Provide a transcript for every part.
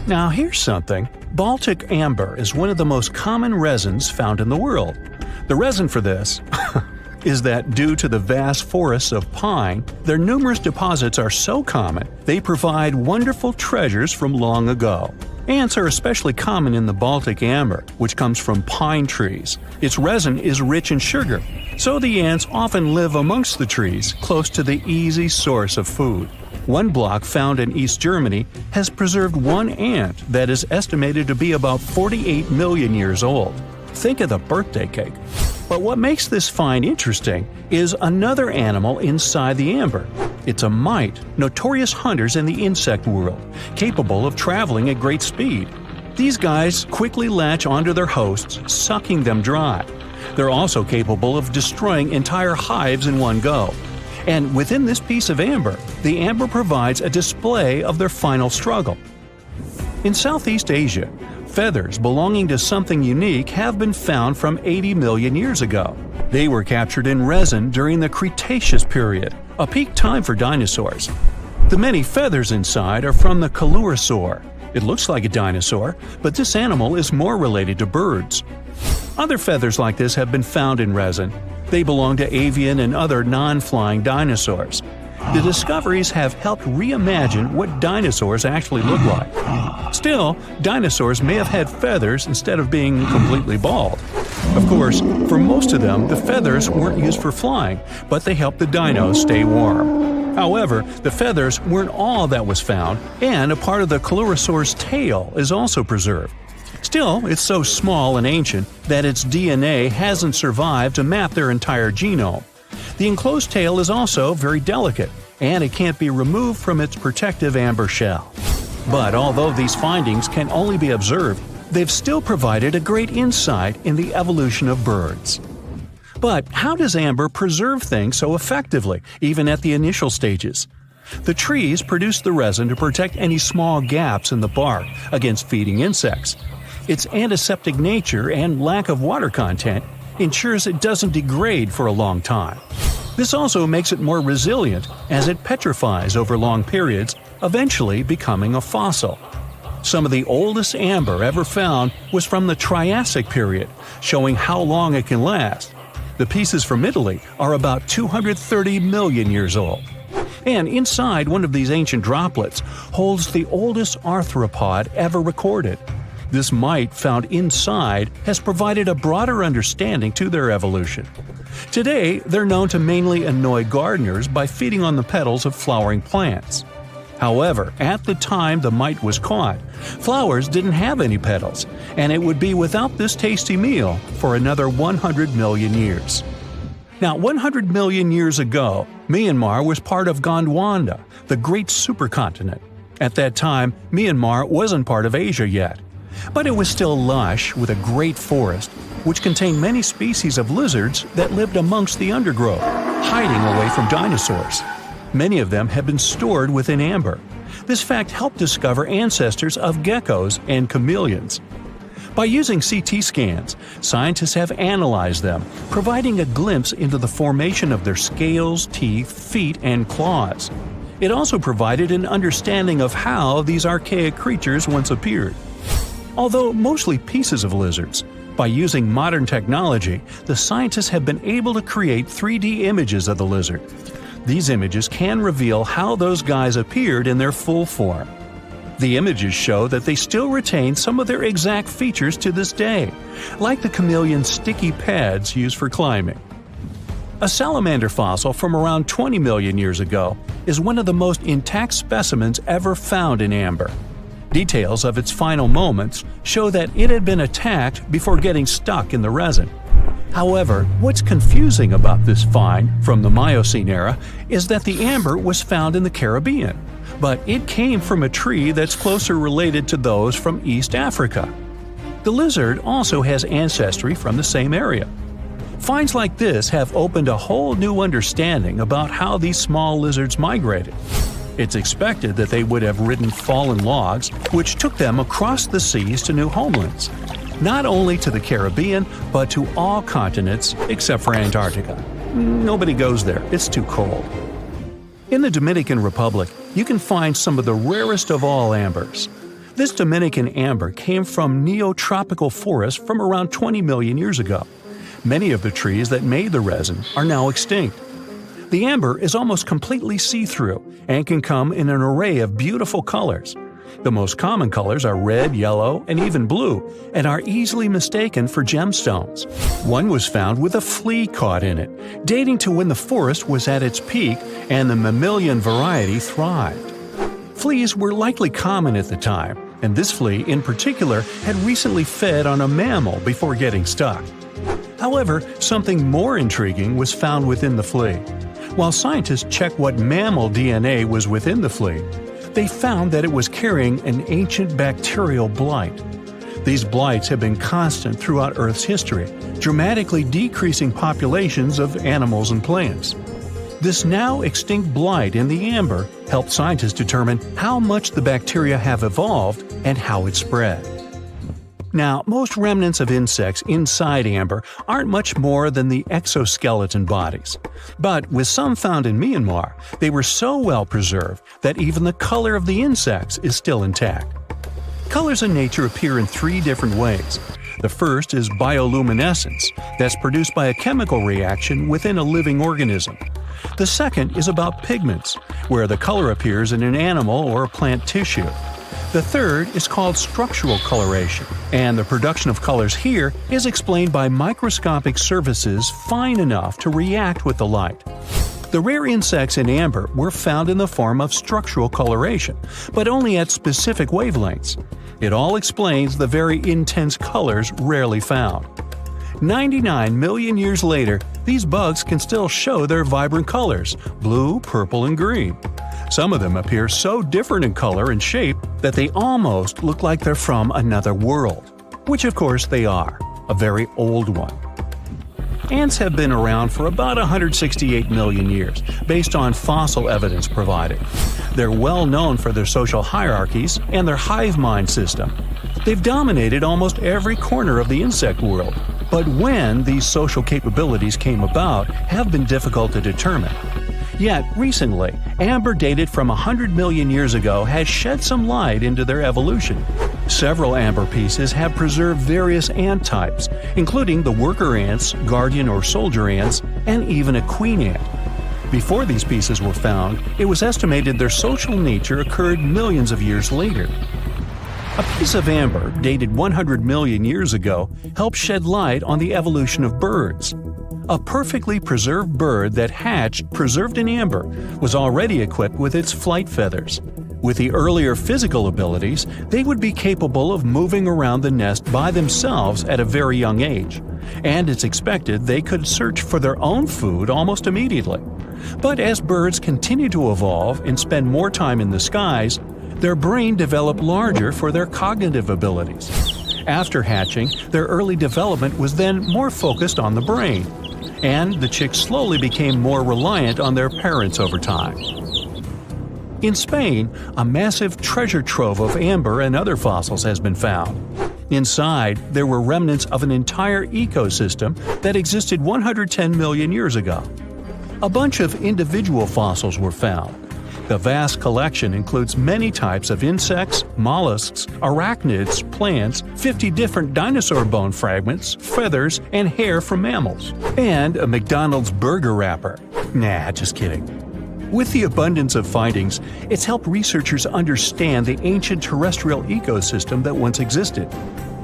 Now here's something. Baltic amber is one of the most common resins found in the world. The reason for this is that due to the vast forests of pine, their numerous deposits are so common they provide wonderful treasures from long ago. Ants are especially common in the Baltic amber, which comes from pine trees. Its resin is rich in sugar, so the ants often live amongst the trees, close to the easy source of food. One block found in East Germany has preserved one ant that is estimated to be about 48 million years old. Think of the birthday cake. But what makes this find interesting is another animal inside the amber. It's a mite, notorious hunters in the insect world, capable of traveling at great speed. These guys quickly latch onto their hosts, sucking them dry. They're also capable of destroying entire hives in one go. And within this piece of amber, the amber provides a display of their final struggle. In Southeast Asia, feathers belonging to something unique have been found from 80 million years ago. They were captured in resin during the Cretaceous period, a peak time for dinosaurs. The many feathers inside are from the Coelurosaur. It looks like a dinosaur, but this animal is more related to birds. Other feathers like this have been found in resin. They belong to avian and other non-flying dinosaurs. The discoveries have helped reimagine what dinosaurs actually look like. Still, dinosaurs may have had feathers instead of being completely bald. Of course, for most of them, the feathers weren't used for flying, but they helped the dinos stay warm. However, the feathers weren't all that was found, and a part of the Coelurosaur's tail is also preserved. Still, it's so small and ancient that its DNA hasn't survived to map their entire genome. The enclosed tail is also very delicate, and it can't be removed from its protective amber shell. But although these findings can only be observed, they've still provided a great insight in the evolution of birds. But how does amber preserve things so effectively, even at the initial stages? The trees produce the resin to protect any small gaps in the bark against feeding insects. Its antiseptic nature and lack of water content ensures it doesn't degrade for a long time. This also makes it more resilient as it petrifies over long periods, eventually becoming a fossil. Some of the oldest amber ever found was from the Triassic period, showing how long it can last. The pieces from Italy are about 230 million years old. And inside one of these ancient droplets holds the oldest arthropod ever recorded. This mite found inside has provided a broader understanding to their evolution. Today, they're known to mainly annoy gardeners by feeding on the petals of flowering plants. However, at the time the mite was caught, flowers didn't have any petals, and it would be without this tasty meal for another 100 million years. Now, 100 million years ago, Myanmar was part of Gondwana, the great supercontinent. At that time, Myanmar wasn't part of Asia yet. But it was still lush with a great forest, which contained many species of lizards that lived amongst the undergrowth, hiding away from dinosaurs. Many of them have been stored within amber. This fact helped discover ancestors of geckos and chameleons. By using CT scans, scientists have analyzed them, providing a glimpse into the formation of their scales, teeth, feet, and claws. It also provided an understanding of how these archaic creatures once appeared. Although mostly pieces of lizards, by using modern technology, the scientists have been able to create 3D images of the lizard. These images can reveal how those guys appeared in their full form. The images show that they still retain some of their exact features to this day, like the chameleon's sticky pads used for climbing. A salamander fossil from around 20 million years ago is one of the most intact specimens ever found in amber. Details of its final moments show that it had been attacked before getting stuck in the resin. However, what's confusing about this find from the Miocene era is that the amber was found in the Caribbean, but it came from a tree that's closer related to those from East Africa. The lizard also has ancestry from the same area. Finds like this have opened a whole new understanding about how these small lizards migrated. It's expected that they would have ridden fallen logs, which took them across the seas to new homelands, not only to the Caribbean, but to all continents except for Antarctica. Nobody goes there, it's too cold. In the Dominican Republic, you can find some of the rarest of all ambers. This Dominican amber came from neotropical forests from around 20 million years ago. Many of the trees that made the resin are now extinct. The amber is almost completely see-through and can come in an array of beautiful colors. The most common colors are red, yellow, and even blue, and are easily mistaken for gemstones. One was found with a flea caught in it, dating to when the forest was at its peak and the mammalian variety thrived. Fleas were likely common at the time, and this flea in particular had recently fed on a mammal before getting stuck. However, something more intriguing was found within the flea. While scientists checked what mammal DNA was within the flea, they found that it was carrying an ancient bacterial blight. These blights have been constant throughout Earth's history, dramatically decreasing populations of animals and plants. This now extinct blight in the amber helped scientists determine how much the bacteria have evolved and how it spread. Now, most remnants of insects inside amber aren't much more than the exoskeleton bodies. But with some found in Myanmar, they were so well preserved that even the color of the insects is still intact. Colors in nature appear in three different ways. The first is bioluminescence, that's produced by a chemical reaction within a living organism. The second is about pigments, where the color appears in an animal or a plant tissue. The third is called structural coloration, and the production of colors here is explained by microscopic surfaces fine enough to react with the light. The rare insects in amber were found in the form of structural coloration, but only at specific wavelengths. It all explains the very intense colors rarely found. 99 million years later, these bugs can still show their vibrant colors – blue, purple, and green. Some of them appear so different in color and shape that they almost look like they're from another world. Which of course they are – a very old one. Ants have been around for about 168 million years, based on fossil evidence provided. They're well known for their social hierarchies and their hive mind system. They've dominated almost every corner of the insect world, but when these social capabilities came about have been difficult to determine. Yet, recently, amber dated from 100 million years ago has shed some light into their evolution. Several amber pieces have preserved various ant types, including the worker ants, guardian or soldier ants, and even a queen ant. Before these pieces were found, it was estimated their social nature occurred millions of years later. A piece of amber dated 100 million years ago helped shed light on the evolution of birds. A perfectly preserved bird that hatched preserved in amber was already equipped with its flight feathers. With the earlier physical abilities, they would be capable of moving around the nest by themselves at a very young age, and it's expected they could search for their own food almost immediately. But as birds continue to evolve and spend more time in the skies, their brain developed larger for their cognitive abilities. After hatching, their early development was then more focused on the brain, and the chicks slowly became more reliant on their parents over time. In Spain, a massive treasure trove of amber and other fossils has been found. Inside, there were remnants of an entire ecosystem that existed 110 million years ago. A bunch of individual fossils were found. The vast collection includes many types of insects, mollusks, arachnids, plants, 50 different dinosaur bone fragments, feathers, and hair from mammals, and a McDonald's burger wrapper. Nah, just kidding. With the abundance of findings, it's helped researchers understand the ancient terrestrial ecosystem that once existed.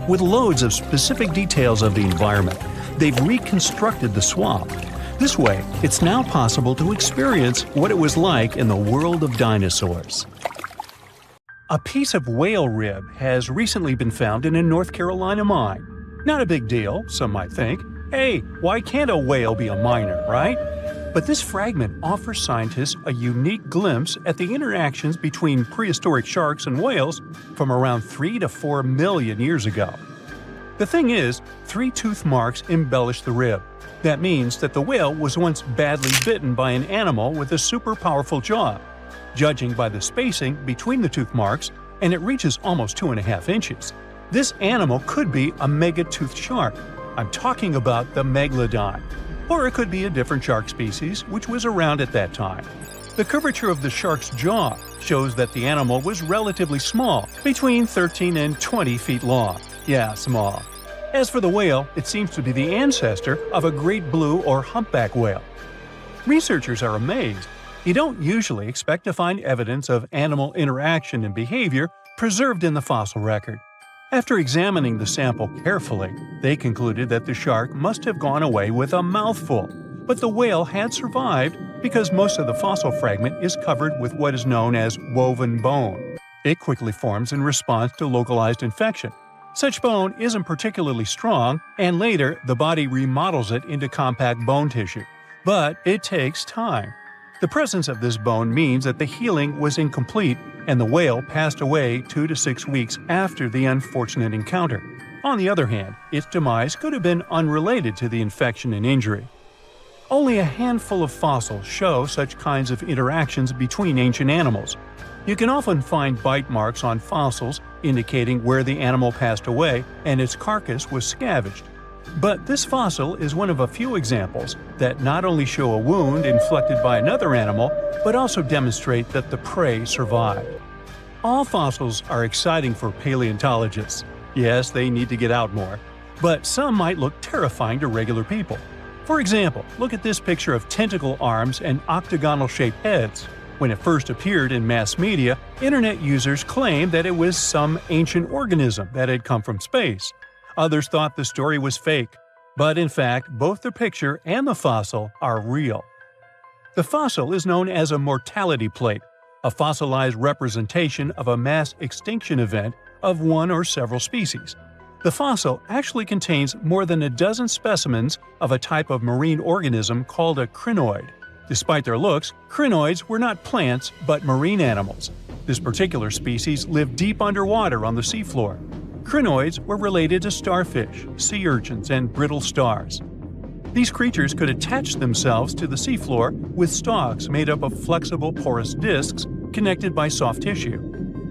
With loads of specific details of the environment, they've reconstructed the swamp. This way, it's now possible to experience what it was like in the world of dinosaurs. A piece of whale rib has recently been found in a North Carolina mine. Not a big deal, some might think. Hey, why can't a whale be a miner, right? But this fragment offers scientists a unique glimpse at the interactions between prehistoric sharks and whales from around 3 to 4 million years ago. The thing is, 3 tooth marks embellish the rib. That means that the whale was once badly bitten by an animal with a super powerful jaw. Judging by the spacing between the tooth marks, and it reaches almost 2.5 inches. This animal could be a mega-toothed shark. I'm talking about the megalodon. Or it could be a different shark species which was around at that time. The curvature of the shark's jaw shows that the animal was relatively small, between 13 and 20 feet long. Yeah, small. As for the whale, it seems to be the ancestor of a great blue or humpback whale. Researchers are amazed. You don't usually expect to find evidence of animal interaction and behavior preserved in the fossil record. After examining the sample carefully, they concluded that the shark must have gone away with a mouthful, but the whale had survived because most of the fossil fragment is covered with what is known as woven bone. It quickly forms in response to localized infection. Such bone isn't particularly strong, and later the body remodels it into compact bone tissue. But it takes time. The presence of this bone means that the healing was incomplete and the whale passed away 2 to 6 weeks after the unfortunate encounter. On the other hand, its demise could have been unrelated to the infection and injury. Only a handful of fossils show such kinds of interactions between ancient animals. You can often find bite marks on fossils indicating where the animal passed away and its carcass was scavenged. But this fossil is one of a few examples that not only show a wound inflicted by another animal, but also demonstrate that the prey survived. All fossils are exciting for paleontologists. Yes, they need to get out more. But some might look terrifying to regular people. For example, look at this picture of tentacle arms and octagonal-shaped heads. When it first appeared in mass media, internet users claimed that it was some ancient organism that had come from space. Others thought the story was fake, but in fact, both the picture and the fossil are real. The fossil is known as a mortality plate, a fossilized representation of a mass extinction event of one or several species. The fossil actually contains more than a dozen specimens of a type of marine organism called a crinoid. Despite their looks, crinoids were not plants but marine animals. This particular species lived deep underwater on the seafloor. Crinoids were related to starfish, sea urchins, and brittle stars. These creatures could attach themselves to the seafloor with stalks made up of flexible porous discs connected by soft tissue.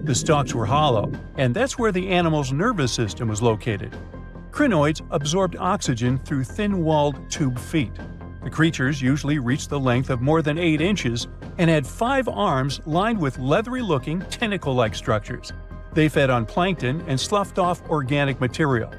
The stalks were hollow, and that's where the animal's nervous system was located. Crinoids absorbed oxygen through thin-walled tube feet. The creatures usually reached the length of more than 8 inches and had 5 arms lined with leathery-looking tentacle-like structures. They fed on plankton and sloughed off organic material.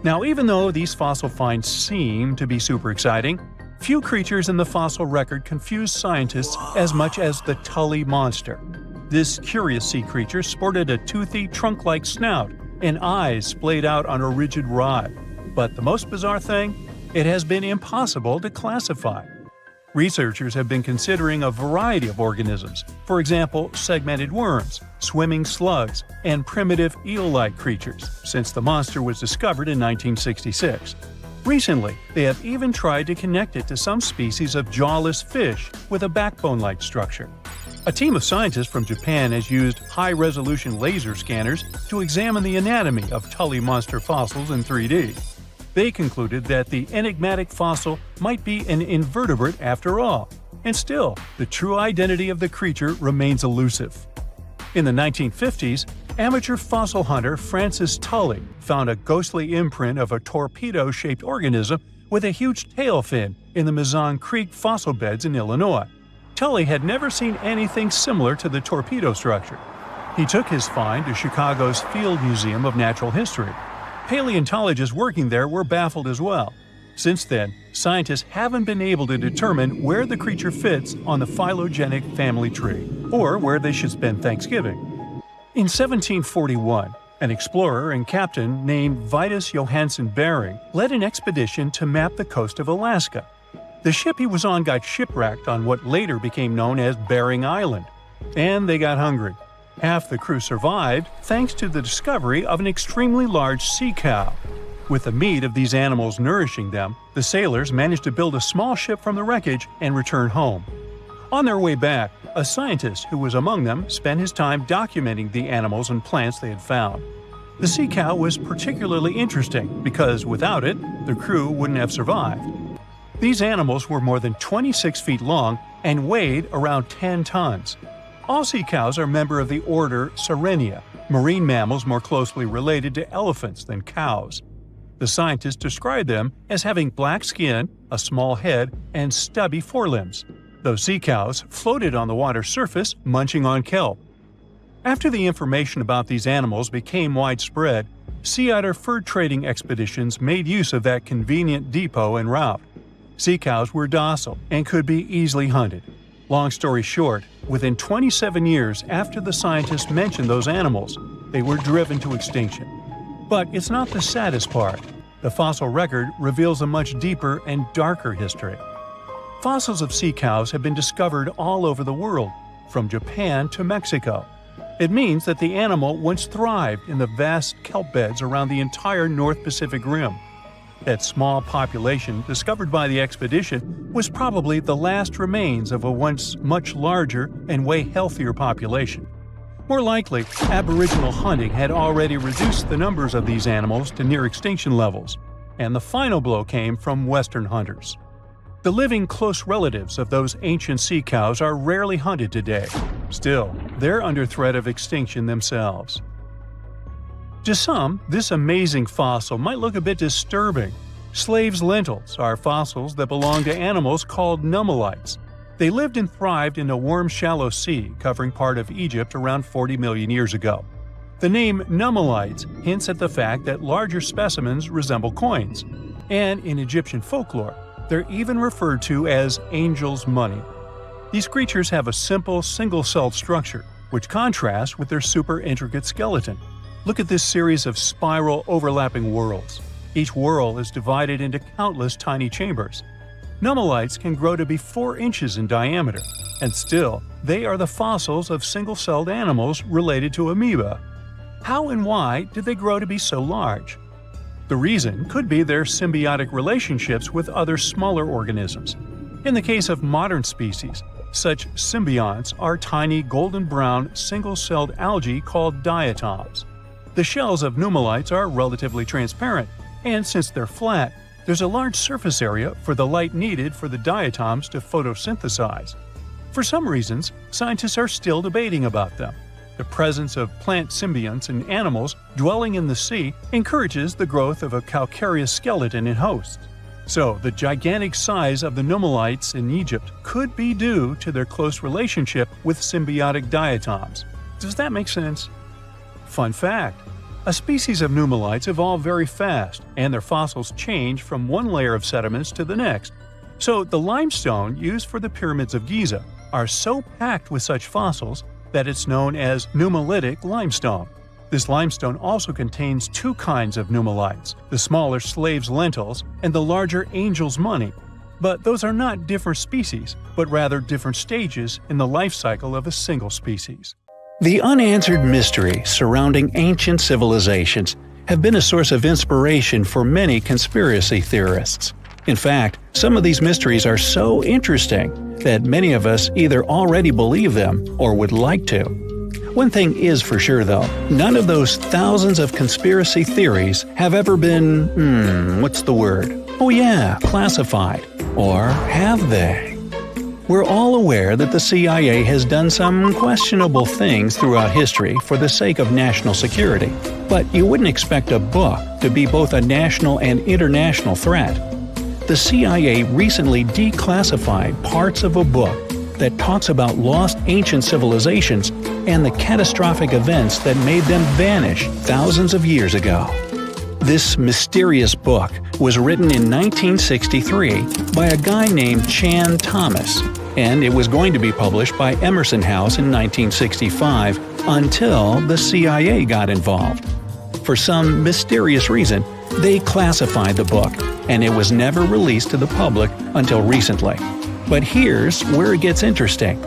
Now, even though these fossil finds seem to be super exciting, few creatures in the fossil record confuse scientists as much as the Tully Monster. This curious sea creature sported a toothy, trunk-like snout and eyes splayed out on a rigid rod. But the most bizarre thing? It has been impossible to classify. Researchers have been considering a variety of organisms, for example, segmented worms, swimming slugs, and primitive eel-like creatures, since the monster was discovered in 1966. Recently, they have even tried to connect it to some species of jawless fish with a backbone-like structure. A team of scientists from Japan has used high-resolution laser scanners to examine the anatomy of Tully Monster fossils in 3D. They concluded that the enigmatic fossil might be an invertebrate after all, and still, the true identity of the creature remains elusive. In the 1950s, amateur fossil hunter Francis Tully found a ghostly imprint of a torpedo-shaped organism with a huge tail fin in the Mizon Creek fossil beds in Illinois. Tully had never seen anything similar to the torpedo structure. He took his find to Chicago's Field Museum of Natural History. Paleontologists working there were baffled as well. Since then, scientists haven't been able to determine where the creature fits on the phylogenetic family tree, or where they should spend Thanksgiving. In 1741, an explorer and captain named Vitus Johansen Bering led an expedition to map the coast of Alaska. The ship he was on got shipwrecked on what later became known as Bering Island, and they got hungry. Half the crew survived thanks to the discovery of an extremely large sea cow. With the meat of these animals nourishing them, the sailors managed to build a small ship from the wreckage and return home. On their way back, a scientist who was among them spent his time documenting the animals and plants they had found. The sea cow was particularly interesting because without it, the crew wouldn't have survived. These animals were more than 26 feet long and weighed around 10 tons. All sea cows are member of the order Sirenia, marine mammals more closely related to elephants than cows. The scientists describe them as having black skin, a small head, and stubby forelimbs. Those sea cows floated on the water's surface, munching on kelp. After the information about these animals became widespread, sea otter fur trading expeditions made use of that convenient depot en route. Sea cows were docile and could be easily hunted. Long story short, within 27 years after the scientists mentioned those animals, they were driven to extinction. But it's not the saddest part. The fossil record reveals a much deeper and darker history. Fossils of sea cows have been discovered all over the world, from Japan to Mexico. It means that the animal once thrived in the vast kelp beds around the entire North Pacific Rim. That small population discovered by the expedition was probably the last remains of a once much larger and way healthier population. More likely, Aboriginal hunting had already reduced the numbers of these animals to near extinction levels, and the final blow came from Western hunters. The living close relatives of those ancient sea cows are rarely hunted today. Still, they're under threat of extinction themselves. To some, this amazing fossil might look a bit disturbing. Slaves' lentils are fossils that belong to animals called Numales. They lived and thrived in a warm, shallow sea covering part of Egypt around 40 million years ago. The name Numalites hints at the fact that larger specimens resemble coins, and in Egyptian folklore, they're even referred to as angel's money. These creatures have a simple, single-celled structure, which contrasts with their super intricate skeleton. Look at this series of spiral overlapping whorls. Each whorl is divided into countless tiny chambers. Numalites can grow to be 4 inches in diameter, and still, they are the fossils of single-celled animals related to amoeba. How and why did they grow to be so large? The reason could be their symbiotic relationships with other smaller organisms. In the case of modern species, such symbionts are tiny golden-brown single-celled algae called diatoms. The shells of Numalites are relatively transparent, and since they're flat, there's a large surface area for the light needed for the diatoms to photosynthesize. For some reasons, scientists are still debating about them. The presence of plant symbionts in animals dwelling in the sea encourages the growth of a calcareous skeleton in hosts. So, the gigantic size of the Numalites in Egypt could be due to their close relationship with symbiotic diatoms. Does that make sense? Fun fact: a species of Numalites evolve very fast, and their fossils change from one layer of sediments to the next. So the limestone used for the pyramids of Giza are so packed with such fossils that it's known as nummulitic limestone. This limestone also contains 2 kinds of Numalites, the smaller slave's lentils and the larger angel's money. But those are not different species, but rather different stages in the life cycle of a single species. The unanswered mysteries surrounding ancient civilizations have been a source of inspiration for many conspiracy theorists. In fact, some of these mysteries are so interesting that many of us either already believe them or would like to. One thing is for sure though, none of those thousands of conspiracy theories have ever been, classified. Or have they? We're all aware that the CIA has done some questionable things throughout history for the sake of national security, but you wouldn't expect a book to be both a national and international threat. The CIA recently declassified parts of a book that talks about lost ancient civilizations and the catastrophic events that made them vanish thousands of years ago. This mysterious book was written in 1963 by a guy named Chan Thomas, and it was going to be published by Emerson House in 1965 until the CIA got involved. For some mysterious reason, they classified the book, and it was never released to the public until recently. But here's where it gets interesting.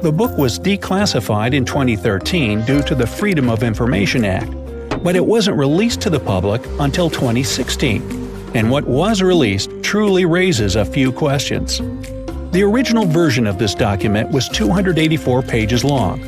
The book was declassified in 2013 due to the Freedom of Information Act, but it wasn't released to the public until 2016, and what was released truly raises a few questions. The original version of this document was 284 pages long,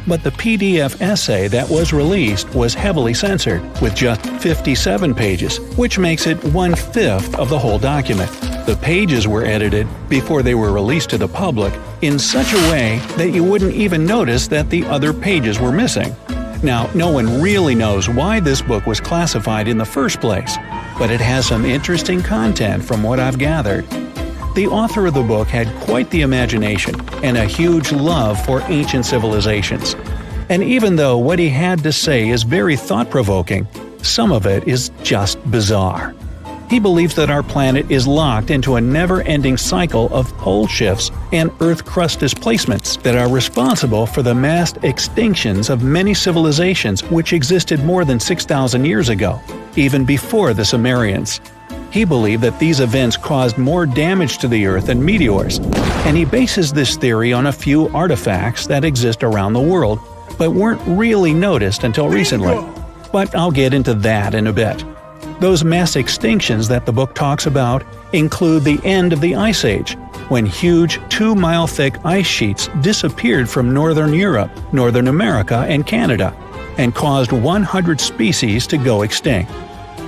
but the PDF essay that was released was heavily censored, with just 57 pages, which makes it 1/5 of the whole document. The pages were edited before they were released to the public in such a way that you wouldn't even notice that the other pages were missing. Now, no one really knows why this book was classified in the first place, but it has some interesting content from what I've gathered. The author of the book had quite the imagination and a huge love for ancient civilizations. And even though what he had to say is very thought-provoking, some of it is just bizarre. He believes that our planet is locked into a never-ending cycle of pole shifts and Earth crust displacements that are responsible for the mass extinctions of many civilizations which existed more than 6,000 years ago, even before the Sumerians. He believed that these events caused more damage to the Earth than meteors, and he bases this theory on a few artifacts that exist around the world, but weren't really noticed until recently. But I'll get into that in a bit. Those mass extinctions that the book talks about include the end of the Ice Age, when huge 2-mile-thick ice sheets disappeared from northern Europe, Northern America, and Canada, and caused 100 species to go extinct.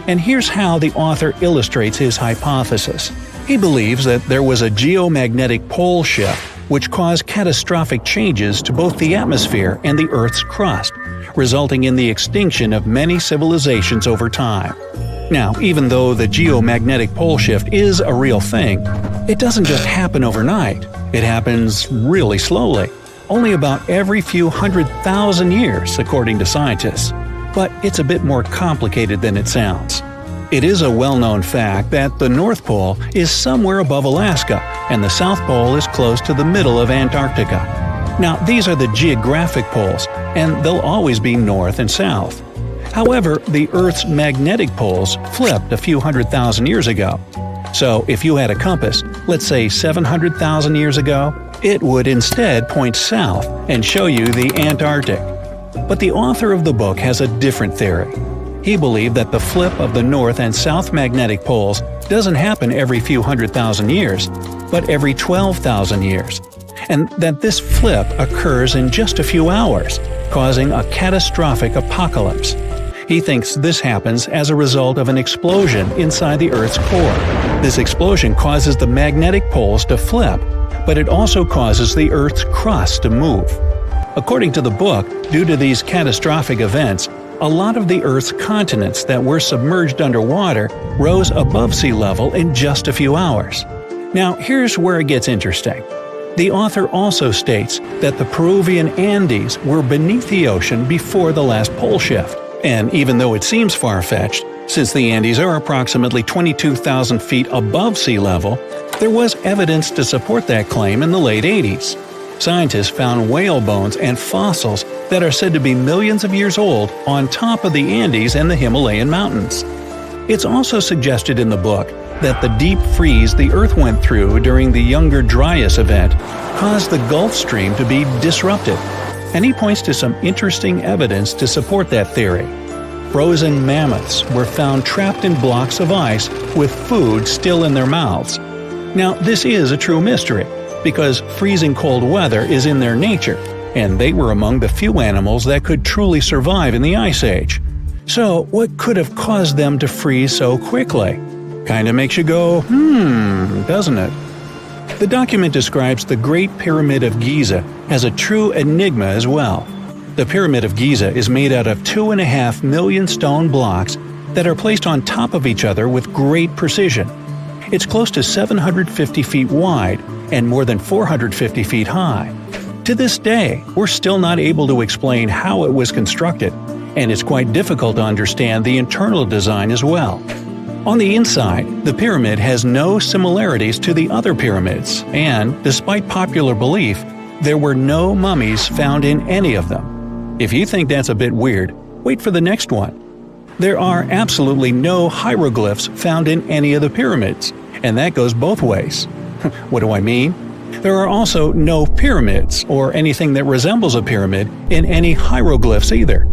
And here's how the author illustrates his hypothesis. He believes that there was a geomagnetic pole shift which caused catastrophic changes to both the atmosphere and the Earth's crust, resulting in the extinction of many civilizations over time. Now, even though the geomagnetic pole shift is a real thing, it doesn't just happen overnight. It happens really slowly, only about every few 100,000 years, according to scientists. But it's a bit more complicated than it sounds. It is a well-known fact that the North Pole is somewhere above Alaska, and the South Pole is close to the middle of Antarctica. Now, these are the geographic poles, and they'll always be north and south. However, the Earth's magnetic poles flipped a few 100,000 years ago. So if you had a compass, let's say 700,000 years ago, it would instead point south and show you the Antarctic. But the author of the book has a different theory. He believed that the flip of the north and south magnetic poles doesn't happen every few 100,000 years, but every 12,000 years, and that this flip occurs in just a few hours, causing a catastrophic apocalypse. He thinks this happens as a result of an explosion inside the Earth's core. This explosion causes the magnetic poles to flip, but it also causes the Earth's crust to move. According to the book, due to these catastrophic events, a lot of the Earth's continents that were submerged underwater rose above sea level in just a few hours. Now, here's where it gets interesting. The author also states that the Peruvian Andes were beneath the ocean before the last pole shift. And even though it seems far-fetched, since the Andes are approximately 22,000 feet above sea level, there was evidence to support that claim in the late 80s. Scientists found whale bones and fossils that are said to be millions of years old on top of the Andes and the Himalayan mountains. It's also suggested in the book that the deep freeze the Earth went through during the Younger Dryas event caused the Gulf Stream to be disrupted. And he points to some interesting evidence to support that theory. Frozen mammoths were found trapped in blocks of ice with food still in their mouths. Now, this is a true mystery, because freezing cold weather is in their nature, and they were among the few animals that could truly survive in the Ice Age. So, what could have caused them to freeze so quickly? Kinda makes you go, doesn't it? The document describes the Great Pyramid of Giza as a true enigma as well. The Pyramid of Giza is made out of 2.5 million stone blocks that are placed on top of each other with great precision. It's close to 750 feet wide and more than 450 feet high. To this day, we're still not able to explain how it was constructed, and it's quite difficult to understand the internal design as well. On the inside, the pyramid has no similarities to the other pyramids, and, despite popular belief, there were no mummies found in any of them. If you think that's a bit weird, wait for the next one. There are absolutely no hieroglyphs found in any of the pyramids, and that goes both ways. What do I mean? There are also no pyramids, or anything that resembles a pyramid, in any hieroglyphs either.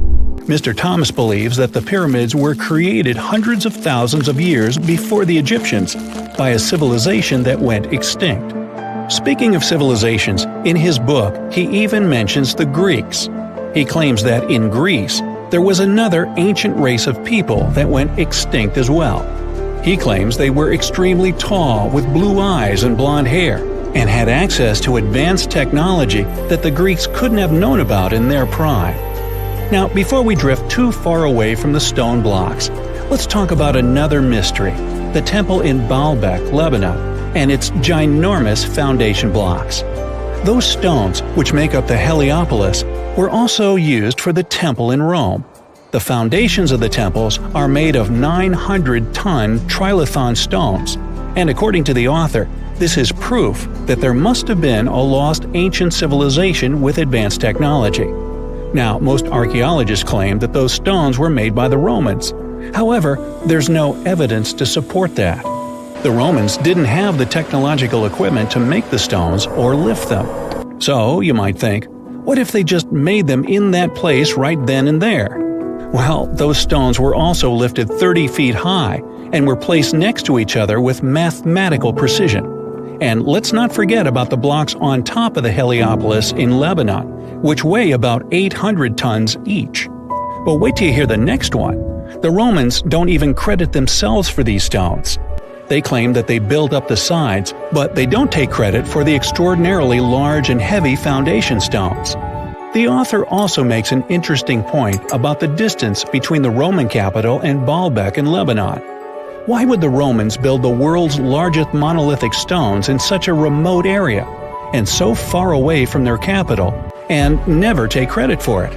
Mr. Thomas believes that the pyramids were created hundreds of thousands of years before the Egyptians by a civilization that went extinct. Speaking of civilizations, in his book he even mentions the Greeks. He claims that in Greece there was another ancient race of people that went extinct as well. He claims they were extremely tall with blue eyes and blonde hair, and had access to advanced technology that the Greeks couldn't have known about in their prime. Now, before we drift too far away from the stone blocks, let's talk about another mystery, the temple in Baalbek, Lebanon. and its ginormous foundation blocks. Those stones, which make up the Heliopolis, were also used for the temple in Rome. The foundations of the temples are made of 900-ton trilithon stones, and according to the author, this is proof that there must have been a lost ancient civilization with advanced technology. Now, most archaeologists claim that those stones were made by the Romans. However, there's no evidence to support that. The Romans didn't have the technological equipment to make the stones or lift them. So, you might think, what if they just made them in that place right then and there? Well, those stones were also lifted 30 feet high and were placed next to each other with mathematical precision. And let's not forget about the blocks on top of the Heliopolis in Lebanon, which weigh about 800 tons each. But wait till you hear the next one. The Romans don't even credit themselves for these stones. They claim that they built up the sides, but they don't take credit for the extraordinarily large and heavy foundation stones. The author also makes an interesting point about the distance between the Roman capital and Baalbek in Lebanon. Why would the Romans build the world's largest monolithic stones in such a remote area, and so far away from their capital, and never take credit for it?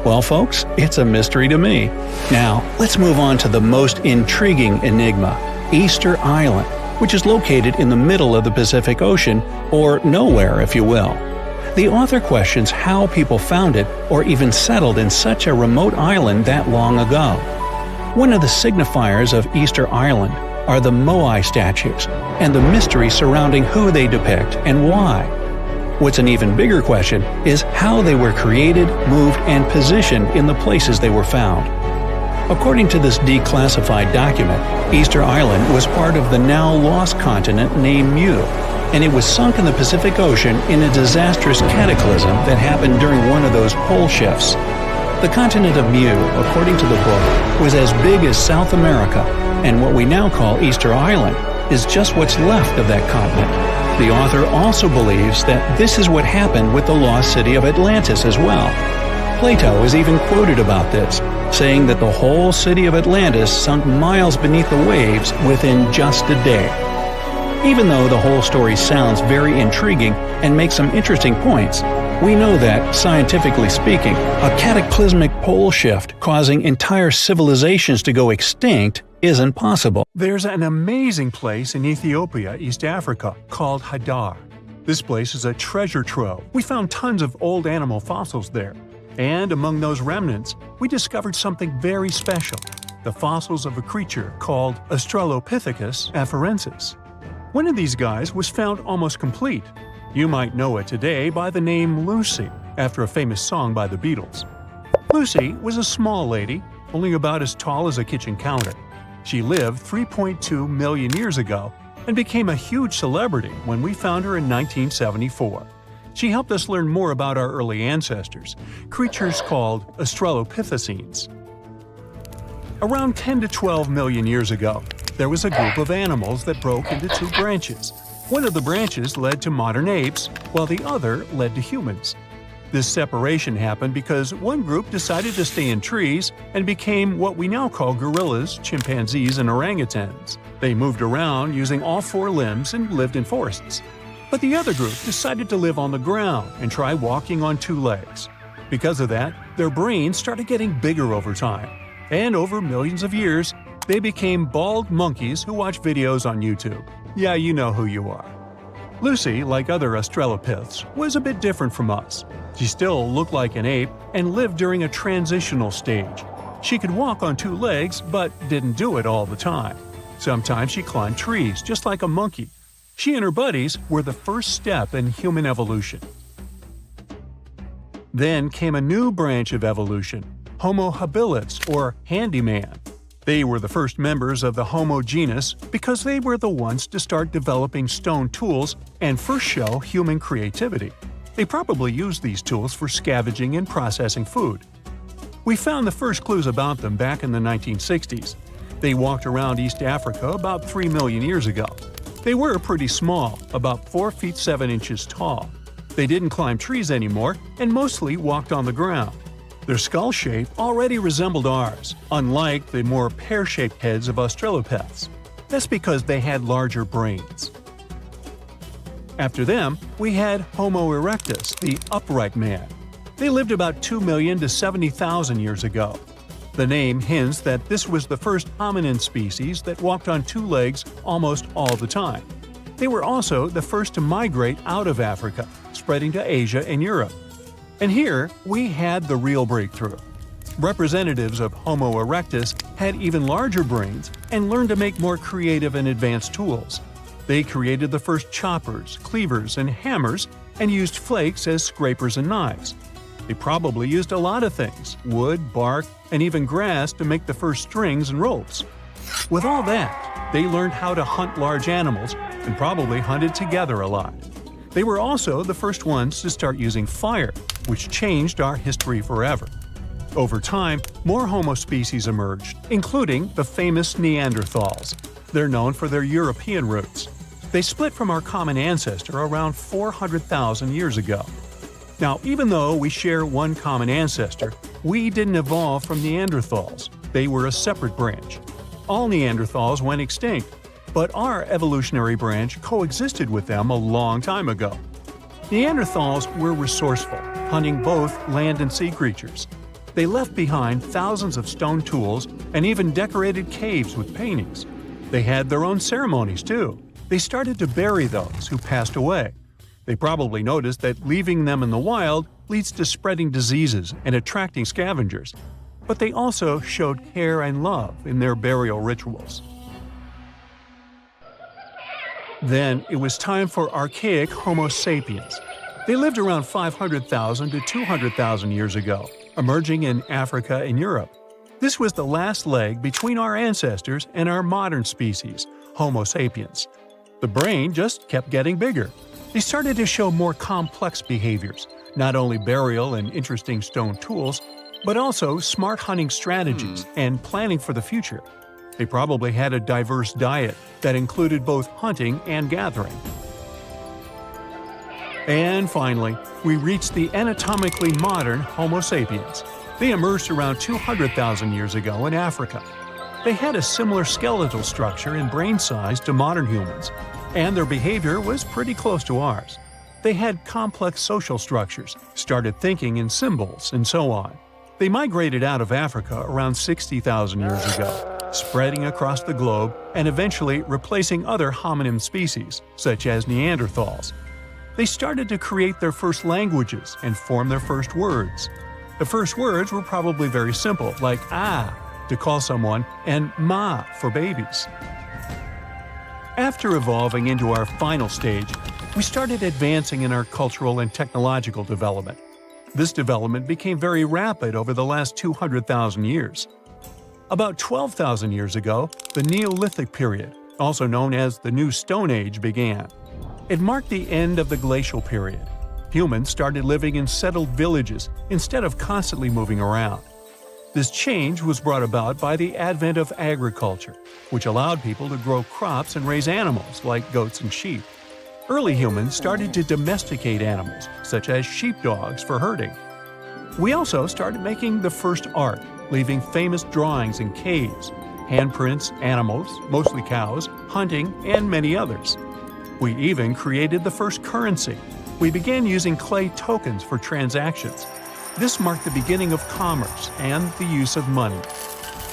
Well, folks, it's a mystery to me. Now, let's move on to the most intriguing enigma, Easter Island, which is located in the middle of the Pacific Ocean, or nowhere, if you will. The author questions how people found it or even settled in such a remote island that long ago. One of the signifiers of Easter Island are the Moai statues, and the mystery surrounding who they depict and why. What's an even bigger question is how they were created, moved, and positioned in the places they were found. According to this declassified document, Easter Island was part of the now lost continent named Mu, and it was sunk in the Pacific Ocean in a disastrous cataclysm that happened during one of those pole shifts. The continent of Mu, according to the book, was as big as South America, and what we now call Easter Island is just what's left of that continent. The author also believes that this is what happened with the lost city of Atlantis as well. Plato is even quoted about this, saying that the whole city of Atlantis sunk miles beneath the waves within just a day. Even though the whole story sounds very intriguing and makes some interesting points, we know that, scientifically speaking, a cataclysmic pole shift causing entire civilizations to go extinct isn't possible. There's an amazing place in Ethiopia, East Africa, called Hadar. This place is a treasure trove. We found tons of old animal fossils there. And among those remnants, we discovered something very special, the fossils of a creature called Australopithecus afarensis. One of these guys was found almost complete. You might know it today by the name Lucy, after a famous song by the Beatles. Lucy was a small lady, only about as tall as a kitchen counter. She lived 3.2 million years ago and became a huge celebrity when we found her in 1974. She helped us learn more about our early ancestors, creatures called Australopithecines. Around 10 to 12 million years ago, there was a group of animals that broke into two branches. One of the branches led to modern apes, while the other led to humans. This separation happened because one group decided to stay in trees and became what we now call gorillas, chimpanzees, and orangutans. They moved around using all four limbs and lived in forests. But the other group decided to live on the ground and try walking on two legs. Because of that, their brains started getting bigger over time. And over millions of years, they became bald monkeys who watch videos on YouTube. Yeah, you know who you are. Lucy, like other Australopiths, was a bit different from us. She still looked like an ape and lived during a transitional stage. She could walk on two legs, but didn't do it all the time. Sometimes she climbed trees, just like a monkey. She and her buddies were the first step in human evolution. Then came a new branch of evolution, Homo habilis, or handyman. They were the first members of the Homo genus because they were the ones to start developing stone tools and first show human creativity. They probably used these tools for scavenging and processing food. We found the first clues about them back in the 1960s. They walked around East Africa about 3 million years ago. They were pretty small, about 4 feet 7 inches tall. They didn't climb trees anymore and mostly walked on the ground. Their skull shape already resembled ours, unlike the more pear-shaped heads of Australopiths. That's because they had larger brains. After them, we had Homo erectus, the upright man. They lived about 2 million to 70,000 years ago. The name hints that this was the first hominin species that walked on two legs almost all the time. They were also the first to migrate out of Africa, spreading to Asia and Europe. And here, we had the real breakthrough. Representatives of Homo erectus had even larger brains and learned to make more creative and advanced tools. They created the first choppers, cleavers, and hammers, and used flakes as scrapers and knives. They probably used a lot of things – wood, bark, and even grass to make the first strings and ropes. With all that, they learned how to hunt large animals and probably hunted together a lot. They were also the first ones to start using fire, which changed our history forever. Over time, more Homo species emerged, including the famous Neanderthals. They're known for their European roots. They split from our common ancestor around 400,000 years ago. Now, even though we share one common ancestor, we didn't evolve from Neanderthals. They were a separate branch. All Neanderthals went extinct, but our evolutionary branch coexisted with them a long time ago. Neanderthals were resourceful, hunting both land and sea creatures. They left behind thousands of stone tools and even decorated caves with paintings. They had their own ceremonies, too. They started to bury those who passed away. They probably noticed that leaving them in the wild leads to spreading diseases and attracting scavengers. But they also showed care and love in their burial rituals. Then it was time for archaic Homo sapiens. They lived around 500,000 to 200,000 years ago, emerging in Africa and Europe. This was the last leg between our ancestors and our modern species, Homo sapiens. The brain just kept getting bigger. They started to show more complex behaviors, not only burial and interesting stone tools, but also smart hunting strategies and planning for the future. They probably had a diverse diet that included both hunting and gathering. And finally, we reached the anatomically modern Homo sapiens. They emerged around 200,000 years ago in Africa. They had a similar skeletal structure and brain size to modern humans, and their behavior was pretty close to ours. They had complex social structures, started thinking in symbols, and so on. They migrated out of Africa around 60,000 years ago, spreading across the globe and eventually replacing other hominin species, such as Neanderthals. They started to create their first languages and form their first words. The first words were probably very simple, like "ah" to call someone and "ma" for babies. After evolving into our final stage, we started advancing in our cultural and technological development. This development became very rapid over the last 200,000 years. About 12,000 years ago, the Neolithic period, also known as the New Stone Age, began. It marked the end of the glacial period. Humans started living in settled villages instead of constantly moving around. This change was brought about by the advent of agriculture, which allowed people to grow crops and raise animals like goats and sheep. Early humans started to domesticate animals, such as sheepdogs, for herding. We also started making the first art, leaving famous drawings in caves, handprints, animals, mostly cows, hunting, and many others. We even created the first currency. We began using clay tokens for transactions. This marked the beginning of commerce and the use of money.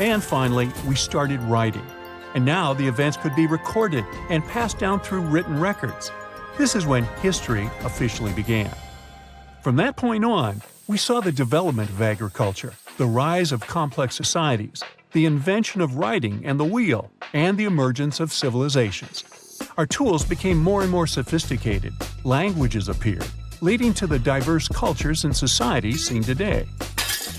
And finally, we started writing. And now the events could be recorded and passed down through written records. This is when history officially began. From that point on, we saw the development of agriculture, the rise of complex societies, the invention of writing and the wheel, and the emergence of civilizations. Our tools became more and more sophisticated, languages appeared, leading to the diverse cultures and societies seen today.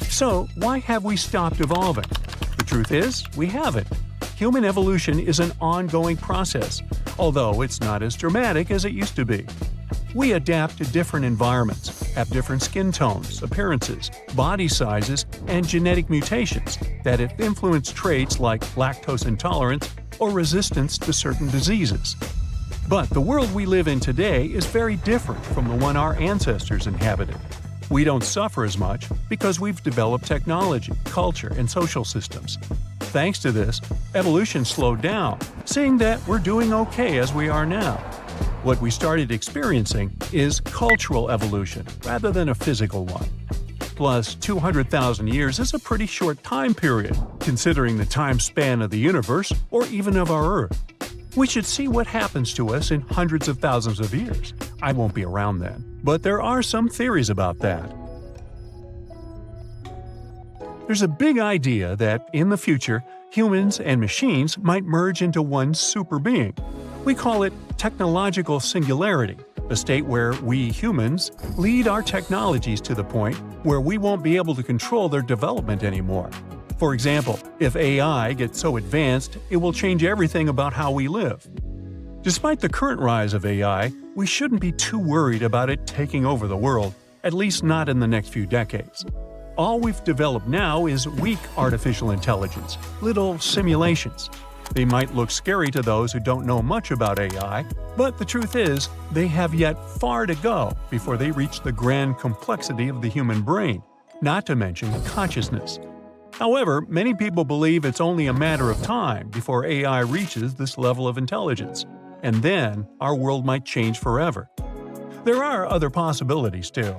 So, why have we stopped evolving? The truth is, we haven't. Human evolution is an ongoing process, although it's not as dramatic as it used to be. We adapt to different environments, have different skin tones, appearances, body sizes, and genetic mutations that have influenced traits like lactose intolerance or resistance to certain diseases. But the world we live in today is very different from the one our ancestors inhabited. We don't suffer as much because we've developed technology, culture, and social systems. Thanks to this, evolution slowed down, seeing that we're doing okay as we are now. What we started experiencing is cultural evolution rather than a physical one. Plus, 200,000 years is a pretty short time period, considering the time span of the universe or even of our Earth. We should see what happens to us in hundreds of thousands of years. I won't be around then, but there are some theories about that. There's a big idea that, in the future, humans and machines might merge into one super being. We call it technological singularity, a state where we humans lead our technologies to the point where we won't be able to control their development anymore. For example, if AI gets so advanced, it will change everything about how we live. Despite the current rise of AI, we shouldn't be too worried about it taking over the world, at least not in the next few decades. All we've developed now is weak artificial intelligence, little simulations. They might look scary to those who don't know much about AI, but the truth is, they have yet far to go before they reach the grand complexity of the human brain, not to mention consciousness. However, many people believe it's only a matter of time before AI reaches this level of intelligence, and then our world might change forever. There are other possibilities too.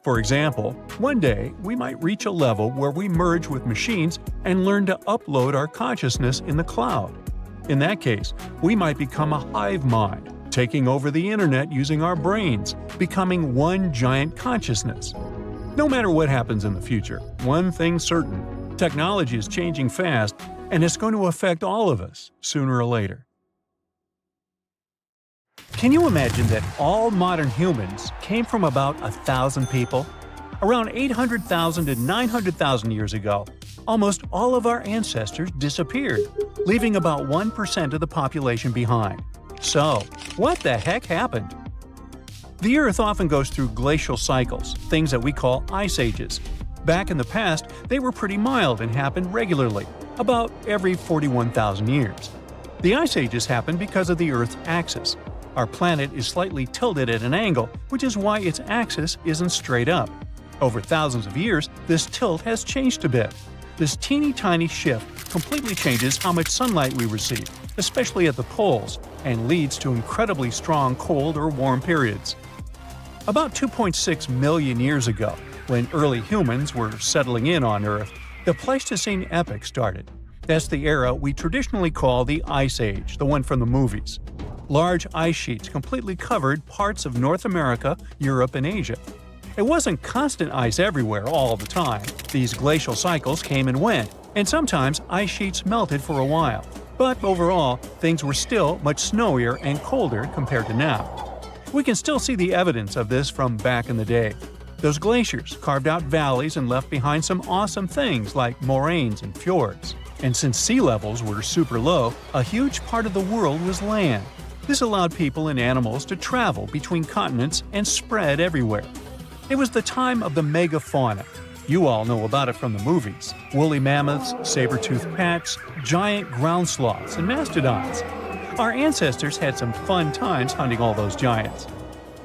For example, one day we might reach a level where we merge with machines and learn to upload our consciousness in the cloud. In that case, we might become a hive mind, taking over the internet using our brains, becoming one giant consciousness. No matter what happens in the future, one thing's certain: technology is changing fast, and it's going to affect all of us, sooner or later. Can you imagine that all modern humans came from about 1,000 people? Around 800,000 to 900,000 years ago, almost all of our ancestors disappeared, leaving about 1% of the population behind. So, what the heck happened? The Earth often goes through glacial cycles, things that we call ice ages. Back in the past, they were pretty mild and happened regularly, about every 41,000 years. The ice ages happened because of the Earth's axis. Our planet is slightly tilted at an angle, which is why its axis isn't straight up. Over thousands of years, this tilt has changed a bit. This teeny-tiny shift completely changes how much sunlight we receive, especially at the poles, and leads to incredibly strong cold or warm periods. About 2.6 million years ago, when early humans were settling in on Earth, the Pleistocene epoch started. That's the era we traditionally call the Ice Age, the one from the movies. Large ice sheets completely covered parts of North America, Europe, and Asia. It wasn't constant ice everywhere all the time. These glacial cycles came and went, and sometimes ice sheets melted for a while. But overall, things were still much snowier and colder compared to now. We can still see the evidence of this from back in the day. Those glaciers carved out valleys and left behind some awesome things like moraines and fjords. And since sea levels were super low, a huge part of the world was land. This allowed people and animals to travel between continents and spread everywhere. It was the time of the megafauna. You all know about it from the movies: woolly mammoths, saber-toothed cats, giant ground sloths, and mastodons. Our ancestors had some fun times hunting all those giants.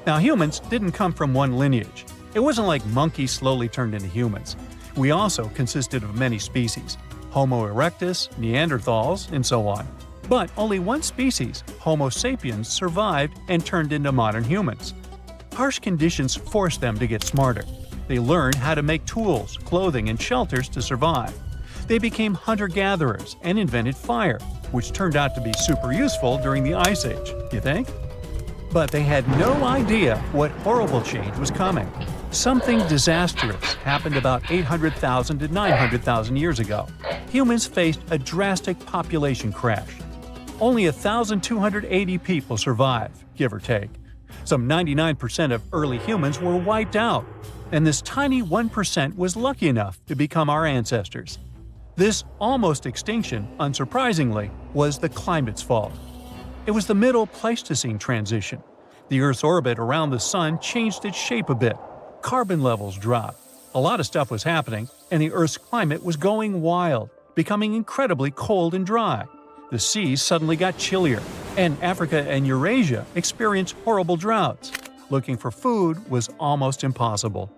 Now, humans didn't come from one lineage. It wasn't like monkeys slowly turned into humans. We also consisted of many species: Homo erectus, Neanderthals, and so on. But only one species, Homo sapiens, survived and turned into modern humans. Harsh conditions forced them to get smarter. They learned how to make tools, clothing, and shelters to survive. They became hunter-gatherers and invented fire, which turned out to be super useful during the Ice Age, you think? But they had no idea what horrible change was coming. Something disastrous happened about 800,000 to 900,000 years ago. Humans faced a drastic population crash. Only 1,280 people survived, give or take. Some 99% of early humans were wiped out, and this tiny 1% was lucky enough to become our ancestors. This almost extinction, unsurprisingly, was the climate's fault. It was the Middle Pleistocene transition. The Earth's orbit around the Sun changed its shape a bit. Carbon levels dropped. A lot of stuff was happening, and the Earth's climate was going wild, becoming incredibly cold and dry. The seas suddenly got chillier, and Africa and Eurasia experienced horrible droughts. Looking for food was almost impossible.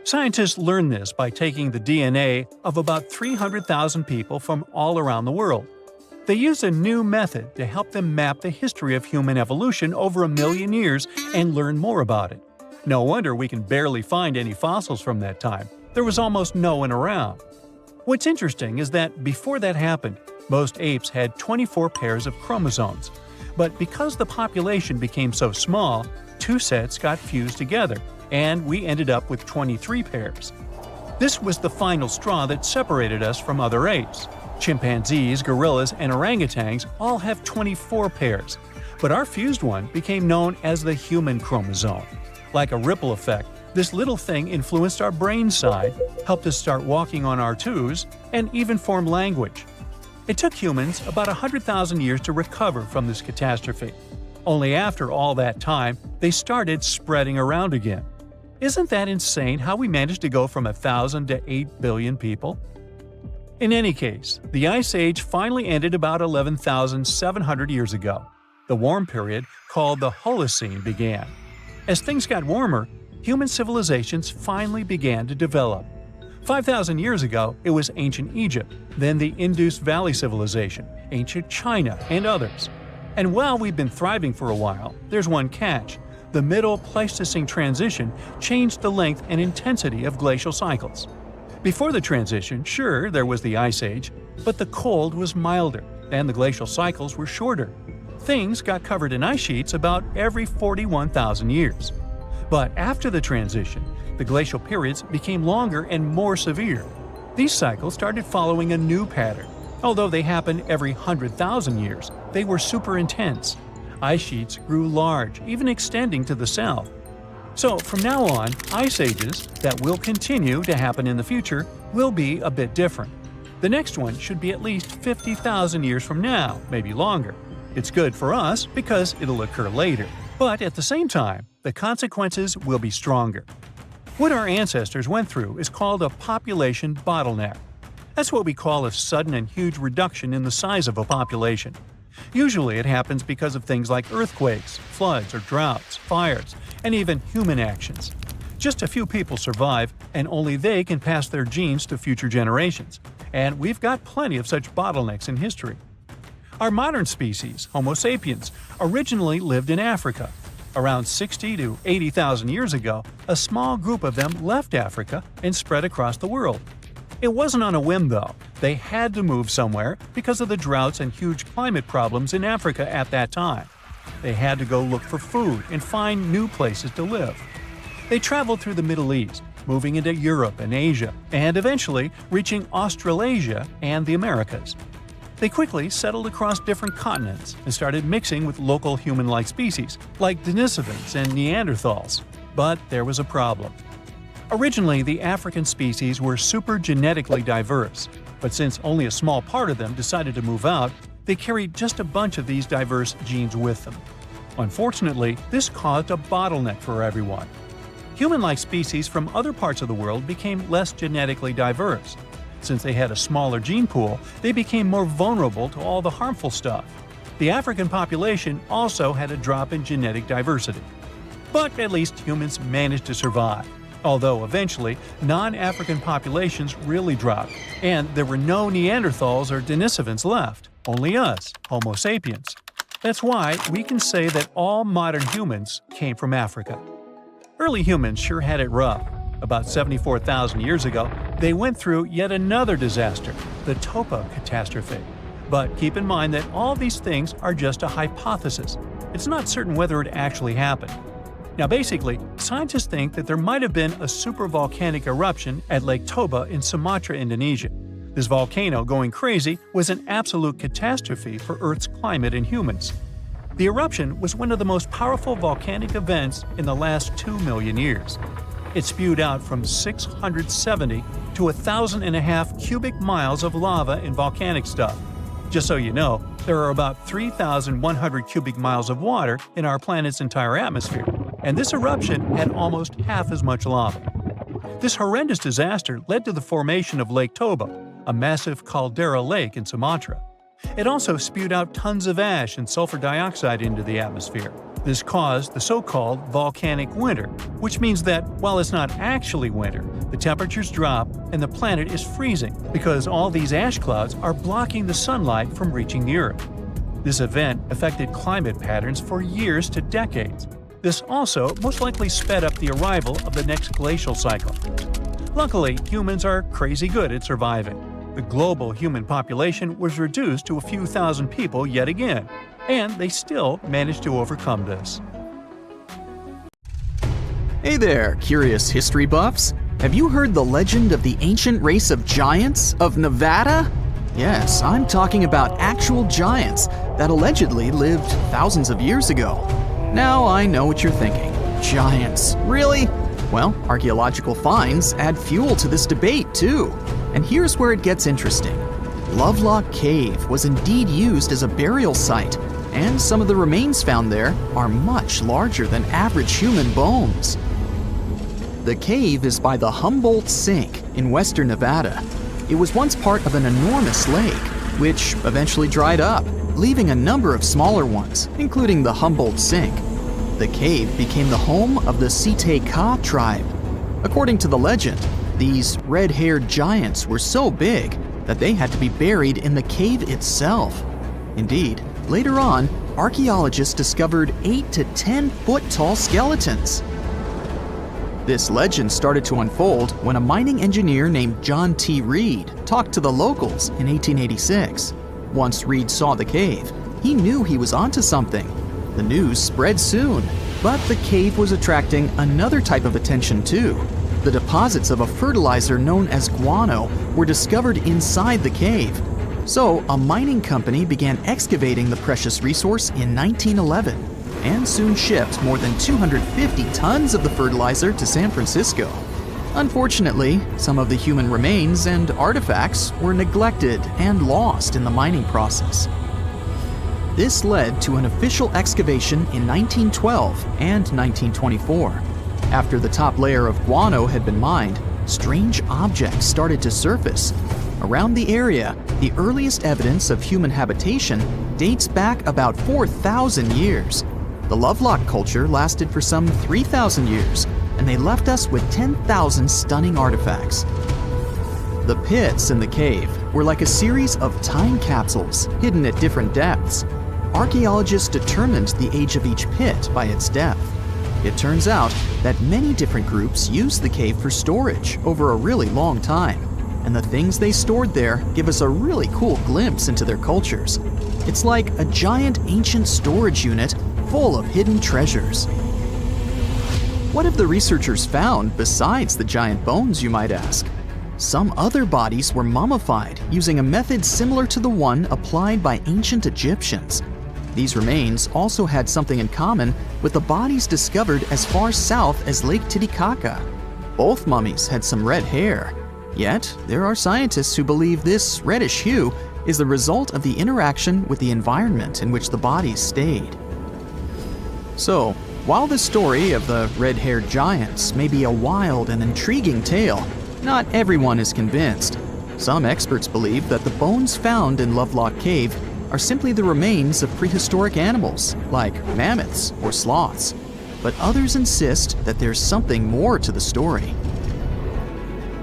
Scientists learned this by taking the DNA of about 300,000 people from all around the world. They used a new method to help them map the history of human evolution over 1,000,000 years and learn more about it. No wonder we can barely find any fossils from that time. There was almost no one around. What's interesting is that before that happened, most apes had 24 pairs of chromosomes. But because the population became so small, 2 sets got fused together, and we ended up with 23 pairs. This was the final straw that separated us from other apes. Chimpanzees, gorillas, and orangutans all have 24 pairs, but our fused one became known as the human chromosome. Like a ripple effect, this little thing influenced our brain side, helped us start walking on our toes, and even form language. It took humans about 100,000 years to recover from this catastrophe. Only after all that time, they started spreading around again. Isn't that insane how we managed to go from 1,000 to 8 billion people? In any case, the Ice Age finally ended about 11,700 years ago. The warm period, called the Holocene, began. As things got warmer, human civilizations finally began to develop. 5,000 years ago, it was ancient Egypt, then the Indus Valley Civilization, ancient China, and others. And while we've been thriving for a while, there's one catch. The Middle Pleistocene transition changed the length and intensity of glacial cycles. Before the transition, sure, there was the Ice Age, but the cold was milder, and the glacial cycles were shorter. Things got covered in ice sheets about every 41,000 years. But after the transition, the glacial periods became longer and more severe. These cycles started following a new pattern. Although they happened every 100,000 years, they were super intense. Ice sheets grew large, even extending to the south. So from now on, ice ages that will continue to happen in the future will be a bit different. The next one should be at least 50,000 years from now, maybe longer. It's good for us because it'll occur later. But at the same time, the consequences will be stronger. What our ancestors went through is called a population bottleneck. That's what we call a sudden and huge reduction in the size of a population. Usually it happens because of things like earthquakes, floods or droughts, fires, and even human actions. Just a few people survive, and only they can pass their genes to future generations. And we've got plenty of such bottlenecks in history. Our modern species, Homo sapiens, originally lived in Africa. Around 60 to 80,000 years ago, a small group of them left Africa and spread across the world. It wasn't on a whim, though. They had to move somewhere because of the droughts and huge climate problems in Africa at that time. They had to go look for food and find new places to live. They traveled through the Middle East, moving into Europe and Asia, and eventually reaching Australasia and the Americas. They quickly settled across different continents and started mixing with local human-like species, like Denisovans and Neanderthals. But there was a problem. Originally, the African species were super genetically diverse, but since only a small part of them decided to move out, they carried just a bunch of these diverse genes with them. Unfortunately, this caused a bottleneck for everyone. Human-like species from other parts of the world became less genetically diverse. Since they had a smaller gene pool, they became more vulnerable to all the harmful stuff. The African population also had a drop in genetic diversity. But at least humans managed to survive. Although eventually, non-African populations really dropped, and there were no Neanderthals or Denisovans left, only us, Homo sapiens. That's why we can say that all modern humans came from Africa. Early humans sure had it rough. About 74,000 years ago, they went through yet another disaster, the Toba catastrophe. But keep in mind that all these things are just a hypothesis. It's not certain whether it actually happened. Now basically, scientists think that there might have been a supervolcanic eruption at Lake Toba in Sumatra, Indonesia. This volcano going crazy was an absolute catastrophe for Earth's climate and humans. The eruption was one of the most powerful volcanic events in the last 2 million years. It spewed out from 670 to 1,500 cubic miles of lava and volcanic stuff. Just so you know, there are about 3,100 cubic miles of water in our planet's entire atmosphere, and this eruption had almost half as much lava. This horrendous disaster led to the formation of Lake Toba, a massive caldera lake in Sumatra. It also spewed out tons of ash and sulfur dioxide into the atmosphere. This caused the so-called volcanic winter, which means that while it's not actually winter, the temperatures drop and the planet is freezing because all these ash clouds are blocking the sunlight from reaching the Earth. This event affected climate patterns for years to decades. This also most likely sped up the arrival of the next glacial cycle. Luckily, humans are crazy good at surviving. The global human population was reduced to a few thousand people yet again, and they still managed to overcome this. Hey there, curious history buffs! Have you heard the legend of the ancient race of giants of Nevada? Yes, I'm talking about actual giants that allegedly lived thousands of years ago. Now I know what you're thinking. Giants, really? Well, archaeological finds add fuel to this debate too. And here's where it gets interesting. Lovelock Cave was indeed used as a burial site, and some of the remains found there are much larger than average human bones. The cave is by the Humboldt Sink in western Nevada. It was once part of an enormous lake, which eventually dried up, leaving a number of smaller ones, including the Humboldt Sink. The cave became the home of the Site-Ka tribe. According to the legend, these red-haired giants were so big that they had to be buried in the cave itself. Indeed, later on, archaeologists discovered 8 to 10 foot tall skeletons. This legend started to unfold when a mining engineer named John T. Reed talked to the locals in 1886. Once Reed saw the cave, he knew he was onto something. The news spread soon, but the cave was attracting another type of attention too. The deposits of a fertilizer known as guano were discovered inside the cave. So a mining company began excavating the precious resource in 1911 and soon shipped more than 250 tons of the fertilizer to San Francisco. Unfortunately, some of the human remains and artifacts were neglected and lost in the mining process. This led to an official excavation in 1912 and 1924. After the top layer of guano had been mined, strange objects started to surface. Around the area, the earliest evidence of human habitation dates back about 4,000 years. The Lovelock culture lasted for some 3,000 years, and they left us with 10,000 stunning artifacts. The pits in the cave were like a series of time capsules hidden at different depths. Archaeologists determined the age of each pit by its depth. It turns out that many different groups used the cave for storage over a really long time, and the things they stored there give us a really cool glimpse into their cultures. It's like a giant ancient storage unit full of hidden treasures. What have the researchers found besides the giant bones, you might ask? Some other bodies were mummified using a method similar to the one applied by ancient Egyptians. These remains also had something in common with the bodies discovered as far south as Lake Titicaca. Both mummies had some red hair. Yet, there are scientists who believe this reddish hue is the result of the interaction with the environment in which the bodies stayed. So, while the story of the red-haired giants may be a wild and intriguing tale, not everyone is convinced. Some experts believe that the bones found in Lovelock Cave are simply the remains of prehistoric animals, like mammoths or sloths. But others insist that there's something more to the story.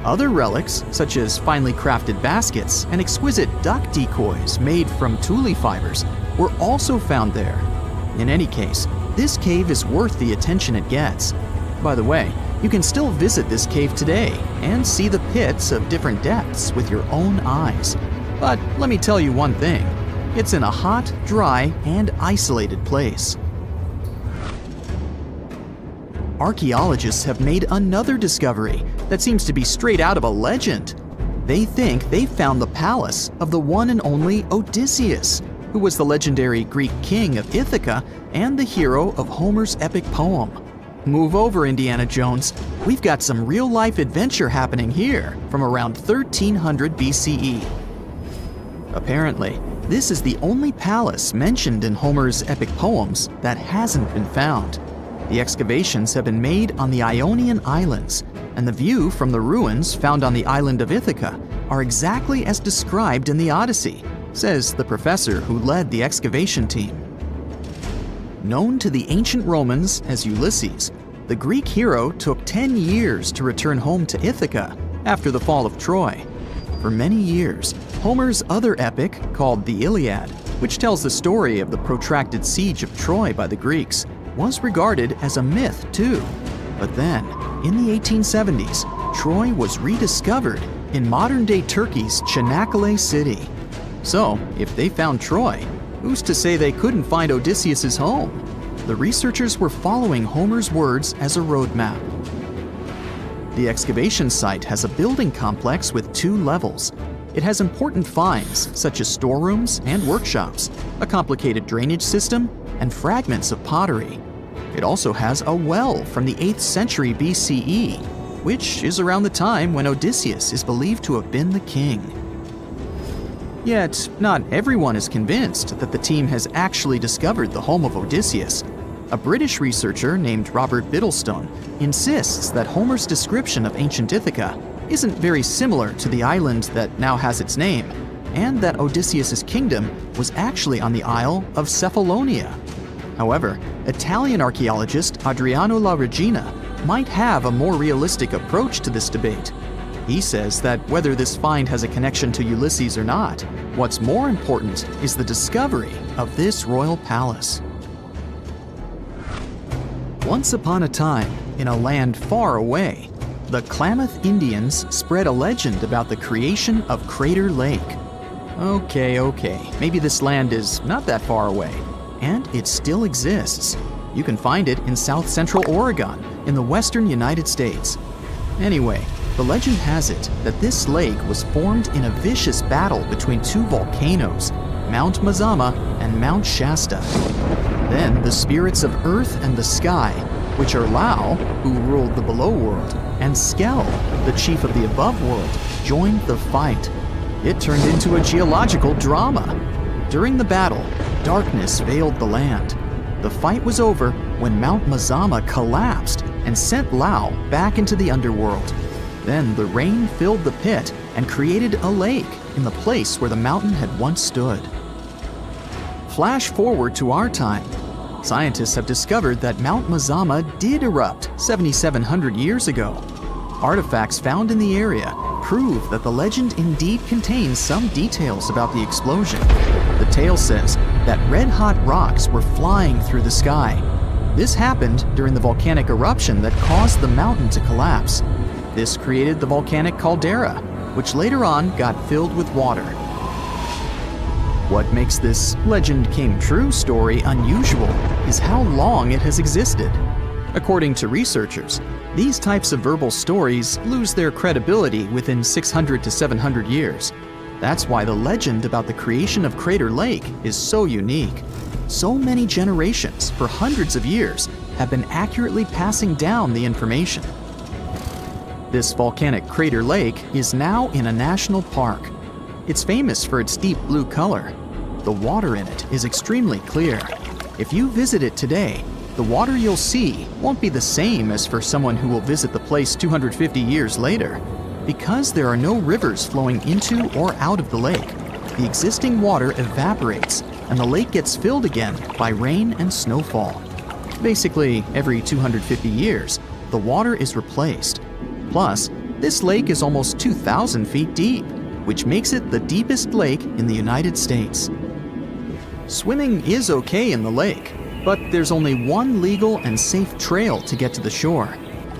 Other relics, such as finely crafted baskets and exquisite duck decoys made from Tully fibers, were also found there. In any case, this cave is worth the attention it gets. By the way, you can still visit this cave today and see the pits of different depths with your own eyes. But let me tell you one thing. It's in a hot, dry, and isolated place. Archaeologists have made another discovery that seems to be straight out of a legend. They think they found the palace of the one and only Odysseus, who was the legendary Greek king of Ithaca and the hero of Homer's epic poem. Move over, Indiana Jones. We've got some real-life adventure happening here from around 1300 BCE. Apparently, this is the only palace mentioned in Homer's epic poems that hasn't been found. The excavations have been made on the Ionian Islands, and the view from the ruins found on the island of Ithaca are exactly as described in the Odyssey, says the professor who led the excavation team. Known to the ancient Romans as Ulysses, the Greek hero took 10 years to return home to Ithaca after the fall of Troy. For many years, Homer's other epic, called the Iliad, which tells the story of the protracted siege of Troy by the Greeks, was regarded as a myth too. But then, in the 1870s, Troy was rediscovered in modern-day Turkey's Çanakkale city. So, if they found Troy, who's to say they couldn't find Odysseus' home? The researchers were following Homer's words as a roadmap. The excavation site has a building complex with 2 levels. It has important finds, such as storerooms and workshops, a complicated drainage system, and fragments of pottery. It also has a well from the 8th century BCE, which is around the time when Odysseus is believed to have been the king. Yet, not everyone is convinced that the team has actually discovered the home of Odysseus. A British researcher named Robert Biddlestone insists that Homer's description of ancient Ithaca isn't very similar to the island that now has its name, and that Odysseus' kingdom was actually on the Isle of Cephalonia. However, Italian archaeologist Adriano La Regina might have a more realistic approach to this debate. He says that whether this find has a connection to Ulysses or not, what's more important is the discovery of this royal palace. Once upon a time, in a land far away, the Klamath Indians spread a legend about the creation of Crater Lake. Okay, maybe this land is not that far away, and it still exists. You can find it in south-central Oregon, in the western United States. Anyway, the legend has it that this lake was formed in a vicious battle between 2 volcanoes, Mount Mazama and Mount Shasta. Then the spirits of Earth and the Sky, which are Lau, who ruled the below world, and Skel, the chief of the above world, joined the fight. It turned into a geological drama. During the battle, darkness veiled the land. The fight was over when Mount Mazama collapsed and sent Lau back into the underworld. Then the rain filled the pit and created a lake in the place where the mountain had once stood. Flash forward to our time. Scientists have discovered that Mount Mazama did erupt 7,700 years ago. Artifacts found in the area prove that the legend indeed contains some details about the explosion. The tale says that red-hot rocks were flying through the sky. This happened during the volcanic eruption that caused the mountain to collapse. This created the volcanic caldera, which later on got filled with water. What makes this legend came true story unusual is how long it has existed. According to researchers, these types of verbal stories lose their credibility within 600 to 700 years. That's why the legend about the creation of Crater Lake is so unique. So many generations, for hundreds of years, have been accurately passing down the information. This volcanic crater lake is now in a national park. It's famous for its deep blue color. The water in it is extremely clear. If you visit it today, the water you'll see won't be the same as for someone who will visit the place 250 years later. Because there are no rivers flowing into or out of the lake, the existing water evaporates and the lake gets filled again by rain and snowfall. Basically, every 250 years, the water is replaced. Plus, this lake is almost 2,000 feet deep, which makes it the deepest lake in the United States. Swimming is okay in the lake, but there's only one legal and safe trail to get to the shore.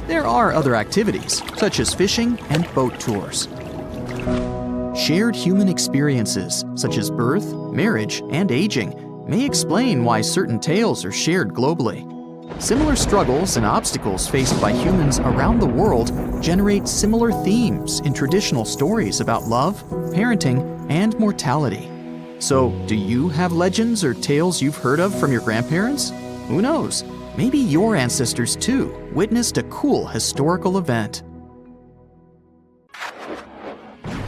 There are other activities, such as fishing and boat tours. Shared human experiences, such as birth, marriage, and aging, may explain why certain tales are shared globally. Similar struggles and obstacles faced by humans around the world generate similar themes in traditional stories about love, parenting, and mortality. So, do you have legends or tales you've heard of from your grandparents? Who knows? Maybe your ancestors too witnessed a cool historical event.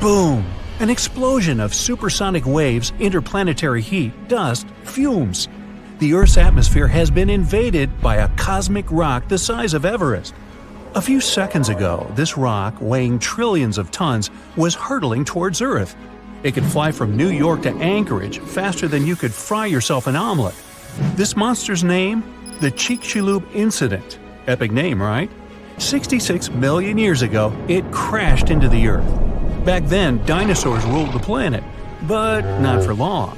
Boom! An explosion of supersonic waves, interplanetary heat, dust, fumes. The Earth's atmosphere has been invaded by a cosmic rock the size of Everest. A few seconds ago, this rock, weighing trillions of tons, was hurtling towards Earth. It could fly from New York to Anchorage faster than you could fry yourself an omelet. This monster's name? The Chicxulub Incident. Epic name, right? 66 million years ago, it crashed into the Earth. Back then, dinosaurs ruled the planet, but not for long.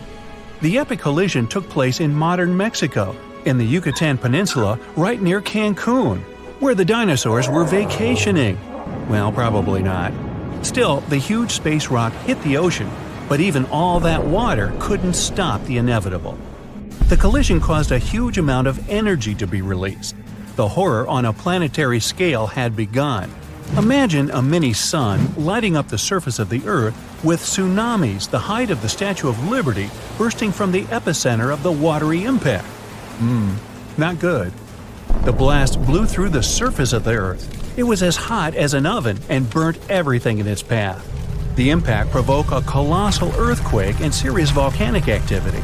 The epic collision took place in modern Mexico, in the Yucatan Peninsula, right near Cancun, where the dinosaurs were vacationing. Well, probably not. Still, the huge space rock hit the ocean, but even all that water couldn't stop the inevitable. The collision caused a huge amount of energy to be released. The horror on a planetary scale had begun. Imagine a mini-sun lighting up the surface of the Earth with tsunamis the height of the Statue of Liberty bursting from the epicenter of the watery impact. Not good. The blast blew through the surface of the Earth. It was as hot as an oven and burnt everything in its path. The impact provoked a colossal earthquake and serious volcanic activity.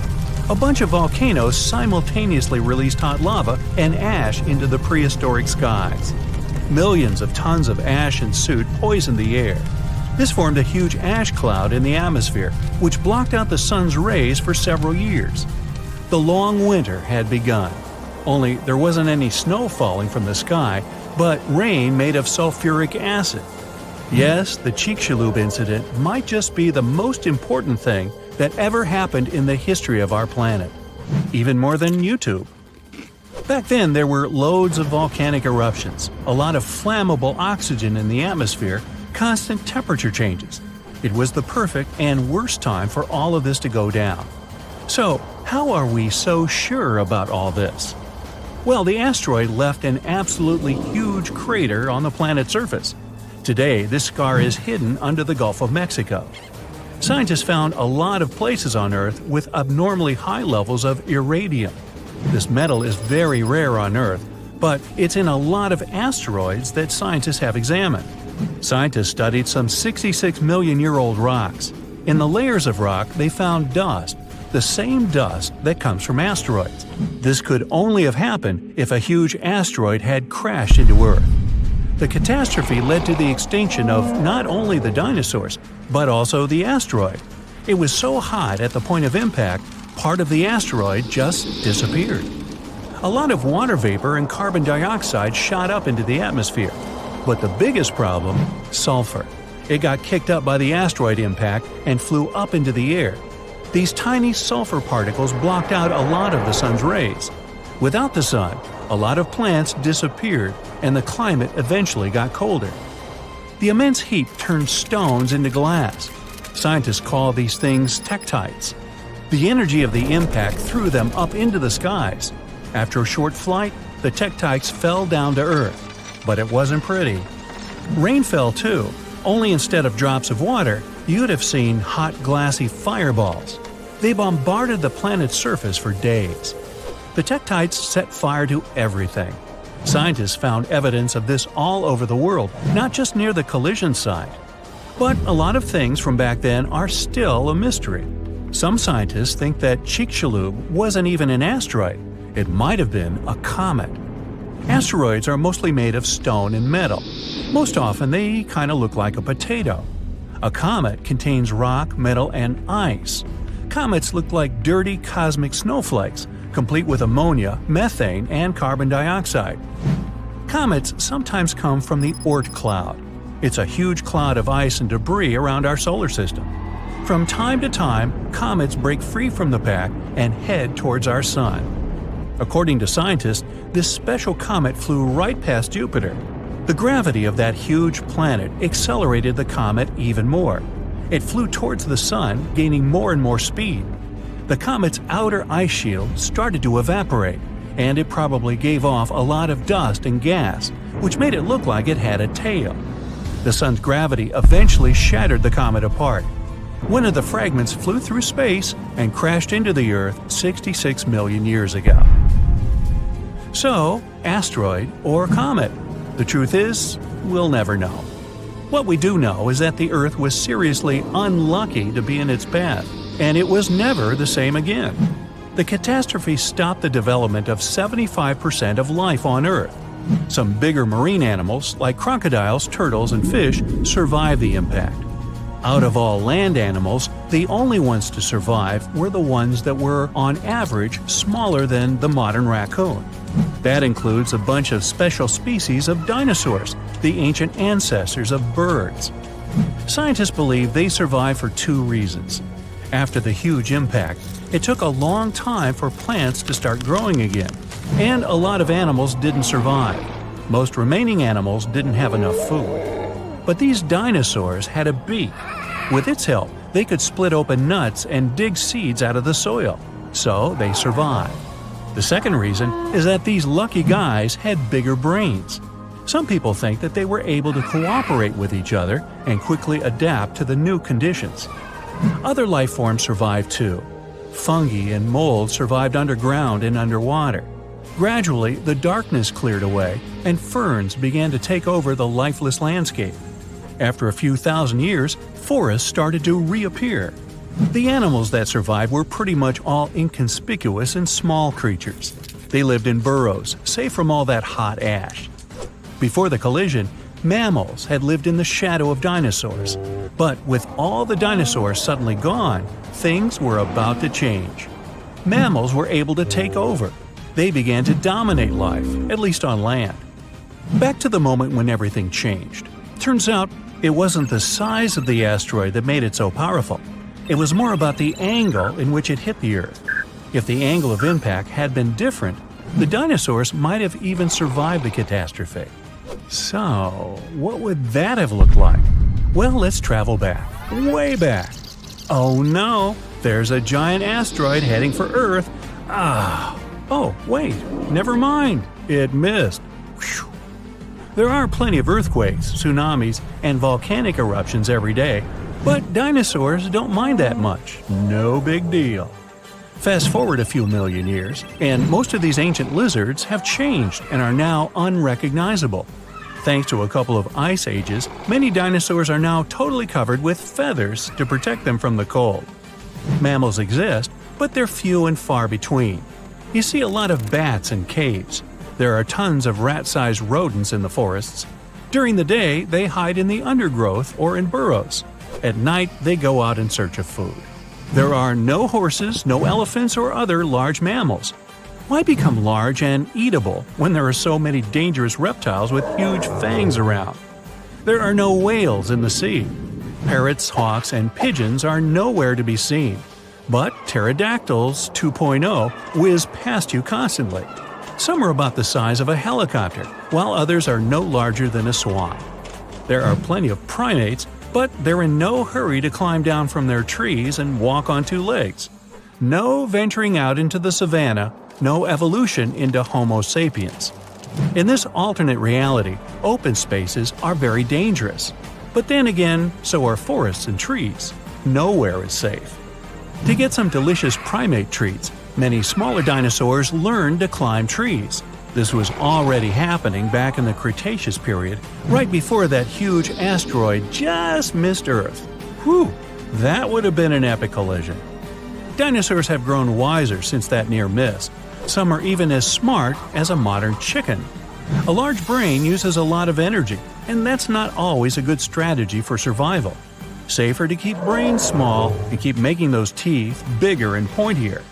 A bunch of volcanoes simultaneously released hot lava and ash into the prehistoric skies. Millions of tons of ash and soot poisoned the air. This formed a huge ash cloud in the atmosphere, which blocked out the sun's rays for several years. The long winter had begun. Only there wasn't any snow falling from the sky, but rain made of sulfuric acid. Yes, the Chicxulub incident might just be the most important thing that ever happened in the history of our planet. Even more than YouTube. Back then, there were loads of volcanic eruptions, a lot of flammable oxygen in the atmosphere, constant temperature changes. It was the perfect and worst time for all of this to go down. So, how are we so sure about all this? Well, the asteroid left an absolutely huge crater on the planet's surface. Today, this scar is hidden under the Gulf of Mexico. Scientists found a lot of places on Earth with abnormally high levels of iridium. This metal is very rare on Earth, but it's in a lot of asteroids that scientists have examined. Scientists studied some 66 million-year-old rocks. In the layers of rock, they found dust, the same dust that comes from asteroids. This could only have happened if a huge asteroid had crashed into Earth. The catastrophe led to the extinction of not only the dinosaurs, but also the asteroid. It was so hot at the point of impact, part of the asteroid just disappeared. A lot of water vapor and carbon dioxide shot up into the atmosphere. But the biggest problem, sulfur. It got kicked up by the asteroid impact and flew up into the air. These tiny sulfur particles blocked out a lot of the sun's rays. Without the sun, a lot of plants disappeared and the climate eventually got colder. The immense heat turned stones into glass. Scientists call these things tektites. The energy of the impact threw them up into the skies. After a short flight, the tektites fell down to Earth. But it wasn't pretty. Rain fell too, only instead of drops of water, you'd have seen hot glassy fireballs. They bombarded the planet's surface for days. The tektites set fire to everything. Scientists found evidence of this all over the world, not just near the collision site. But a lot of things from back then are still a mystery. Some scientists think that Chicxulub wasn't even an asteroid. It might have been a comet. Asteroids are mostly made of stone and metal. Most often they kind of look like a potato. A comet contains rock, metal, and ice. Comets look like dirty cosmic snowflakes, complete with ammonia, methane, and carbon dioxide. Comets sometimes come from the Oort cloud. It's a huge cloud of ice and debris around our solar system. From time to time, comets break free from the pack and head towards our sun. According to scientists, this special comet flew right past Jupiter. The gravity of that huge planet accelerated the comet even more. It flew towards the sun, gaining more and more speed. The comet's outer ice shield started to evaporate, and it probably gave off a lot of dust and gas, which made it look like it had a tail. The sun's gravity eventually shattered the comet apart. One of the fragments flew through space and crashed into the Earth 66 million years ago. So, asteroid or comet? The truth is, we'll never know. What we do know is that the Earth was seriously unlucky to be in its path, and it was never the same again. The catastrophe stopped the development of 75% of life on Earth. Some bigger marine animals, like crocodiles, turtles, and fish, survived the impact. Out of all land animals, the only ones to survive were the ones that were, on average, smaller than the modern raccoon. That includes a bunch of special species of dinosaurs, the ancient ancestors of birds. Scientists believe they survived for two reasons. After the huge impact, it took a long time for plants to start growing again, and a lot of animals didn't survive. Most remaining animals didn't have enough food. But these dinosaurs had a beak. With its help, they could split open nuts and dig seeds out of the soil, so they survived. The second reason is that these lucky guys had bigger brains. Some people think that they were able to cooperate with each other and quickly adapt to the new conditions. Other life forms survived too. Fungi and mold survived underground and underwater. Gradually, the darkness cleared away, and ferns began to take over the lifeless landscape. After a few thousand years, forests started to reappear. The animals that survived were pretty much all inconspicuous and small creatures. They lived in burrows, safe from all that hot ash. Before the collision, mammals had lived in the shadow of dinosaurs. But with all the dinosaurs suddenly gone, things were about to change. Mammals were able to take over. They began to dominate life, at least on land. Back to the moment when everything changed. Turns out, it wasn't the size of the asteroid that made it so powerful. It was more about the angle in which it hit the Earth. If the angle of impact had been different, the dinosaurs might have even survived the catastrophe. So, what would that have looked like? Well, let's travel back, way back. Oh no, there's a giant asteroid heading for Earth. Oh, wait, never mind, it missed. Whew. There are plenty of earthquakes, tsunamis, and volcanic eruptions every day, but dinosaurs don't mind that much. No big deal. Fast forward a few million years, and most of these ancient lizards have changed and are now unrecognizable. Thanks to a couple of ice ages, many dinosaurs are now totally covered with feathers to protect them from the cold. Mammals exist, but they're few and far between. You see a lot of bats in caves. There are tons of rat-sized rodents in the forests. During the day, they hide in the undergrowth or in burrows. At night, they go out in search of food. There are no horses, no elephants, or other large mammals. Why become large and eatable when there are so many dangerous reptiles with huge fangs around? There are no whales in the sea. Parrots, hawks, and pigeons are nowhere to be seen. But pterodactyls 2.0 whiz past you constantly. Some are about the size of a helicopter, while others are no larger than a swan. There are plenty of primates, but they're in no hurry to climb down from their trees and walk on two legs. No venturing out into the savannah, no evolution into Homo sapiens. In this alternate reality, open spaces are very dangerous. But then again, so are forests and trees. Nowhere is safe. To get some delicious primate treats, many smaller dinosaurs learned to climb trees. This was already happening back in the Cretaceous period, right before that huge asteroid just missed Earth. Whew, that would have been an epic collision. Dinosaurs have grown wiser since that near miss. Some are even as smart as a modern chicken. A large brain uses a lot of energy, and that's not always a good strategy for survival. Safer to keep brains small and keep making those teeth bigger and pointier.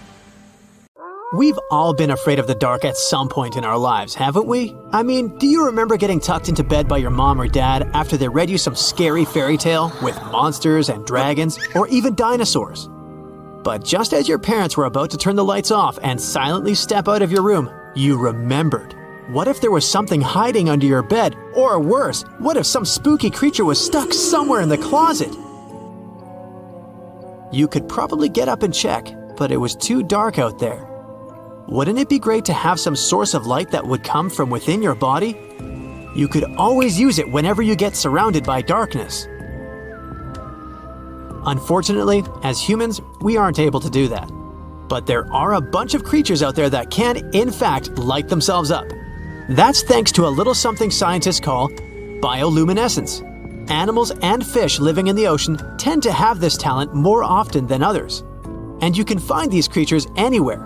We've all been afraid of the dark at some point in our lives, haven't we? I mean, do you remember getting tucked into bed by your mom or dad after they read you some scary fairy tale with monsters and dragons or even dinosaurs? But just as your parents were about to turn the lights off and silently step out of your room, you remembered. What if there was something hiding under your bed? Or worse, what if some spooky creature was stuck somewhere in the closet? You could probably get up and check, but it was too dark out there. Wouldn't it be great to have some source of light that would come from within your body? You could always use it whenever you get surrounded by darkness. Unfortunately, as humans, we aren't able to do that. But there are a bunch of creatures out there that can, in fact, light themselves up. That's thanks to a little something scientists call bioluminescence. Animals and fish living in the ocean tend to have this talent more often than others. And you can find these creatures anywhere,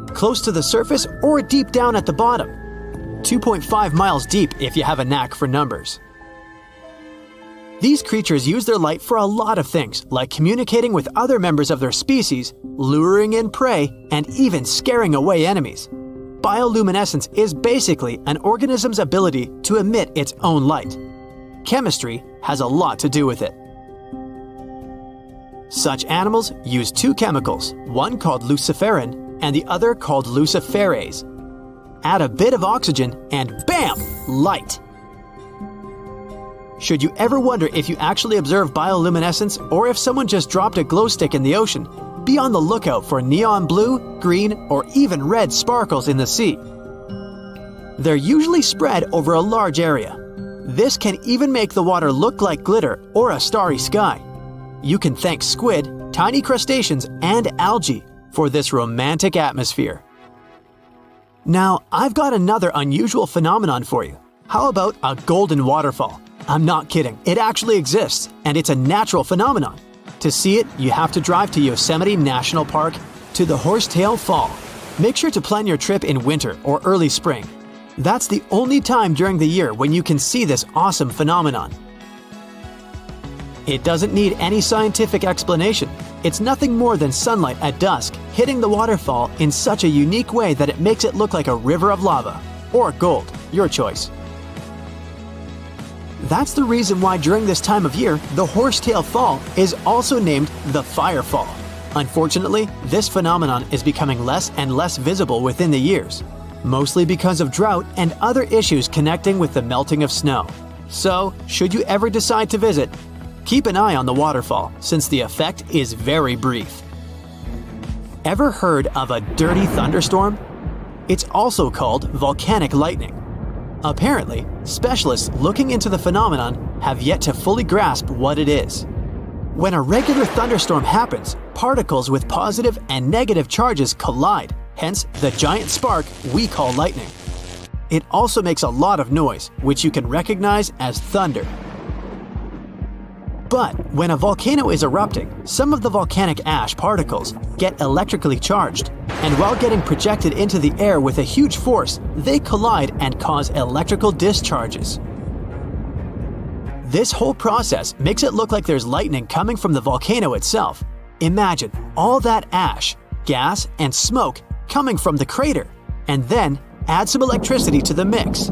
close to the surface or deep down at the bottom. 2.5 miles deep if you have a knack for numbers. These creatures use their light for a lot of things, like communicating with other members of their species, luring in prey, and even scaring away enemies. Bioluminescence is basically an organism's ability to emit its own light. Chemistry has a lot to do with it. Such animals use two chemicals, one called luciferin and the other called luciferase. Add a bit of oxygen and bam! Light! Should you ever wonder if you actually observe bioluminescence or if someone just dropped a glow stick in the ocean, be on the lookout for neon blue, green, or even red sparkles in the sea. They're usually spread over a large area. This can even make the water look like glitter or a starry sky. You can thank squid, tiny crustaceans, and algae for this romantic atmosphere. Now, I've got another unusual phenomenon for you. How about a golden waterfall? I'm not kidding, it actually exists, and it's a natural phenomenon. To see it, you have to drive to Yosemite National Park to the Horsetail Fall. Make sure to plan your trip in winter or early spring. That's the only time during the year when you can see this awesome phenomenon. It doesn't need any scientific explanation. It's nothing more than sunlight at dusk hitting the waterfall in such a unique way that it makes it look like a river of lava. Or gold, your choice. That's the reason why during this time of year, the Horsetail Fall is also named the Fire Fall. Unfortunately, this phenomenon is becoming less and less visible within the years, mostly because of drought and other issues connecting with the melting of snow. So, should you ever decide to visit, keep an eye on the waterfall since the effect is very brief. Ever heard of a dirty thunderstorm? It's also called volcanic lightning. Apparently, specialists looking into the phenomenon have yet to fully grasp what it is. When a regular thunderstorm happens, particles with positive and negative charges collide, hence the giant spark we call lightning. It also makes a lot of noise, which you can recognize as thunder. But when a volcano is erupting, some of the volcanic ash particles get electrically charged, and while getting projected into the air with a huge force, they collide and cause electrical discharges. This whole process makes it look like there's lightning coming from the volcano itself. Imagine all that ash, gas, and smoke coming from the crater, and then add some electricity to the mix.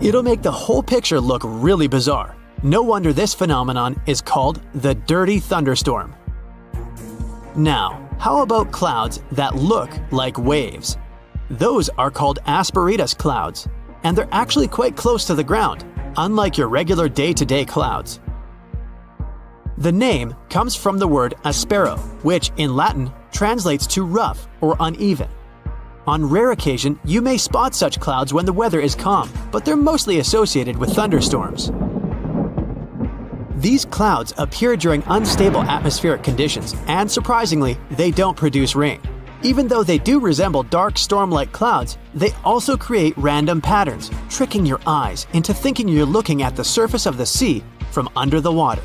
It'll make the whole picture look really bizarre. No wonder this phenomenon is called the dirty thunderstorm. Now, how about clouds that look like waves? Those are called asperitas clouds, and they're actually quite close to the ground, unlike your regular day-to-day clouds. The name comes from the word aspero, which in Latin translates to rough or uneven. On rare occasion, you may spot such clouds when the weather is calm, but they're mostly associated with thunderstorms. These clouds appear during unstable atmospheric conditions, and surprisingly, they don't produce rain. Even though they do resemble dark storm-like clouds, they also create random patterns, tricking your eyes into thinking you're looking at the surface of the sea from under the water.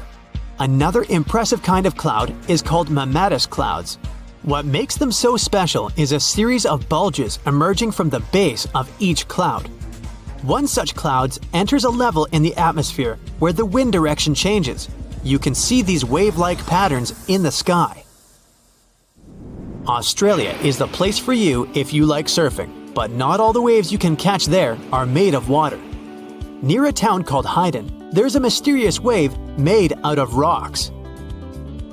Another impressive kind of cloud is called mammatus clouds. What makes them so special is a series of bulges emerging from the base of each cloud. One such cloud enters a level in the atmosphere where the wind direction changes. You can see these wave-like patterns in the sky. Australia is the place for you if you like surfing, but not all the waves you can catch there are made of water. Near a town called Hayden, there's a mysterious wave made out of rocks.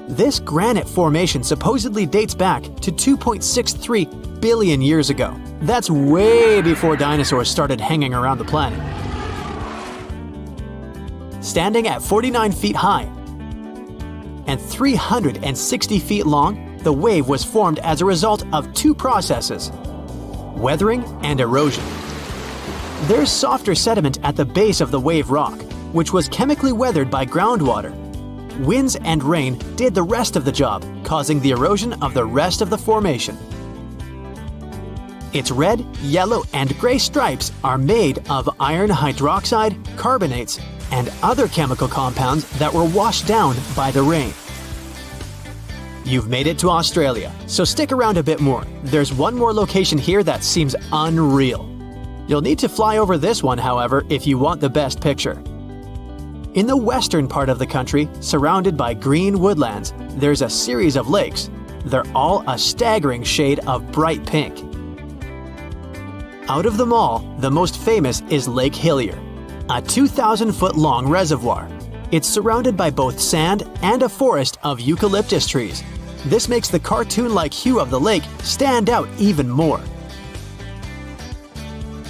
This granite formation supposedly dates back to 2.63 billion years ago. That's way before dinosaurs started hanging around the planet. Standing at 49 feet high and 360 feet long, the wave was formed as a result of two processes: weathering and erosion. There's softer sediment at the base of the wave rock, which was chemically weathered by groundwater. Winds and rain did the rest of the job, causing the erosion of the rest of the formation. Its red, yellow, and gray stripes are made of iron hydroxide, carbonates, and other chemical compounds that were washed down by the rain. You've made it to Australia, so stick around a bit more. There's one more location here that seems unreal. You'll need to fly over this one, however, if you want the best picture. In the western part of the country, surrounded by green woodlands, there's a series of lakes. They're all a staggering shade of bright pink. Out of them all, the most famous is Lake Hillier, a 2,000-foot-long reservoir. It's surrounded by both sand and a forest of eucalyptus trees. This makes the cartoon-like hue of the lake stand out even more.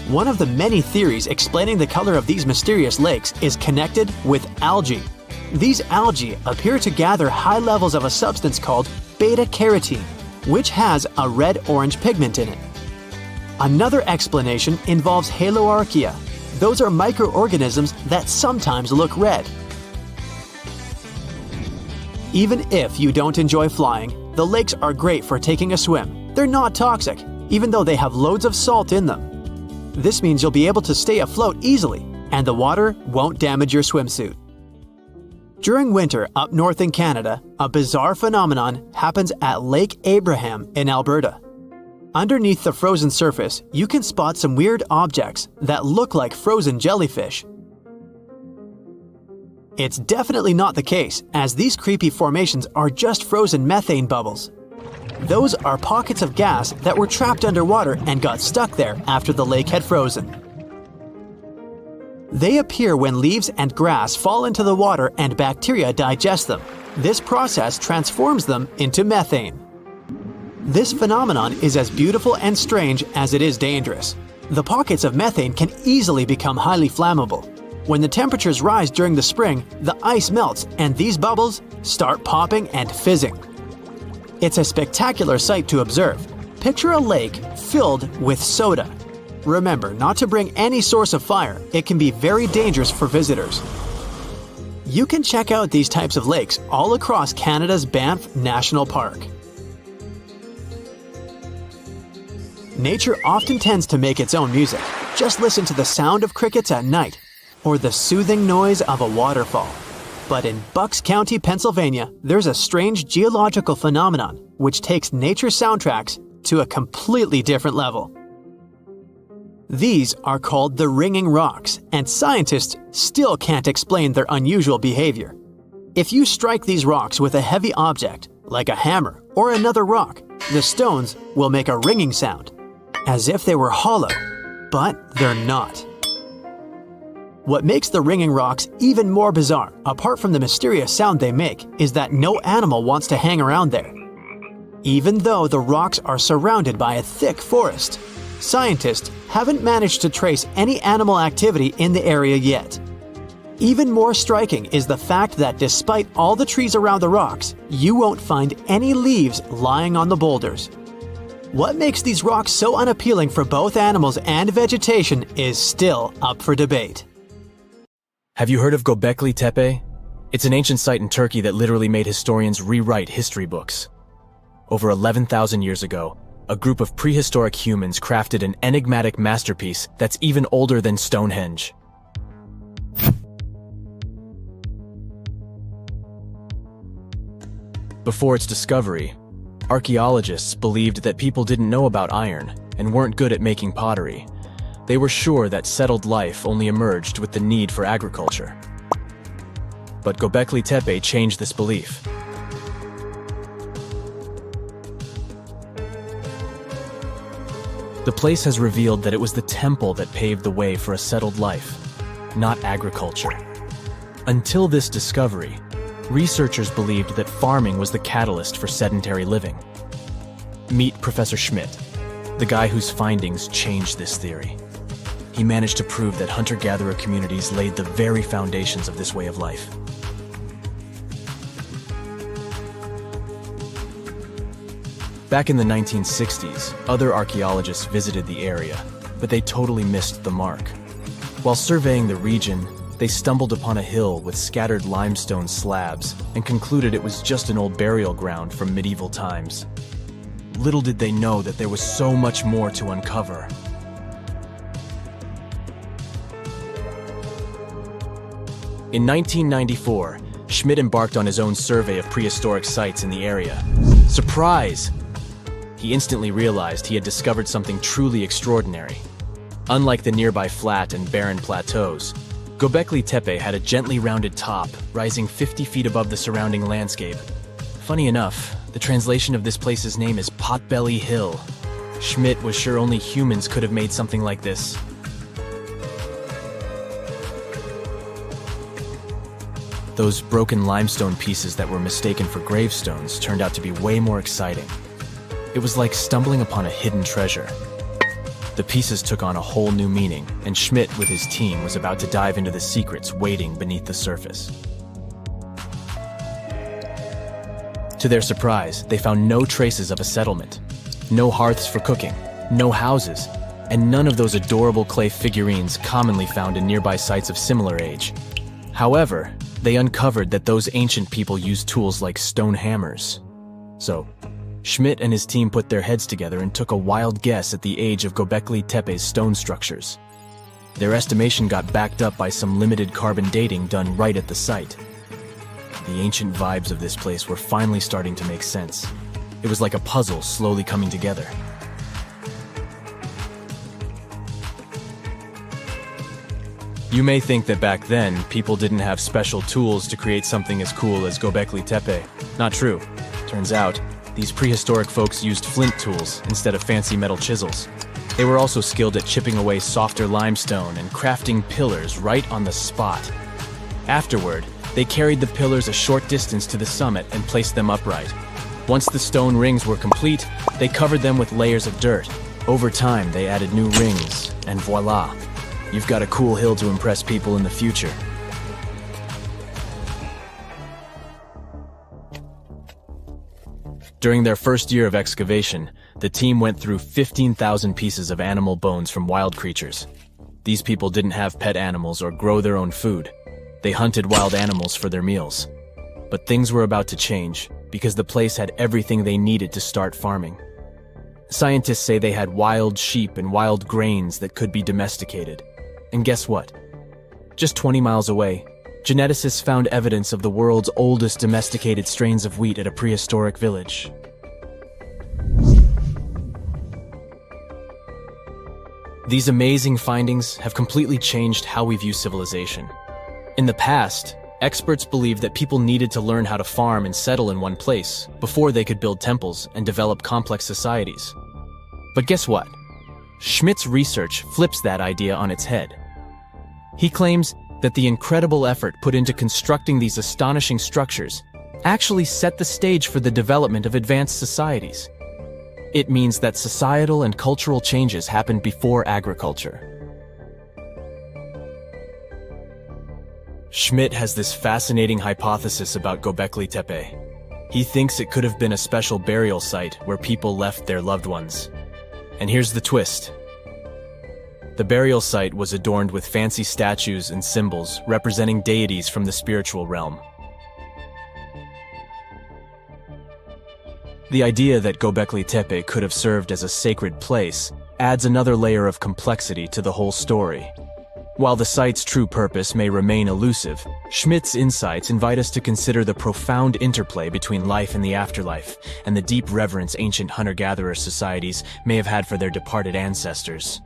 One of the many theories explaining the color of these mysterious lakes is connected with algae. These algae appear to gather high levels of a substance called beta-carotene, which has a red-orange pigment in it. Another explanation involves haloarchaea. Those are microorganisms that sometimes look red. Even if you don't enjoy flying, the lakes are great for taking a swim. They're not toxic, even though they have loads of salt in them. This means you'll be able to stay afloat easily, and the water won't damage your swimsuit. During winter up north in Canada, a bizarre phenomenon happens at Lake Abraham in Alberta. Underneath the frozen surface, you can spot some weird objects that look like frozen jellyfish. It's definitely not the case, as these creepy formations are just frozen methane bubbles. Those are pockets of gas that were trapped underwater and got stuck there after the lake had frozen. They appear when leaves and grass fall into the water and bacteria digest them. This process transforms them into methane. This phenomenon is as beautiful and strange as it is dangerous. The pockets of methane can easily become highly flammable. When the temperatures rise during the spring, the ice melts and these bubbles start popping and fizzing. It's a spectacular sight to observe. Picture a lake filled with soda. Remember not to bring any source of fire. It can be very dangerous for visitors. You can check out these types of lakes all across Canada's Banff National Park. Nature often tends to make its own music. Just listen to the sound of crickets at night, or the soothing noise of a waterfall. But in Bucks County, Pennsylvania, there's a strange geological phenomenon which takes nature soundtracks to a completely different level. These are called the ringing rocks, and scientists still can't explain their unusual behavior. If you strike these rocks with a heavy object, like a hammer or another rock, the stones will make a ringing sound, as if they were hollow, but they're not. What makes the ringing rocks even more bizarre, apart from the mysterious sound they make, is that no animal wants to hang around there. Even though the rocks are surrounded by a thick forest, scientists haven't managed to trace any animal activity in the area yet. Even more striking is the fact that despite all the trees around the rocks, you won't find any leaves lying on the boulders. What makes these rocks so unappealing for both animals and vegetation is still up for debate. Have you heard of Göbekli Tepe? It's an ancient site in Turkey that literally made historians rewrite history books. Over 11,000 years ago, a group of prehistoric humans crafted an enigmatic masterpiece that's even older than Stonehenge. Before its discovery, archaeologists believed that people didn't know about iron and weren't good at making pottery. They were sure that settled life only emerged with the need for agriculture. But Göbekli Tepe changed this belief. The place has revealed that it was the temple that paved the way for a settled life, not agriculture. Until this discovery, researchers believed that farming was the catalyst for sedentary living. Meet Professor Schmidt, the guy whose findings changed this theory. He managed to prove that hunter-gatherer communities laid the very foundations of this way of life. Back in the 1960s, other archaeologists visited the area, but they totally missed the mark. While surveying the region, they stumbled upon a hill with scattered limestone slabs and concluded it was just an old burial ground from medieval times. Little did they know that there was so much more to uncover. In 1994, Schmidt embarked on his own survey of prehistoric sites in the area. Surprise! He instantly realized he had discovered something truly extraordinary. Unlike the nearby flat and barren plateaus, Göbekli Tepe had a gently rounded top, rising 50 feet above the surrounding landscape. Funny enough, the translation of this place's name is Potbelly Hill. Schmidt was sure only humans could have made something like this. Those broken limestone pieces that were mistaken for gravestones turned out to be way more exciting. It was like stumbling upon a hidden treasure. The pieces took on a whole new meaning, and Schmidt with his team was about to dive into the secrets waiting beneath the surface. To their surprise, they found no traces of a settlement. No hearths for cooking, no houses, and none of those adorable clay figurines commonly found in nearby sites of similar age. However, they uncovered that those ancient people used tools like stone hammers. So, Schmidt and his team put their heads together and took a wild guess at the age of Göbekli Tepe's stone structures. Their estimation got backed up by some limited carbon dating done right at the site. The ancient vibes of this place were finally starting to make sense. It was like a puzzle slowly coming together. You may think that back then, people didn't have special tools to create something as cool as Göbekli Tepe. Not true. Turns out, these prehistoric folks used flint tools instead of fancy metal chisels. They were also skilled at chipping away softer limestone and crafting pillars right on the spot. Afterward, they carried the pillars a short distance to the summit and placed them upright. Once the stone rings were complete, they covered them with layers of dirt. Over time, they added new rings, and voila! You've got a cool hill to impress people in the future. During their first year of excavation, the team went through 15,000 pieces of animal bones from wild creatures. These people didn't have pet animals or grow their own food. They hunted wild animals for their meals. But things were about to change, because the place had everything they needed to start farming. Scientists say they had wild sheep and wild grains that could be domesticated. And guess what? Just 20 miles away, geneticists found evidence of the world's oldest domesticated strains of wheat at a prehistoric village. These amazing findings have completely changed how we view civilization. In the past, experts believed that people needed to learn how to farm and settle in one place before they could build temples and develop complex societies. But guess what? Schmidt's research flips that idea on its head. He claims that the incredible effort put into constructing these astonishing structures actually set the stage for the development of advanced societies. It means that societal and cultural changes happened before agriculture. Schmidt has this fascinating hypothesis about Göbekli Tepe. He thinks it could have been a special burial site where people left their loved ones. And here's the twist. The burial site was adorned with fancy statues and symbols representing deities from the spiritual realm. The idea that Göbekli Tepe could have served as a sacred place adds another layer of complexity to the whole story. While the site's true purpose may remain elusive, Schmidt's insights invite us to consider the profound interplay between life and the afterlife, and the deep reverence ancient hunter-gatherer societies may have had for their departed ancestors.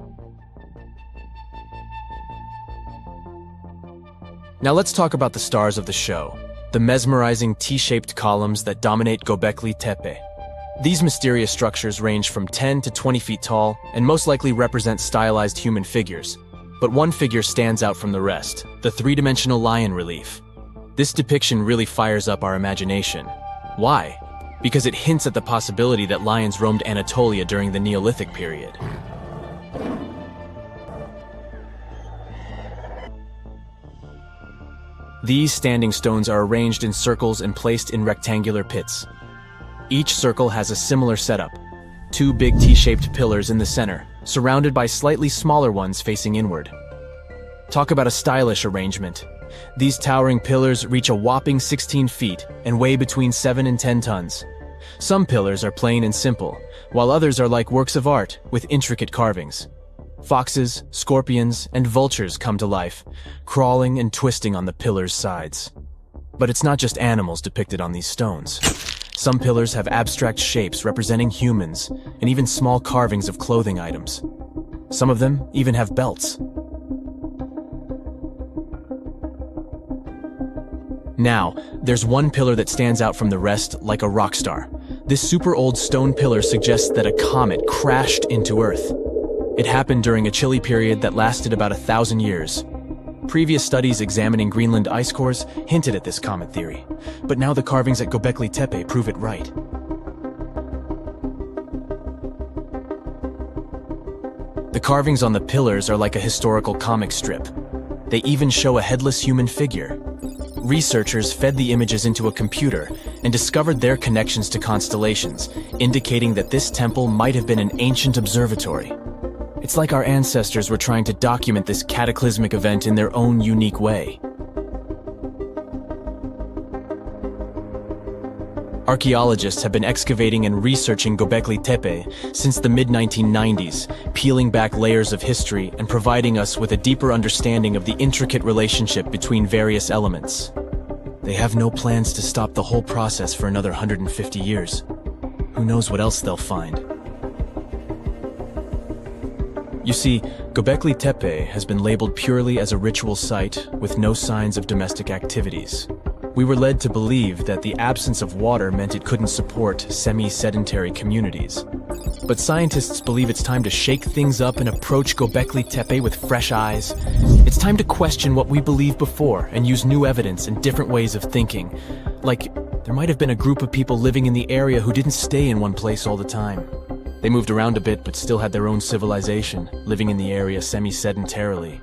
Now let's talk about the stars of the show, the mesmerizing T-shaped columns that dominate Göbekli Tepe. These mysterious structures range from 10 to 20 feet tall and most likely represent stylized human figures. But one figure stands out from the rest, the three-dimensional lion relief. This depiction really fires up our imagination. Why? Because it hints at the possibility that lions roamed Anatolia during the Neolithic period. These standing stones are arranged in circles and placed in rectangular pits. Each circle has a similar setup. Two big T-shaped pillars in the center, surrounded by slightly smaller ones facing inward. Talk about a stylish arrangement. These towering pillars reach a whopping 16 feet and weigh between 7 and 10 tons. Some pillars are plain and simple, while others are like works of art with intricate carvings. Foxes, scorpions, and vultures come to life, crawling and twisting on the pillars' sides. But it's not just animals depicted on these stones. Some pillars have abstract shapes representing humans, and even small carvings of clothing items. Some of them even have belts. Now, there's one pillar that stands out from the rest like a rock star. This super old stone pillar suggests that a comet crashed into Earth. It happened during a chilly period that lasted about 1,000 years. Previous studies examining Greenland ice cores hinted at this comet theory, but now the carvings at Göbekli Tepe prove it right. The carvings on the pillars are like a historical comic strip. They even show a headless human figure. Researchers fed the images into a computer and discovered their connections to constellations, indicating that this temple might have been an ancient observatory. It's like our ancestors were trying to document this cataclysmic event in their own unique way. Archaeologists have been excavating and researching Göbekli Tepe since the mid-1990s, peeling back layers of history and providing us with a deeper understanding of the intricate relationship between various elements. They have no plans to stop the whole process for another 150 years. Who knows what else they'll find? You see, Göbekli Tepe has been labeled purely as a ritual site with no signs of domestic activities. We were led to believe that the absence of water meant it couldn't support semi-sedentary communities. But scientists believe it's time to shake things up and approach Göbekli Tepe with fresh eyes. It's time to question what we believed before and use new evidence and different ways of thinking. Like, there might have been a group of people living in the area who didn't stay in one place all the time. They moved around a bit but still had their own civilization, living in the area semi-sedentarily.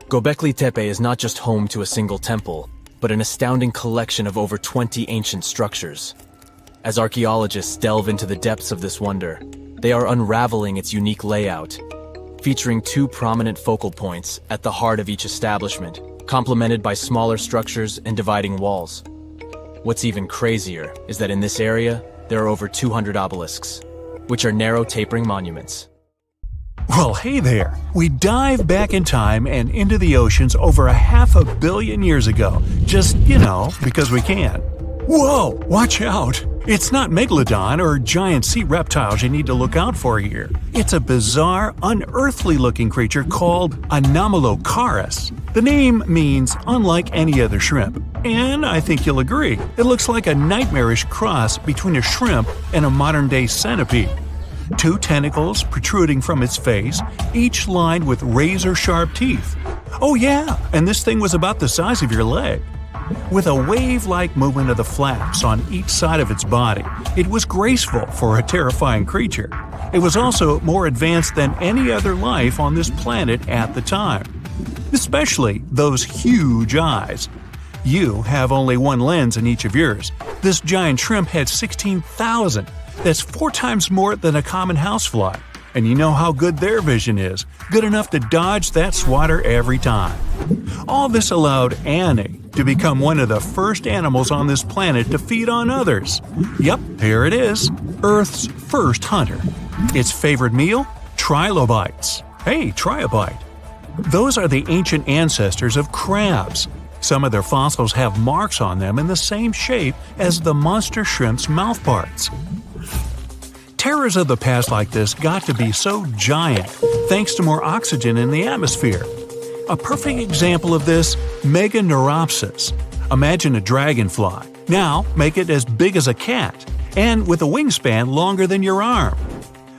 Göbekli Tepe is not just home to a single temple, but an astounding collection of over 20 ancient structures. As archaeologists delve into the depths of this wonder, they are unraveling its unique layout, featuring two prominent focal points at the heart of each establishment, complemented by smaller structures and dividing walls. What's even crazier is that in this area, there are over 200 obelisks, which are narrow tapering monuments. Well, hey there. We dive back in time and into the oceans over 500 million years ago. Just, because we can. Whoa, watch out. It's not megalodon or giant sea reptiles you need to look out for here. It's a bizarre, unearthly-looking creature called Numales. The name means unlike any other shrimp. And I think you'll agree, it looks like a nightmarish cross between a shrimp and a modern-day centipede. 2 tentacles protruding from its face, each lined with razor-sharp teeth. Oh yeah, and this thing was about the size of your leg. With a wave-like movement of the flaps on each side of its body, it was graceful for a terrifying creature. It was also more advanced than any other life on this planet at the time. Especially those huge eyes. You have only one lens in each of yours. This giant shrimp had 16,000. That's 4 times more than a common housefly. And you know how good their vision is. Good enough to dodge that swatter every time. All this allowed Annie to become one of the first animals on this planet to feed on others. Yep, here it is. Earth's first hunter. Its favorite meal? Trilobites. Hey, try a bite. Those are the ancient ancestors of crabs. Some of their fossils have marks on them in the same shape as the monster shrimp's mouthparts. Terrors of the past like this got to be so giant thanks to more oxygen in the atmosphere. A perfect example of this, Meganeuropsis. Imagine a dragonfly. Now make it as big as a cat, and with a wingspan longer than your arm.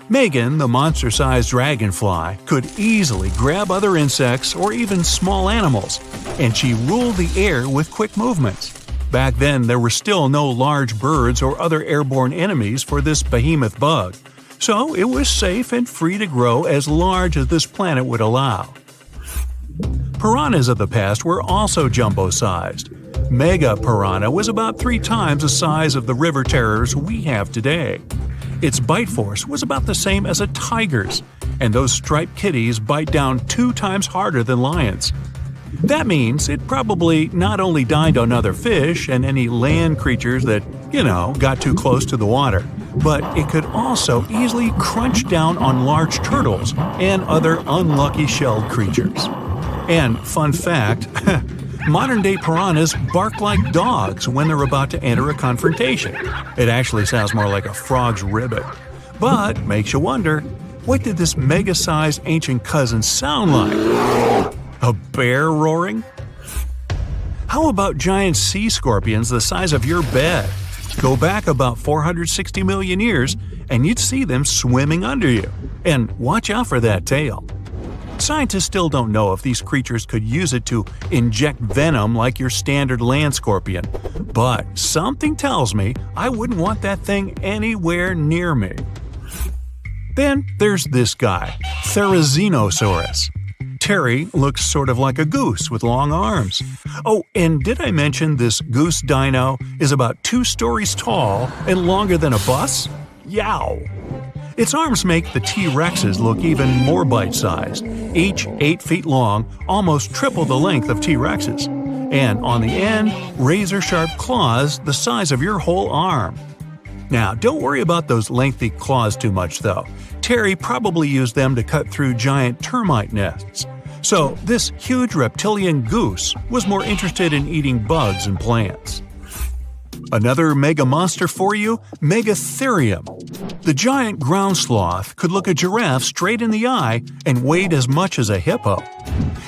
Megan, the monster-sized dragonfly, could easily grab other insects or even small animals, and she ruled the air with quick movements. Back then, there were still no large birds or other airborne enemies for this behemoth bug, so it was safe and free to grow as large as this planet would allow. Piranhas of the past were also jumbo-sized. Mega piranha was about 3 times the size of the river terrors we have today. Its bite force was about the same as a tiger's, and those striped kitties bite down 2 times harder than lions. That means it probably not only dined on other fish and any land creatures that, got too close to the water, but it could also easily crunch down on large turtles and other unlucky shelled creatures. And fun fact, modern-day piranhas bark like dogs when they're about to enter a confrontation. It actually sounds more like a frog's ribbit. But makes you wonder, what did this mega-sized ancient cousin sound like? A bear roaring? How about giant sea scorpions the size of your bed? Go back about 460 million years and you'd see them swimming under you. And watch out for that tail. Scientists still don't know if these creatures could use it to inject venom like your standard land scorpion, but something tells me I wouldn't want that thing anywhere near me. Then there's this guy, Therizinosaurus. Terry looks sort of like a goose with long arms. Oh, and did I mention this goose dino is about 2 stories tall and longer than a bus? Yow! Its arms make the T-Rexes look even more bite-sized, each 8 feet long, almost triple the length of T-Rexes. And on the end, razor-sharp claws the size of your whole arm. Now, don't worry about those lengthy claws too much, though. Terry probably used them to cut through giant termite nests. So, this huge reptilian goose was more interested in eating bugs and plants. Another mega monster for you, Megatherium. The giant ground sloth could look a giraffe straight in the eye and weighed as much as a hippo.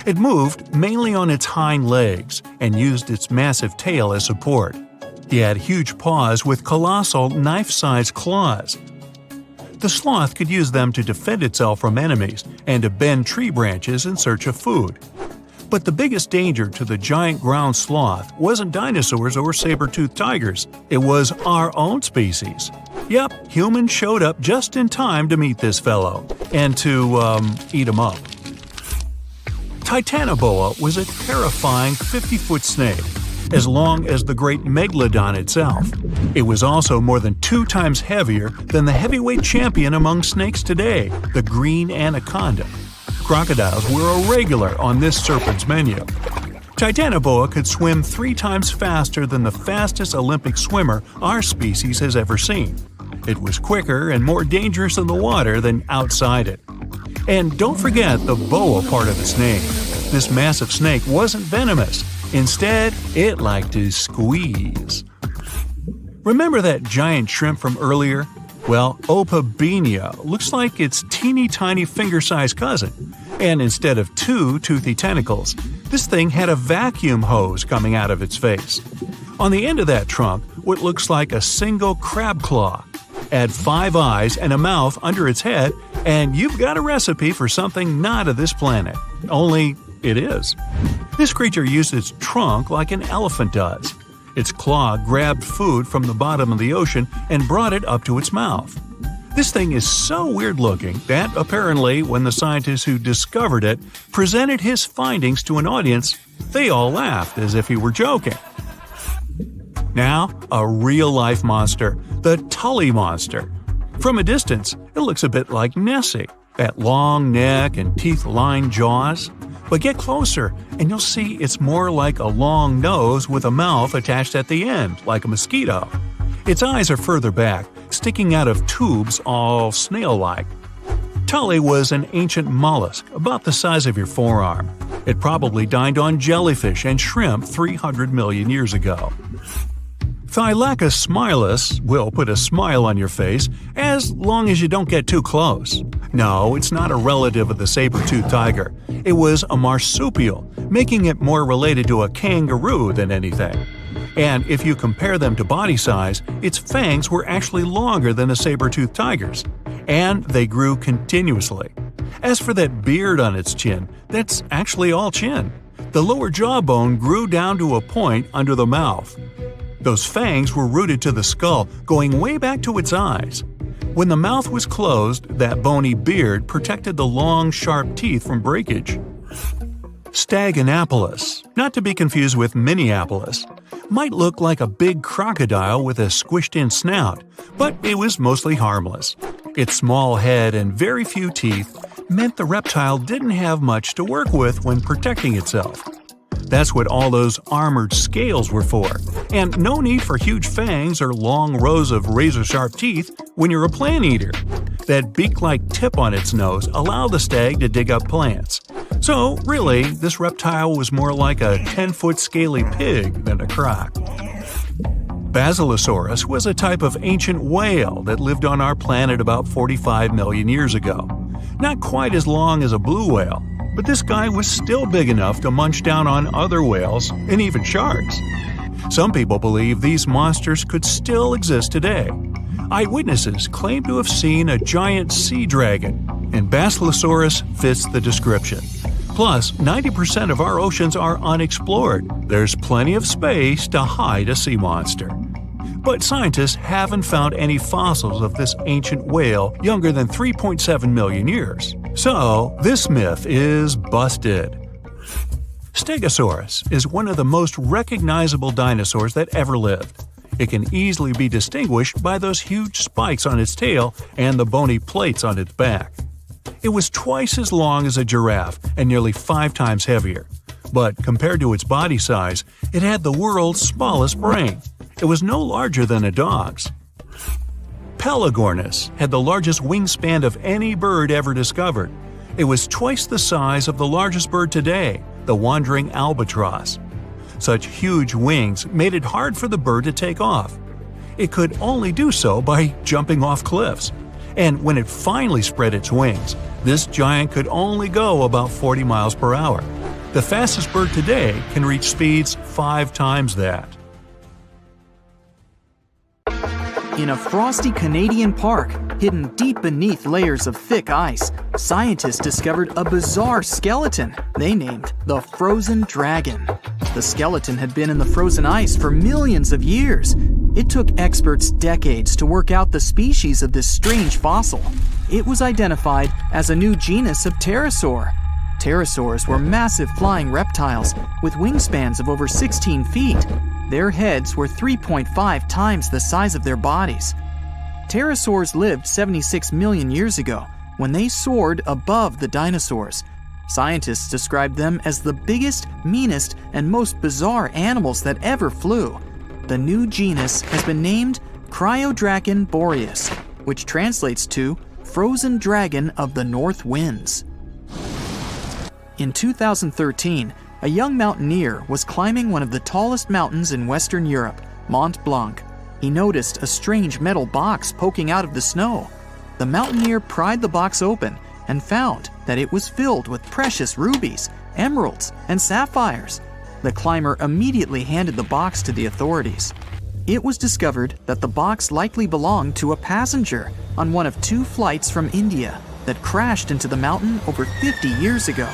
It moved mainly on its hind legs and used its massive tail as support. He had huge paws with colossal knife-sized claws. The sloth could use them to defend itself from enemies and to bend tree branches in search of food. But the biggest danger to the giant ground sloth wasn't dinosaurs or saber-toothed tigers, it was our own species. Yep, humans showed up just in time to meet this fellow, and to, eat him up. Titanoboa was a terrifying 50-foot snake, as long as the great megalodon itself. It was also more than 2 times heavier than the heavyweight champion among snakes today, the green anaconda. Crocodiles were a regular on this serpent's menu. Titanoboa could swim 3 times faster than the fastest Olympic swimmer our species has ever seen. It was quicker and more dangerous in the water than outside it. And don't forget the boa part of its name. This massive snake wasn't venomous. Instead, it liked to squeeze. Remember that giant shrimp from earlier? Well, Opabenia looks like its teeny-tiny finger-sized cousin. And instead of 2 toothy tentacles, this thing had a vacuum hose coming out of its face. On the end of that trunk, what looks like a single crab claw. Add 5 eyes and a mouth under its head, and you've got a recipe for something not of this planet. Only it is. This creature used its trunk like an elephant does. Its claw grabbed food from the bottom of the ocean and brought it up to its mouth. This thing is so weird-looking that, apparently, when the scientists who discovered it presented his findings to an audience, they all laughed as if he were joking. Now, a real-life monster, the Tully Monster. From a distance, it looks a bit like Nessie, that long neck and teeth-lined jaws. But get closer, and you'll see it's more like a long nose with a mouth attached at the end, like a mosquito. Its eyes are further back, sticking out of tubes all snail-like. Tully was an ancient mollusk, about the size of your forearm. It probably dined on jellyfish and shrimp 300 million years ago. Thylacus smilus will put a smile on your face as long as you don't get too close. No, it's not a relative of the saber-toothed tiger. It was a marsupial, making it more related to a kangaroo than anything. And if you compare them to body size, its fangs were actually longer than a saber-toothed tiger's. And they grew continuously. As for that beard on its chin, that's actually all chin. The lower jawbone grew down to a point under the mouth. Those fangs were rooted to the skull, going way back to its eyes. When the mouth was closed, that bony beard protected the long, sharp teeth from breakage. Staganapolis, not to be confused with Minneapolis, might look like a big crocodile with a squished-in snout, but it was mostly harmless. Its small head and very few teeth meant the reptile didn't have much to work with when protecting itself. That's what all those armored scales were for, and no need for huge fangs or long rows of razor-sharp teeth when you're a plant eater. That beak-like tip on its nose allowed the stag to dig up plants. So, really, this reptile was more like a 10-foot scaly pig than a croc. Basilosaurus was a type of ancient whale that lived on our planet about 45 million years ago. Not quite as long as a blue whale, but this guy was still big enough to munch down on other whales and even sharks. Some people believe these monsters could still exist today. Eyewitnesses claim to have seen a giant sea dragon, and Basilosaurus fits the description. Plus, 90% of our oceans are unexplored. There's plenty of space to hide a sea monster. But scientists haven't found any fossils of this ancient whale younger than 3.7 million years. So, this myth is busted. Stegosaurus is one of the most recognizable dinosaurs that ever lived. It can easily be distinguished by those huge spikes on its tail and the bony plates on its back. It was twice as long as a giraffe and nearly 5 times heavier. But compared to its body size, it had the world's smallest brain. It was no larger than a dog's. Pelagornis had the largest wingspan of any bird ever discovered. It was twice the size of the largest bird today, the wandering albatross. Such huge wings made it hard for the bird to take off. It could only do so by jumping off cliffs. And when it finally spread its wings, this giant could only go about 40 miles per hour. The fastest bird today can reach speeds 5 times that. In a frosty Canadian park, hidden deep beneath layers of thick ice, scientists discovered a bizarre skeleton they named the Frozen Dragon. The skeleton had been in the frozen ice for millions of years. It took experts decades to work out the species of this strange fossil. It was identified as a new genus of pterosaur. Pterosaurs were massive flying reptiles with wingspans of over 16 feet. Their heads were 3.5 times the size of their bodies. Pterosaurs lived 76 million years ago, when they soared above the dinosaurs. Scientists described them as the biggest, meanest, and most bizarre animals that ever flew. The new genus has been named Cryodragon boreas, which translates to Frozen Dragon of the North Winds. In 2013, a young mountaineer was climbing one of the tallest mountains in Western Europe, Mont Blanc. He noticed a strange metal box poking out of the snow. The mountaineer pried the box open and found that it was filled with precious rubies, emeralds, and sapphires. The climber immediately handed the box to the authorities. It was discovered that the box likely belonged to a passenger on one of 2 flights from India that crashed into the mountain over 50 years ago.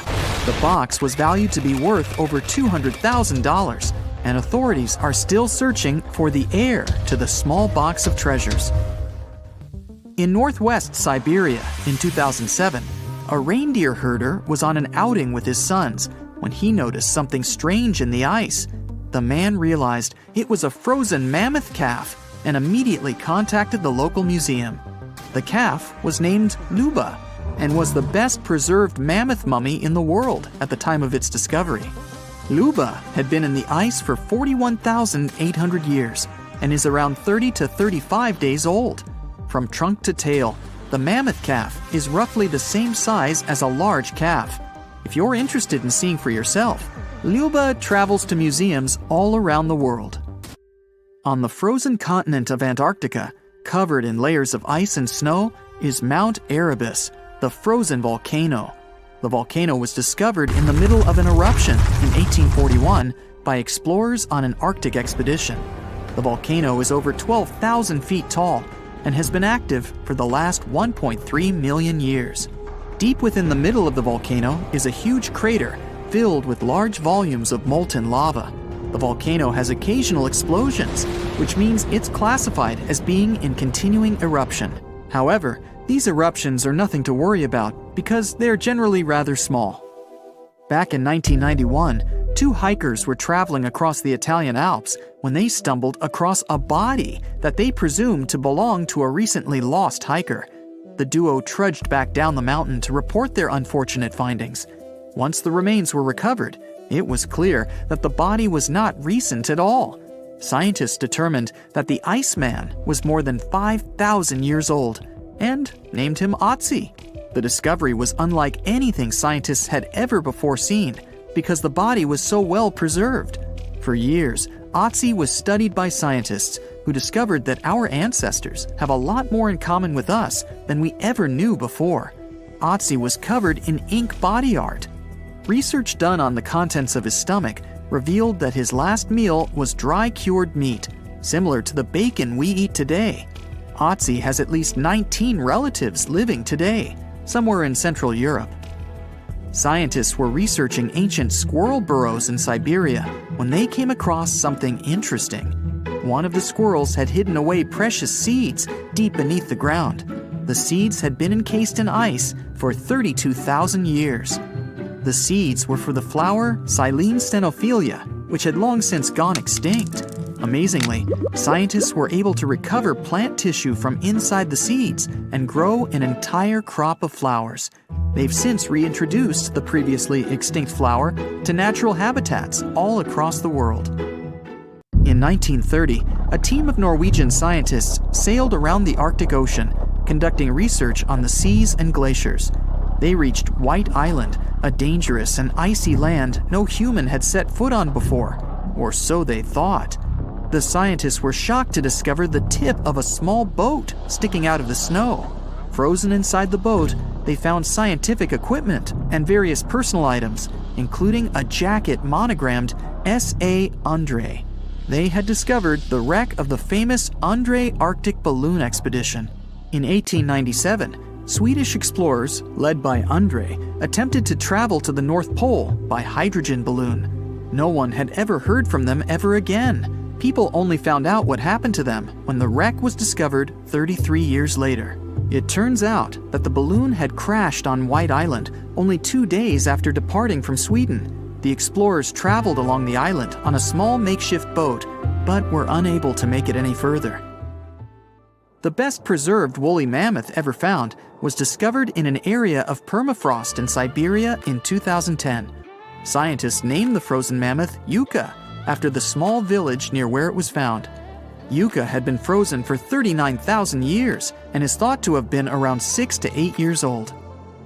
The box was valued to be worth over $200,000, and authorities are still searching for the heir to the small box of treasures. In northwest Siberia in 2007, a reindeer herder was on an outing with his sons when he noticed something strange in the ice. The man realized it was a frozen mammoth calf and immediately contacted the local museum. The calf was named Luba and was the best preserved mammoth mummy in the world at the time of its discovery. Luba had been in the ice for 41,800 years and is around 30 to 35 days old. From trunk to tail, the mammoth calf is roughly the same size as a large calf. If you're interested in seeing for yourself, Luba travels to museums all around the world. On the frozen continent of Antarctica, covered in layers of ice and snow, is Mount Erebus, the frozen volcano. The volcano was discovered in the middle of an eruption in 1841 by explorers on an Arctic expedition. The volcano is over 12,000 feet tall and has been active for the last 1.3 million years. Deep within the middle of the volcano is a huge crater filled with large volumes of molten lava. The volcano has occasional explosions, which means it's classified as being in continuing eruption. However, these eruptions are nothing to worry about because they're generally rather small. Back in 1991, 2 hikers were traveling across the Italian Alps when they stumbled across a body that they presumed to belong to a recently lost hiker. The duo trudged back down the mountain to report their unfortunate findings. Once the remains were recovered, it was clear that the body was not recent at all. Scientists determined that the Iceman was more than 5,000 years old and named him Otzi. The discovery was unlike anything scientists had ever before seen because the body was so well preserved. For years, Otzi was studied by scientists who discovered that our ancestors have a lot more in common with us than we ever knew before. Otzi was covered in ink body art. research done on the contents of his stomach revealed that his last meal was dry cured meat, similar to the bacon we eat today. Otzi has at least 19 relatives living today, somewhere in Central Europe. Scientists were researching ancient squirrel burrows in Siberia when they came across something interesting. One of the squirrels had hidden away precious seeds deep beneath the ground. The seeds had been encased in ice for 32,000 years. The seeds were for the flower Silene stenophilia, which had long since gone extinct. Amazingly, scientists were able to recover plant tissue from inside the seeds and grow an entire crop of flowers. They've since reintroduced the previously extinct flower to natural habitats all across the world. In 1930, a team of Norwegian scientists sailed around the Arctic Ocean, conducting research on the seas and glaciers. They reached White Island, a dangerous and icy land no human had set foot on before, or so they thought. The scientists were shocked to discover the tip of a small boat sticking out of the snow. Frozen inside the boat, they found scientific equipment and various personal items, including a jacket monogrammed S.A. Andre. They had discovered the wreck of the famous Andre Arctic balloon expedition. In 1897, Swedish explorers, led by Andre, attempted to travel to the North Pole by hydrogen balloon. No one had ever heard from them ever again. People only found out what happened to them when the wreck was discovered 33 years later. It turns out that the balloon had crashed on White Island only 2 days after departing from Sweden. The explorers traveled along the island on a small makeshift boat, but were unable to make it any further. The best preserved woolly mammoth ever found was discovered in an area of permafrost in Siberia in 2010. Scientists named the frozen mammoth Yucca, after the small village near where it was found. Yucca had been frozen for 39,000 years and is thought to have been around 6 to 8 years old.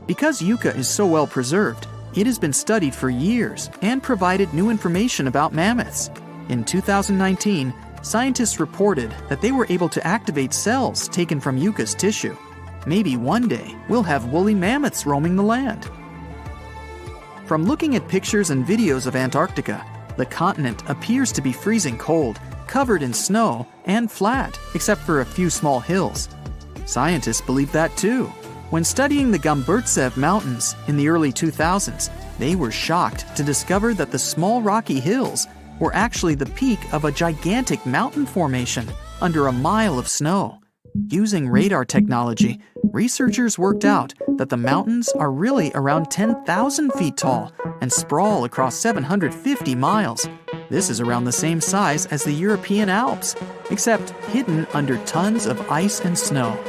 Because Yucca is so well preserved, it has been studied for years and provided new information about mammoths. In 2019, scientists reported that they were able to activate cells taken from Yucca's tissue. Maybe one day we'll have woolly mammoths roaming the land. From looking at pictures and videos of Antarctica, the continent appears to be freezing cold, covered in snow, and flat, except for a few small hills. Scientists believe that too. When studying the Gomburtsev Mountains in the early 2000s, they were shocked to discover that the small rocky hills were actually the peak of a gigantic mountain formation under a mile of snow. Using radar technology, researchers worked out that the mountains are really around 10,000 feet tall and sprawl across 750 miles. This is around the same size as the European Alps, except hidden under tons of ice and snow.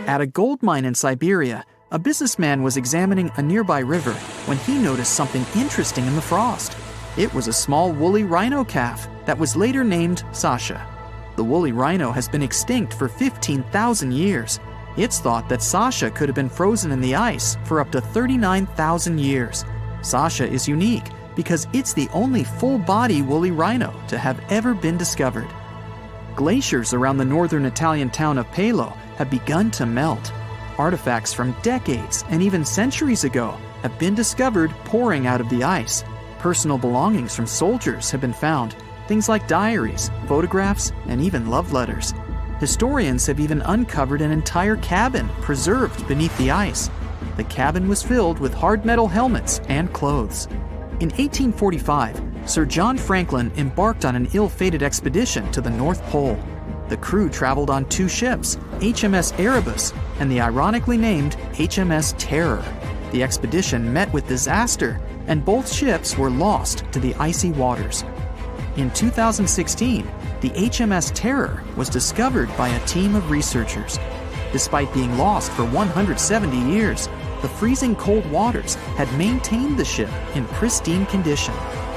At a gold mine in Siberia, a businessman was examining a nearby river when he noticed something interesting in the frost. It was a small woolly rhino calf that was later named Sasha. The woolly rhino has been extinct for 15,000 years. It's thought that Sasha could have been frozen in the ice for up to 39,000 years. Sasha is unique because it's the only full-body woolly rhino to have ever been discovered. Glaciers around the northern Italian town of Palo have begun to melt. Artifacts from decades and even centuries ago have been discovered pouring out of the ice. Personal belongings from soldiers have been found, things like diaries, photographs, and even love letters. Historians have even uncovered an entire cabin preserved beneath the ice. The cabin was filled with hard metal helmets and clothes. In 1845, Sir John Franklin embarked on an ill-fated expedition to the North Pole. The crew traveled on 2 ships, HMS Erebus and the ironically named HMS Terror. The expedition met with disaster, and both ships were lost to the icy waters. In 2016, the HMS Terror was discovered by a team of researchers. Despite being lost for 170 years, the freezing cold waters had maintained the ship in pristine condition.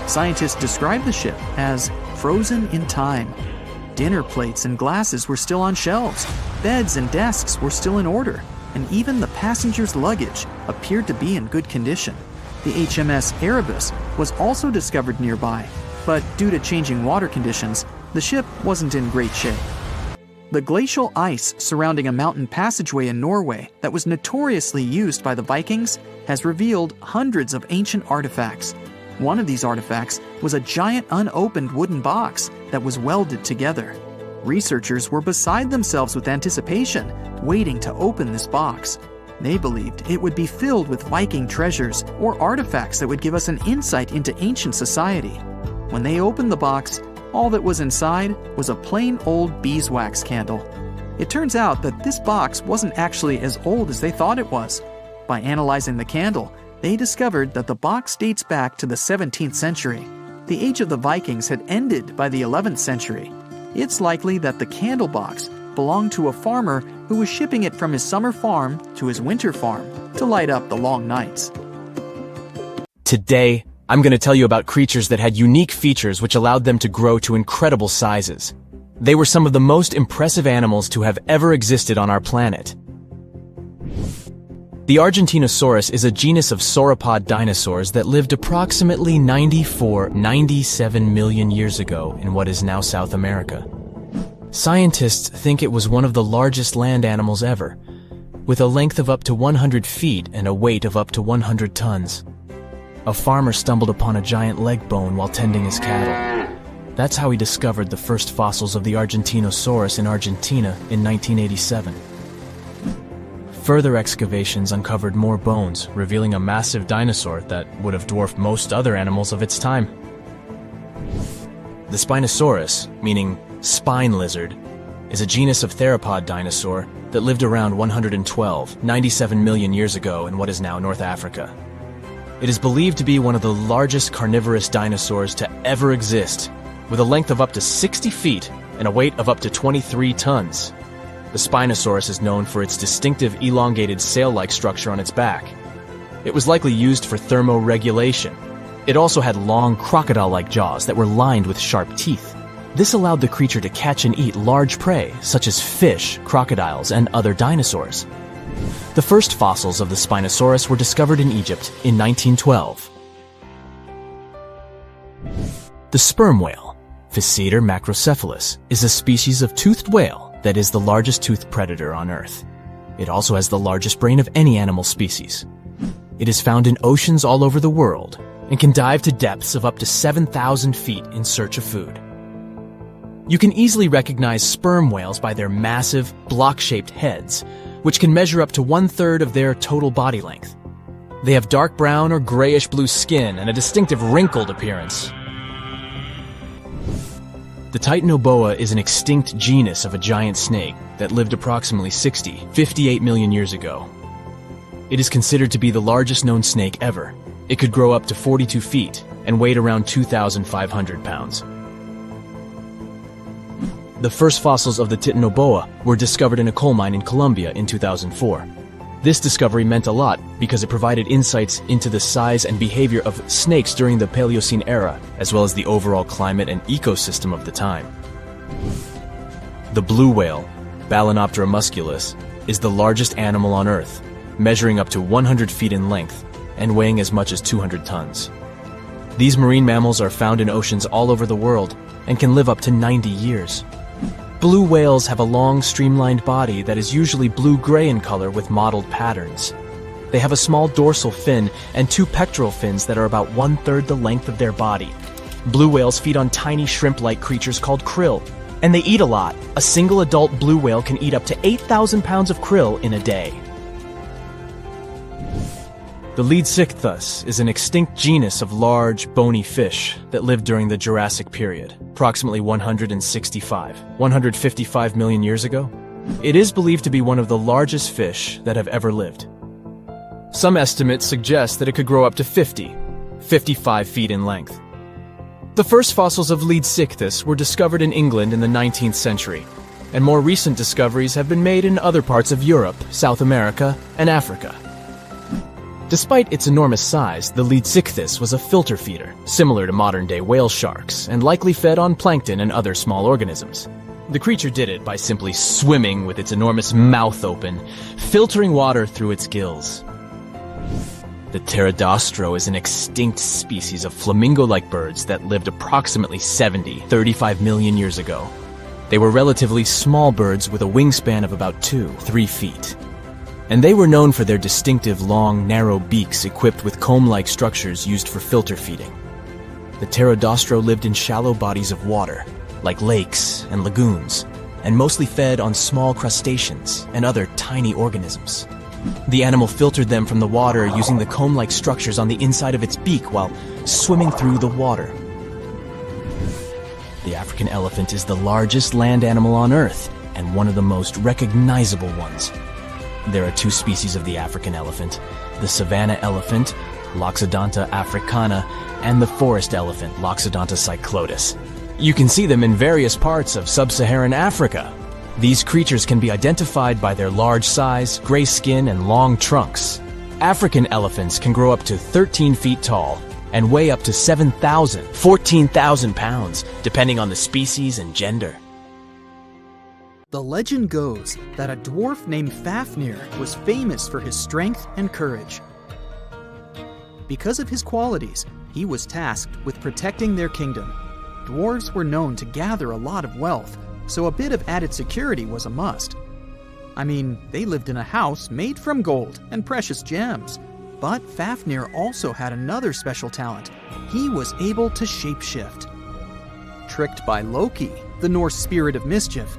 Scientists described the ship as frozen in time. Dinner plates and glasses were still on shelves, beds and desks were still in order, and even the passengers' luggage appeared to be in good condition. The HMS Erebus was also discovered nearby, but due to changing water conditions, the ship wasn't in great shape. The glacial ice surrounding a mountain passageway in Norway that was notoriously used by the Vikings has revealed hundreds of ancient artifacts. One of these artifacts was a giant unopened wooden box that was welded together. Researchers were beside themselves with anticipation, waiting to open this box. They believed it would be filled with Viking treasures or artifacts that would give us an insight into ancient society. When they opened the box, all that was inside was a plain old beeswax candle. It turns out that this box wasn't actually as old as they thought it was. By analyzing the candle, they discovered that the box dates back to the 17th century. The age of the Vikings had ended by the 11th century. It's likely that the candle box belonged to a farmer who was shipping it from his summer farm to his winter farm to light up the long nights. Today, I'm going to tell you about creatures that had unique features which allowed them to grow to incredible sizes. They were some of the most impressive animals to have ever existed on our planet. The Argentinosaurus is a genus of sauropod dinosaurs that lived approximately 97 million years ago in what is now South America. Scientists think it was one of the largest land animals ever, with a length of up to 100 feet and a weight of up to 100 tons. A farmer stumbled upon a giant leg bone while tending his cattle. That's how he discovered the first fossils of the Argentinosaurus in Argentina in 1987. Further excavations uncovered more bones, revealing a massive dinosaur that would have dwarfed most other animals of its time. The Spinosaurus, meaning spine lizard, is a genus of theropod dinosaur that lived around 97 million years ago in what is now North Africa. It is believed to be one of the largest carnivorous dinosaurs to ever exist, with a length of up to 60 feet and a weight of up to 23 tons. The Spinosaurus is known for its distinctive elongated sail-like structure on its back. It was likely used for thermoregulation. It also had long crocodile-like jaws that were lined with sharp teeth. This allowed the creature to catch and eat large prey, such as fish, crocodiles, and other dinosaurs. The first fossils of the Spinosaurus were discovered in Egypt in 1912. The sperm whale, Physeter macrocephalus, is a species of toothed whale that is the largest toothed predator on Earth. It also has the largest brain of any animal species. It is found in oceans all over the world and can dive to depths of up to 7,000 feet in search of food. You can easily recognize sperm whales by their massive, block-shaped heads, which can measure up to 1/3 of their total body length. They have dark brown or grayish-blue skin and a distinctive wrinkled appearance. The Titanoboa is an extinct genus of a giant snake that lived approximately 58 million years ago. It is considered to be the largest known snake ever. It could grow up to 42 feet and weighed around 2,500 pounds. The first fossils of the Titanoboa were discovered in a coal mine in Colombia in 2004. This discovery meant a lot because it provided insights into the size and behavior of snakes during the Paleocene era, as well as the overall climate and ecosystem of the time. The blue whale, Balænoptera musculus, is the largest animal on Earth, measuring up to 100 feet in length and weighing as much as 200 tons. These marine mammals are found in oceans all over the world and can live up to 90 years. Blue whales have a long, streamlined body that is usually blue-gray in color with mottled patterns. They have a small dorsal fin and 2 pectoral fins that are about 1/3 the length of their body. Blue whales feed on tiny shrimp-like creatures called krill, and they eat a lot. A single adult blue whale can eat up to 8,000 pounds of krill in a day. The Leadsichthus is an extinct genus of large, bony fish that lived during the Jurassic period, approximately 155 million years ago. It is believed to be one of the largest fish that have ever lived. Some estimates suggest that it could grow up to 55 feet in length. The first fossils of Leadsichthus were discovered in England in the 19th century, and more recent discoveries have been made in other parts of Europe, South America, and Africa. Despite its enormous size, the Leadsichthus was a filter feeder, similar to modern-day whale sharks, and likely fed on plankton and other small organisms. The creature did it by simply swimming with its enormous mouth open, filtering water through its gills. The Pterodostro is an extinct species of flamingo-like birds that lived approximately 35 million years ago. They were relatively small birds with a wingspan of about 2-3 feet. And they were known for their distinctive long, narrow beaks equipped with comb-like structures used for filter feeding. The pterodostro lived in shallow bodies of water, like lakes and lagoons, and mostly fed on small crustaceans and other tiny organisms. The animal filtered them from the water using the comb-like structures on the inside of its beak while swimming through the water. The African elephant is the largest land animal on Earth and one of the most recognizable ones. There are two species of the African elephant, the savanna elephant, Loxodonta africana, and the forest elephant, Loxodonta cyclotis. You can see them in various parts of sub-Saharan Africa. These creatures can be identified by their large size, gray skin, and long trunks. African elephants can grow up to 13 feet tall and weigh up to 14,000 pounds, depending on the species and gender. The legend goes that a dwarf named Fafnir was famous for his strength and courage. Because of his qualities, he was tasked with protecting their kingdom. Dwarves were known to gather a lot of wealth, so a bit of added security was a must. I mean, they lived in a house made from gold and precious gems. But Fafnir also had another special talent. He was able to shapeshift. Tricked by Loki, the Norse spirit of mischief,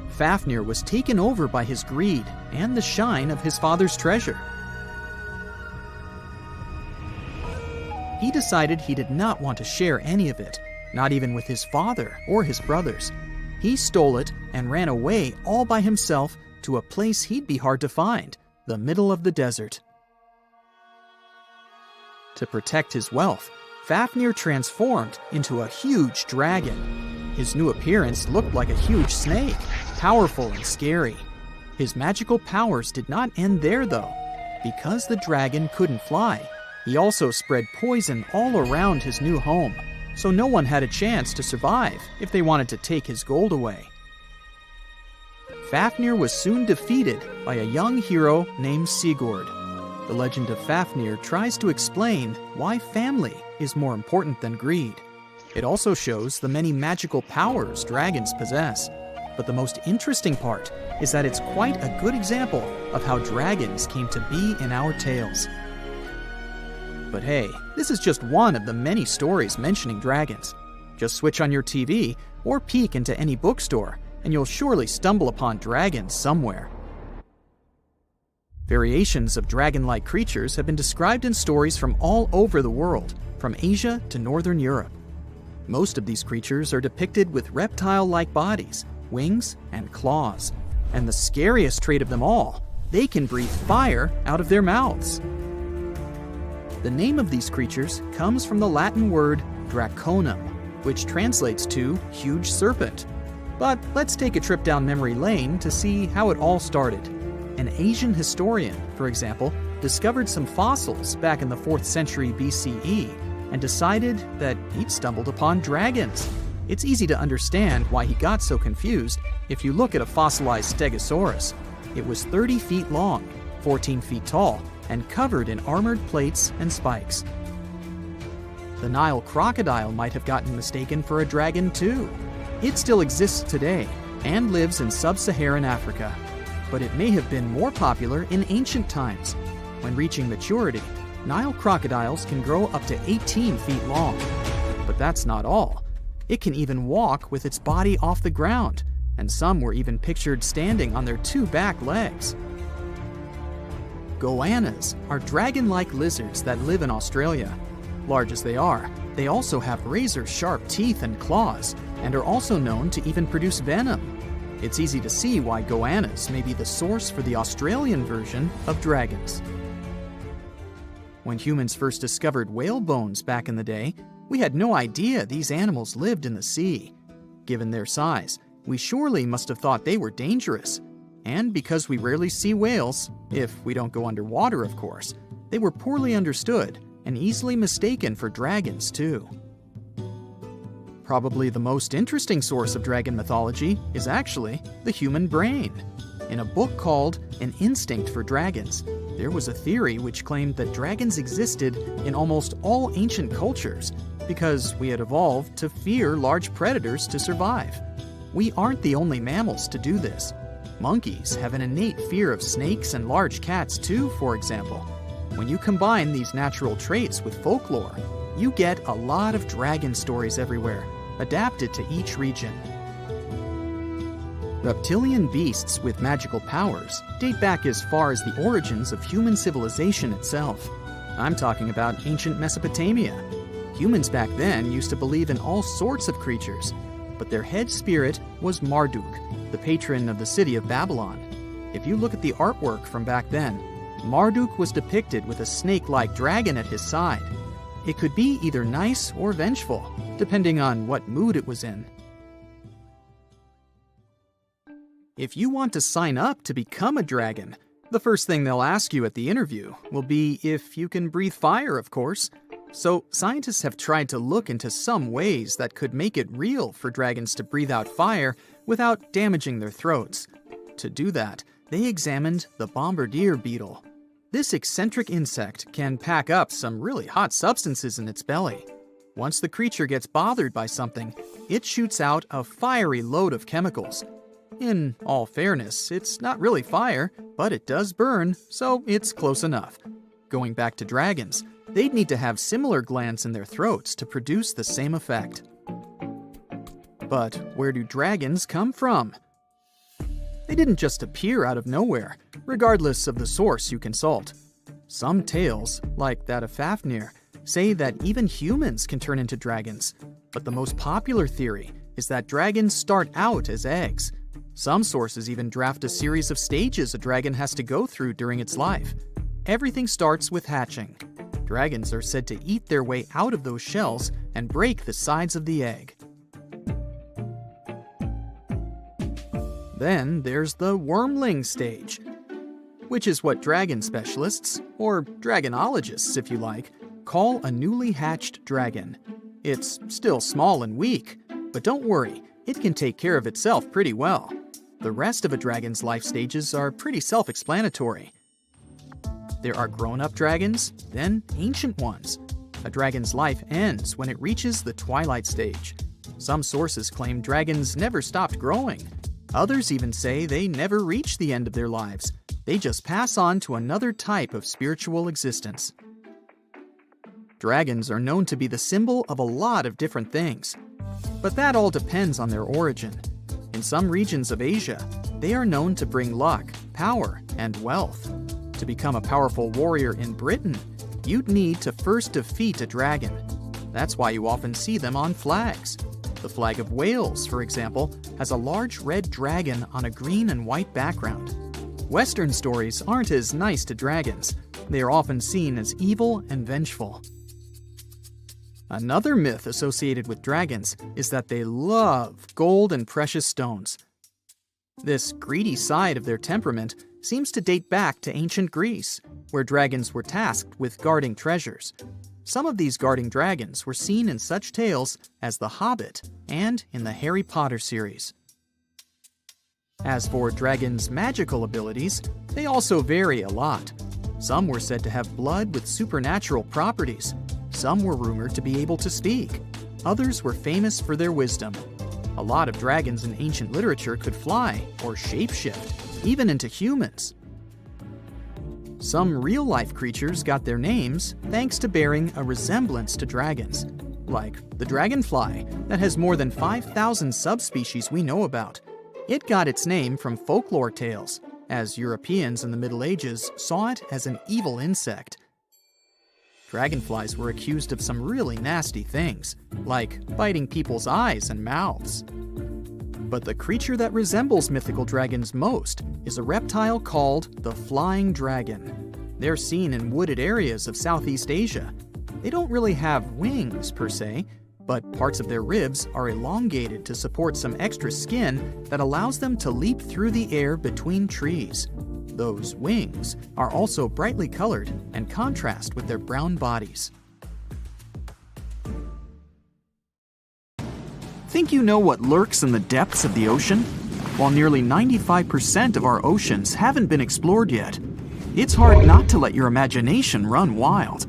Fafnir was taken over by his greed and the shine of his father's treasure. He decided he did not want to share any of it, not even with his father or his brothers. He stole it and ran away all by himself to a place he'd be hard to find, the middle of the desert. To protect his wealth, Fafnir transformed into a huge dragon. His new appearance looked like a huge snake, powerful and scary. His magical powers did not end there, though. Because the dragon couldn't fly, he also spread poison all around his new home, so no one had a chance to survive if they wanted to take his gold away. Fafnir was soon defeated by a young hero named Sigurd. The legend of Fafnir tries to explain why family is more important than greed. It also shows the many magical powers dragons possess. But the most interesting part is that it's quite a good example of how dragons came to be in our tales. But hey, this is just one of the many stories mentioning dragons. Just switch on your TV or peek into any bookstore, and you'll surely stumble upon dragons somewhere. Variations of dragon-like creatures have been described in stories from all over the world, from Asia to Northern Europe. Most of these creatures are depicted with reptile-like bodies, wings, and claws. And the scariest trait of them all, they can breathe fire out of their mouths. The name of these creatures comes from the Latin word draconum, which translates to huge serpent. But let's take a trip down memory lane to see how it all started. An Asian historian, for example, discovered some fossils back in the 4th century BCE and decided that he'd stumbled upon dragons. It's easy to understand why he got so confused if you look at a fossilized stegosaurus. It was 30 feet long, 14 feet tall, and covered in armored plates and spikes. The Nile crocodile might have gotten mistaken for a dragon too. It still exists today and lives in sub-Saharan Africa. But it may have been more popular in ancient times. When reaching maturity, Nile crocodiles can grow up to 18 feet long. But that's not all. It can even walk with its body off the ground, and some were even pictured standing on their 2 back legs. Goannas are dragon-like lizards that live in Australia. Large as they are, they also have razor-sharp teeth and claws, and are also known to even produce venom. It's easy to see why goannas may be the source for the Australian version of dragons. When humans first discovered whale bones back in the day, we had no idea these animals lived in the sea. Given their size, we surely must have thought they were dangerous. And because we rarely see whales, if we don't go underwater of course, they were poorly understood and easily mistaken for dragons too. Probably the most interesting source of dragon mythology is actually the human brain. In a book called An Instinct for Dragons, there was a theory which claimed that dragons existed in almost all ancient cultures because we had evolved to fear large predators to survive. We aren't the only mammals to do this. Monkeys have an innate fear of snakes and large cats too, for example. When you combine these natural traits with folklore, you get a lot of dragon stories everywhere, adapted to each region. Reptilian beasts with magical powers date back as far as the origins of human civilization itself. I'm talking about ancient Mesopotamia. Humans back then used to believe in all sorts of creatures, but their head spirit was Marduk, the patron of the city of Babylon. If you look at the artwork from back then, Marduk was depicted with a snake-like dragon at his side. It could be either nice or vengeful, depending on what mood it was in. If you want to sign up to become a dragon, the first thing they'll ask you at the interview will be if you can breathe fire, of course. So scientists have tried to look into some ways that could make it real for dragons to breathe out fire without damaging their throats. To do that, they examined the bombardier beetle. This eccentric insect can pack up some really hot substances in its belly. Once the creature gets bothered by something, it shoots out a fiery load of chemicals. In all fairness, it's not really fire, but it does burn, so it's close enough. Going back to dragons, they'd need to have similar glands in their throats to produce the same effect. But where do dragons come from? They didn't just appear out of nowhere, regardless of the source you consult. Some tales, like that of Fafnir, say that even humans can turn into dragons, but the most popular theory is that dragons start out as eggs. Some sources even draft a series of stages a dragon has to go through during its life. Everything starts with hatching. Dragons are said to eat their way out of those shells and break the sides of the egg. Then there's the wormling stage, which is what dragon specialists, or dragonologists if you like, call a newly hatched dragon. It's still small and weak, but don't worry, it can take care of itself pretty well. The rest of a dragon's life stages are pretty self-explanatory. There are grown-up dragons, then ancient ones. A dragon's life ends when it reaches the twilight stage. Some sources claim dragons never stopped growing. Others even say they never reach the end of their lives. They just pass on to another type of spiritual existence. Dragons are known to be the symbol of a lot of different things, but that all depends on their origin. In some regions of Asia, they are known to bring luck, power, and wealth. To become a powerful warrior in Britain, you'd need to first defeat a dragon. That's why you often see them on flags. The flag of Wales, for example, has a large red dragon on a green and white background. Western stories aren't as nice to dragons. They are often seen as evil and vengeful. Another myth associated with dragons is that they love gold and precious stones. This greedy side of their temperament seems to date back to ancient Greece, where dragons were tasked with guarding treasures. Some of these guarding dragons were seen in such tales as The Hobbit and in the Harry Potter series. As for dragons' magical abilities, they also vary a lot. Some were said to have blood with supernatural properties. Some were rumored to be able to speak. Others were famous for their wisdom. A lot of dragons in ancient literature could fly or shapeshift, even into humans. Some real-life creatures got their names thanks to bearing a resemblance to dragons, like the dragonfly that has more than 5,000 subspecies we know about. It got its name from folklore tales, as Europeans in the Middle Ages saw it as an evil insect. Dragonflies were accused of some really nasty things, like biting people's eyes and mouths. But the creature that resembles mythical dragons most is a reptile called the flying dragon. They're seen in wooded areas of Southeast Asia. They don't really have wings per se, but parts of their ribs are elongated to support some extra skin that allows them to leap through the air between trees. Those wings are also brightly colored and contrast with their brown bodies. Think you know what lurks in the depths of the ocean? While nearly 95% of our oceans haven't been explored yet, it's hard not to let your imagination run wild.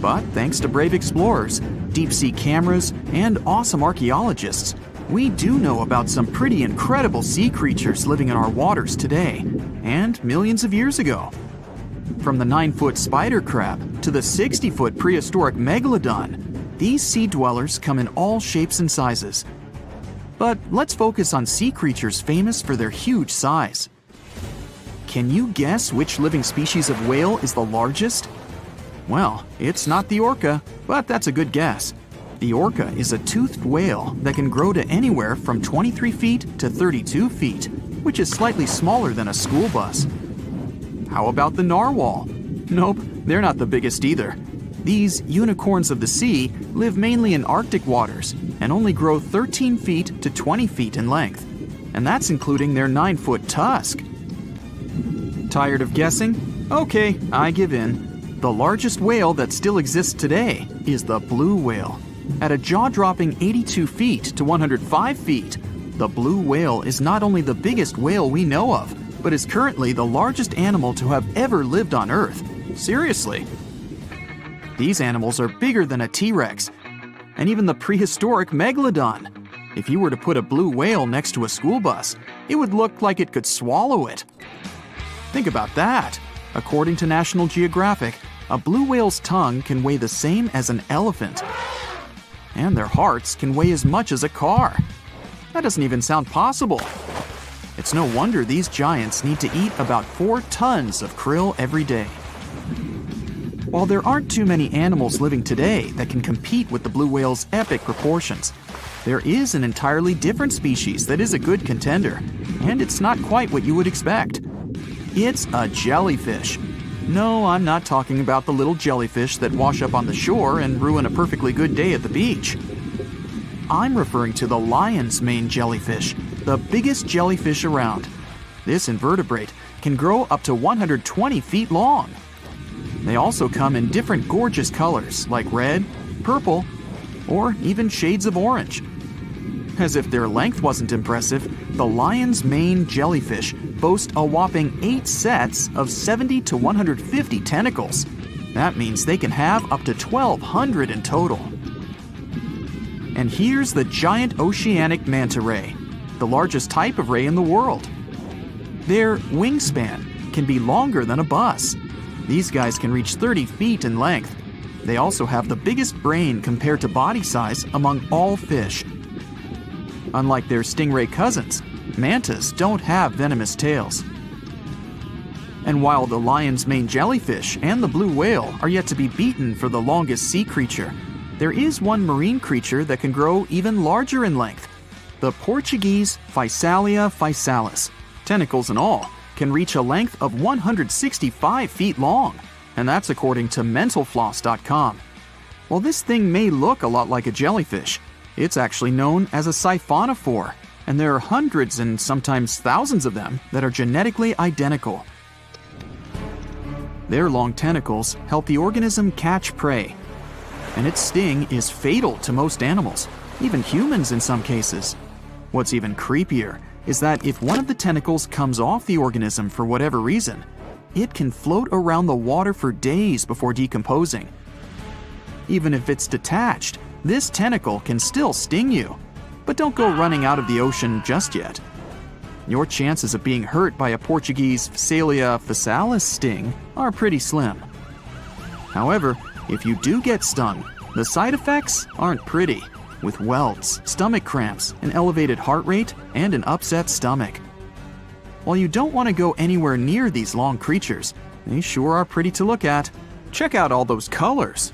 But thanks to brave explorers, deep-sea cameras, and awesome archaeologists, we do know about some pretty incredible sea creatures living in our waters today, and millions of years ago. From the 9-foot spider crab to the 60-foot prehistoric megalodon, these sea dwellers come in all shapes and sizes. But let's focus on sea creatures famous for their huge size. Can you guess which living species of whale is the largest? Well, it's not the orca, but that's a good guess. The orca is a toothed whale that can grow to anywhere from 23 feet to 32 feet, which is slightly smaller than a school bus. How about the narwhal? Nope, they're not the biggest either. These unicorns of the sea live mainly in Arctic waters and only grow 13 feet to 20 feet in length, and that's including their 9-foot tusk. Tired of guessing? Okay, I give in. The largest whale that still exists today is the blue whale. At a jaw-dropping 82 feet to 105 feet, the blue whale is not only the biggest whale we know of, but is currently the largest animal to have ever lived on Earth. Seriously. These animals are bigger than a T-Rex, and even the prehistoric megalodon. If you were to put a blue whale next to a school bus, it would look like it could swallow it. Think about that. According to National Geographic, a blue whale's tongue can weigh the same as an elephant. And their hearts can weigh as much as a car. That doesn't even sound possible. It's no wonder these giants need to eat about 4 tons of krill every day. While there aren't too many animals living today that can compete with the blue whale's epic proportions, there is an entirely different species that is a good contender, and it's not quite what you would expect. It's a jellyfish. No, I'm not talking about the little jellyfish that wash up on the shore and ruin a perfectly good day at the beach. I'm referring to the lion's mane jellyfish, the biggest jellyfish around. This invertebrate can grow up to 120 feet long. They also come in different gorgeous colors like red, purple, or even shades of orange. As if their length wasn't impressive, the lion's mane jellyfish boast a whopping 8 sets of 70 to 150 tentacles. That means they can have up to 1,200 in total. And here's the giant oceanic manta ray, the largest type of ray in the world. Their wingspan can be longer than a bus. These guys can reach 30 feet in length. They also have the biggest brain compared to body size among all fish. Unlike their stingray cousins, mantas don't have venomous tails. And while the lion's mane jellyfish and the blue whale are yet to be beaten for the longest sea creature, there is one marine creature that can grow even larger in length. The Portuguese Physalia physalis, tentacles and all, can reach a length of 165 feet long, and that's according to mentalfloss.com. While this thing may look a lot like a jellyfish, it's actually known as a siphonophore, and there are hundreds and sometimes thousands of them that are genetically identical. Their long tentacles help the organism catch prey, and its sting is fatal to most animals, even humans in some cases. What's even creepier is that if one of the tentacles comes off the organism for whatever reason, it can float around the water for days before decomposing. Even if it's detached, this tentacle can still sting you. But don't go running out of the ocean just yet. Your chances of being hurt by a Portuguese Physalia physalis sting are pretty slim. However, if you do get stung, the side effects aren't pretty, with welts, stomach cramps, an elevated heart rate, and an upset stomach. While you don't want to go anywhere near these long creatures, they sure are pretty to look at. Check out all those colors.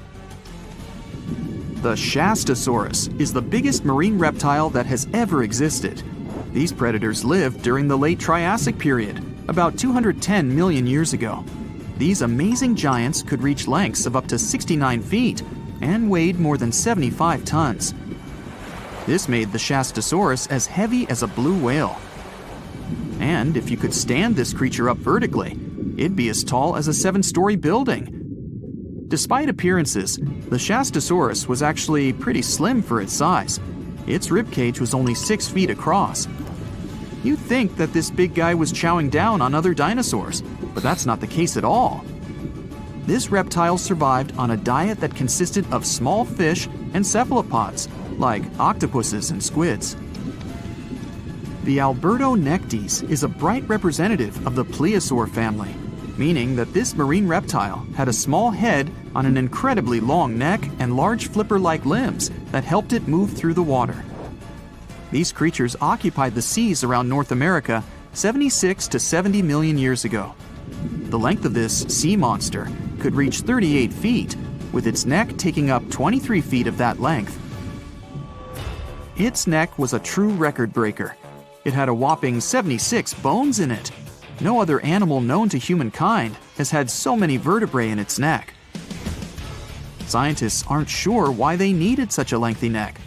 The Shastasaurus is the biggest marine reptile that has ever existed. These predators lived during the late Triassic period, about 210 million years ago. These amazing giants could reach lengths of up to 69 feet and weighed more than 75 tons. This made the Shastasaurus as heavy as a blue whale. And if you could stand this creature up vertically, it'd be as tall as a 7-story building. Despite appearances, the Shastasaurus was actually pretty slim for its size. Its ribcage was only 6 feet across. You'd think that this big guy was chowing down on other dinosaurs, but that's not the case at all. This reptile survived on a diet that consisted of small fish and cephalopods, like octopuses and squids. The Albertonectes is a bright representative of the plesiosaur family, meaning that this marine reptile had a small head on an incredibly long neck and large flipper-like limbs that helped it move through the water. These creatures occupied the seas around North America 76 to 70 million years ago. The length of this sea monster could reach 38 feet, with its neck taking up 23 feet of that length. Its neck was a true record breaker. It had a whopping 76 bones in it. No other animal known to humankind has had so many vertebrae in its neck. Scientists aren't sure why they needed such a lengthy neck.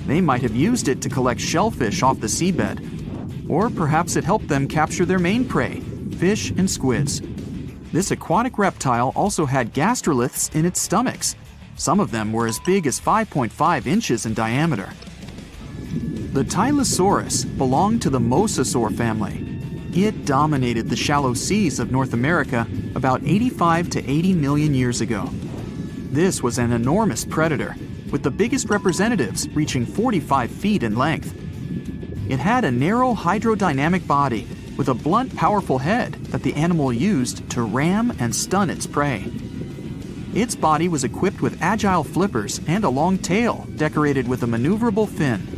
They might have used it to collect shellfish off the seabed, or perhaps it helped them capture their main prey, fish and squids. This aquatic reptile also had gastroliths in its stomachs. Some of them were as big as 5.5 inches in diameter. The Tylosaurus belonged to the Mosasaur family. It dominated the shallow seas of North America about 85 to 80 million years ago. This was an enormous predator, with the biggest representatives reaching 45 feet in length. It had a narrow hydrodynamic body with a blunt, powerful head that the animal used to ram and stun its prey. Its body was equipped with agile flippers and a long tail decorated with a maneuverable fin.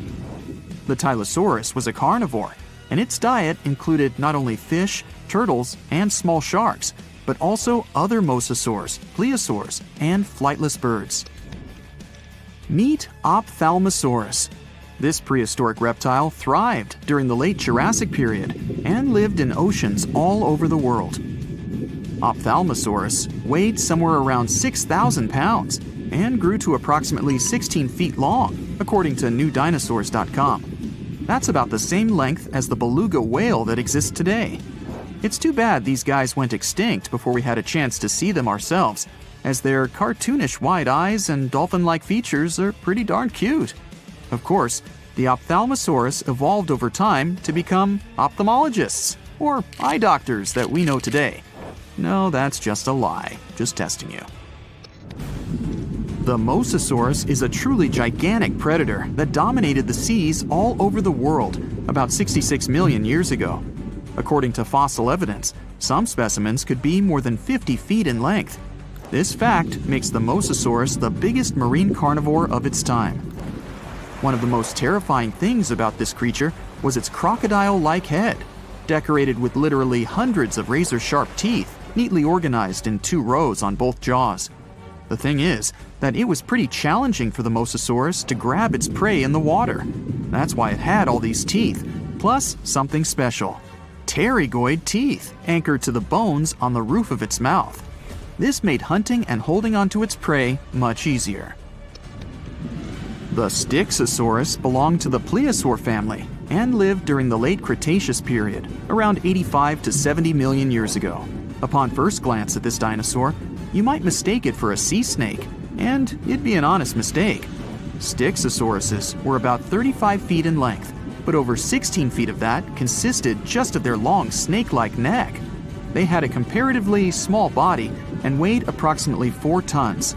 The Tylosaurus was a carnivore, and its diet included not only fish, turtles, and small sharks, but also other mosasaurs, plesiosaurs, and flightless birds. Meet Ophthalmosaurus. This prehistoric reptile thrived during the late Jurassic period and lived in oceans all over the world. Ophthalmosaurus weighed somewhere around 6,000 pounds and grew to approximately 16 feet long, according to newdinosaurs.com. That's about the same length as the beluga whale that exists today. It's too bad these guys went extinct before we had a chance to see them ourselves, as their cartoonish wide eyes and dolphin-like features are pretty darn cute. Of course, the Ophthalmosaurus evolved over time to become ophthalmologists, or eye doctors that we know today. No, that's just a lie. Just testing you. The Mosasaurus is a truly gigantic predator that dominated the seas all over the world about 66 million years ago. According to fossil evidence, some specimens could be more than 50 feet in length. This fact makes the Mosasaurus the biggest marine carnivore of its time. One of the most terrifying things about this creature was its crocodile-like head, decorated with literally hundreds of razor-sharp teeth, neatly organized in 2 rows on both jaws. The thing is that it was pretty challenging for the Mosasaurus to grab its prey in the water. That's why it had all these teeth, plus something special: pterygoid teeth anchored to the bones on the roof of its mouth. This made hunting and holding onto its prey much easier. The Styxosaurus belonged to the plesiosaur family and lived during the late Cretaceous period, around 85 to 70 million years ago. Upon first glance at this dinosaur, you might mistake it for a sea snake, and it'd be an honest mistake. Styxosauruses were about 35 feet in length, but over 16 feet of that consisted just of their long snake-like neck. They had a comparatively small body and weighed approximately 4 tons.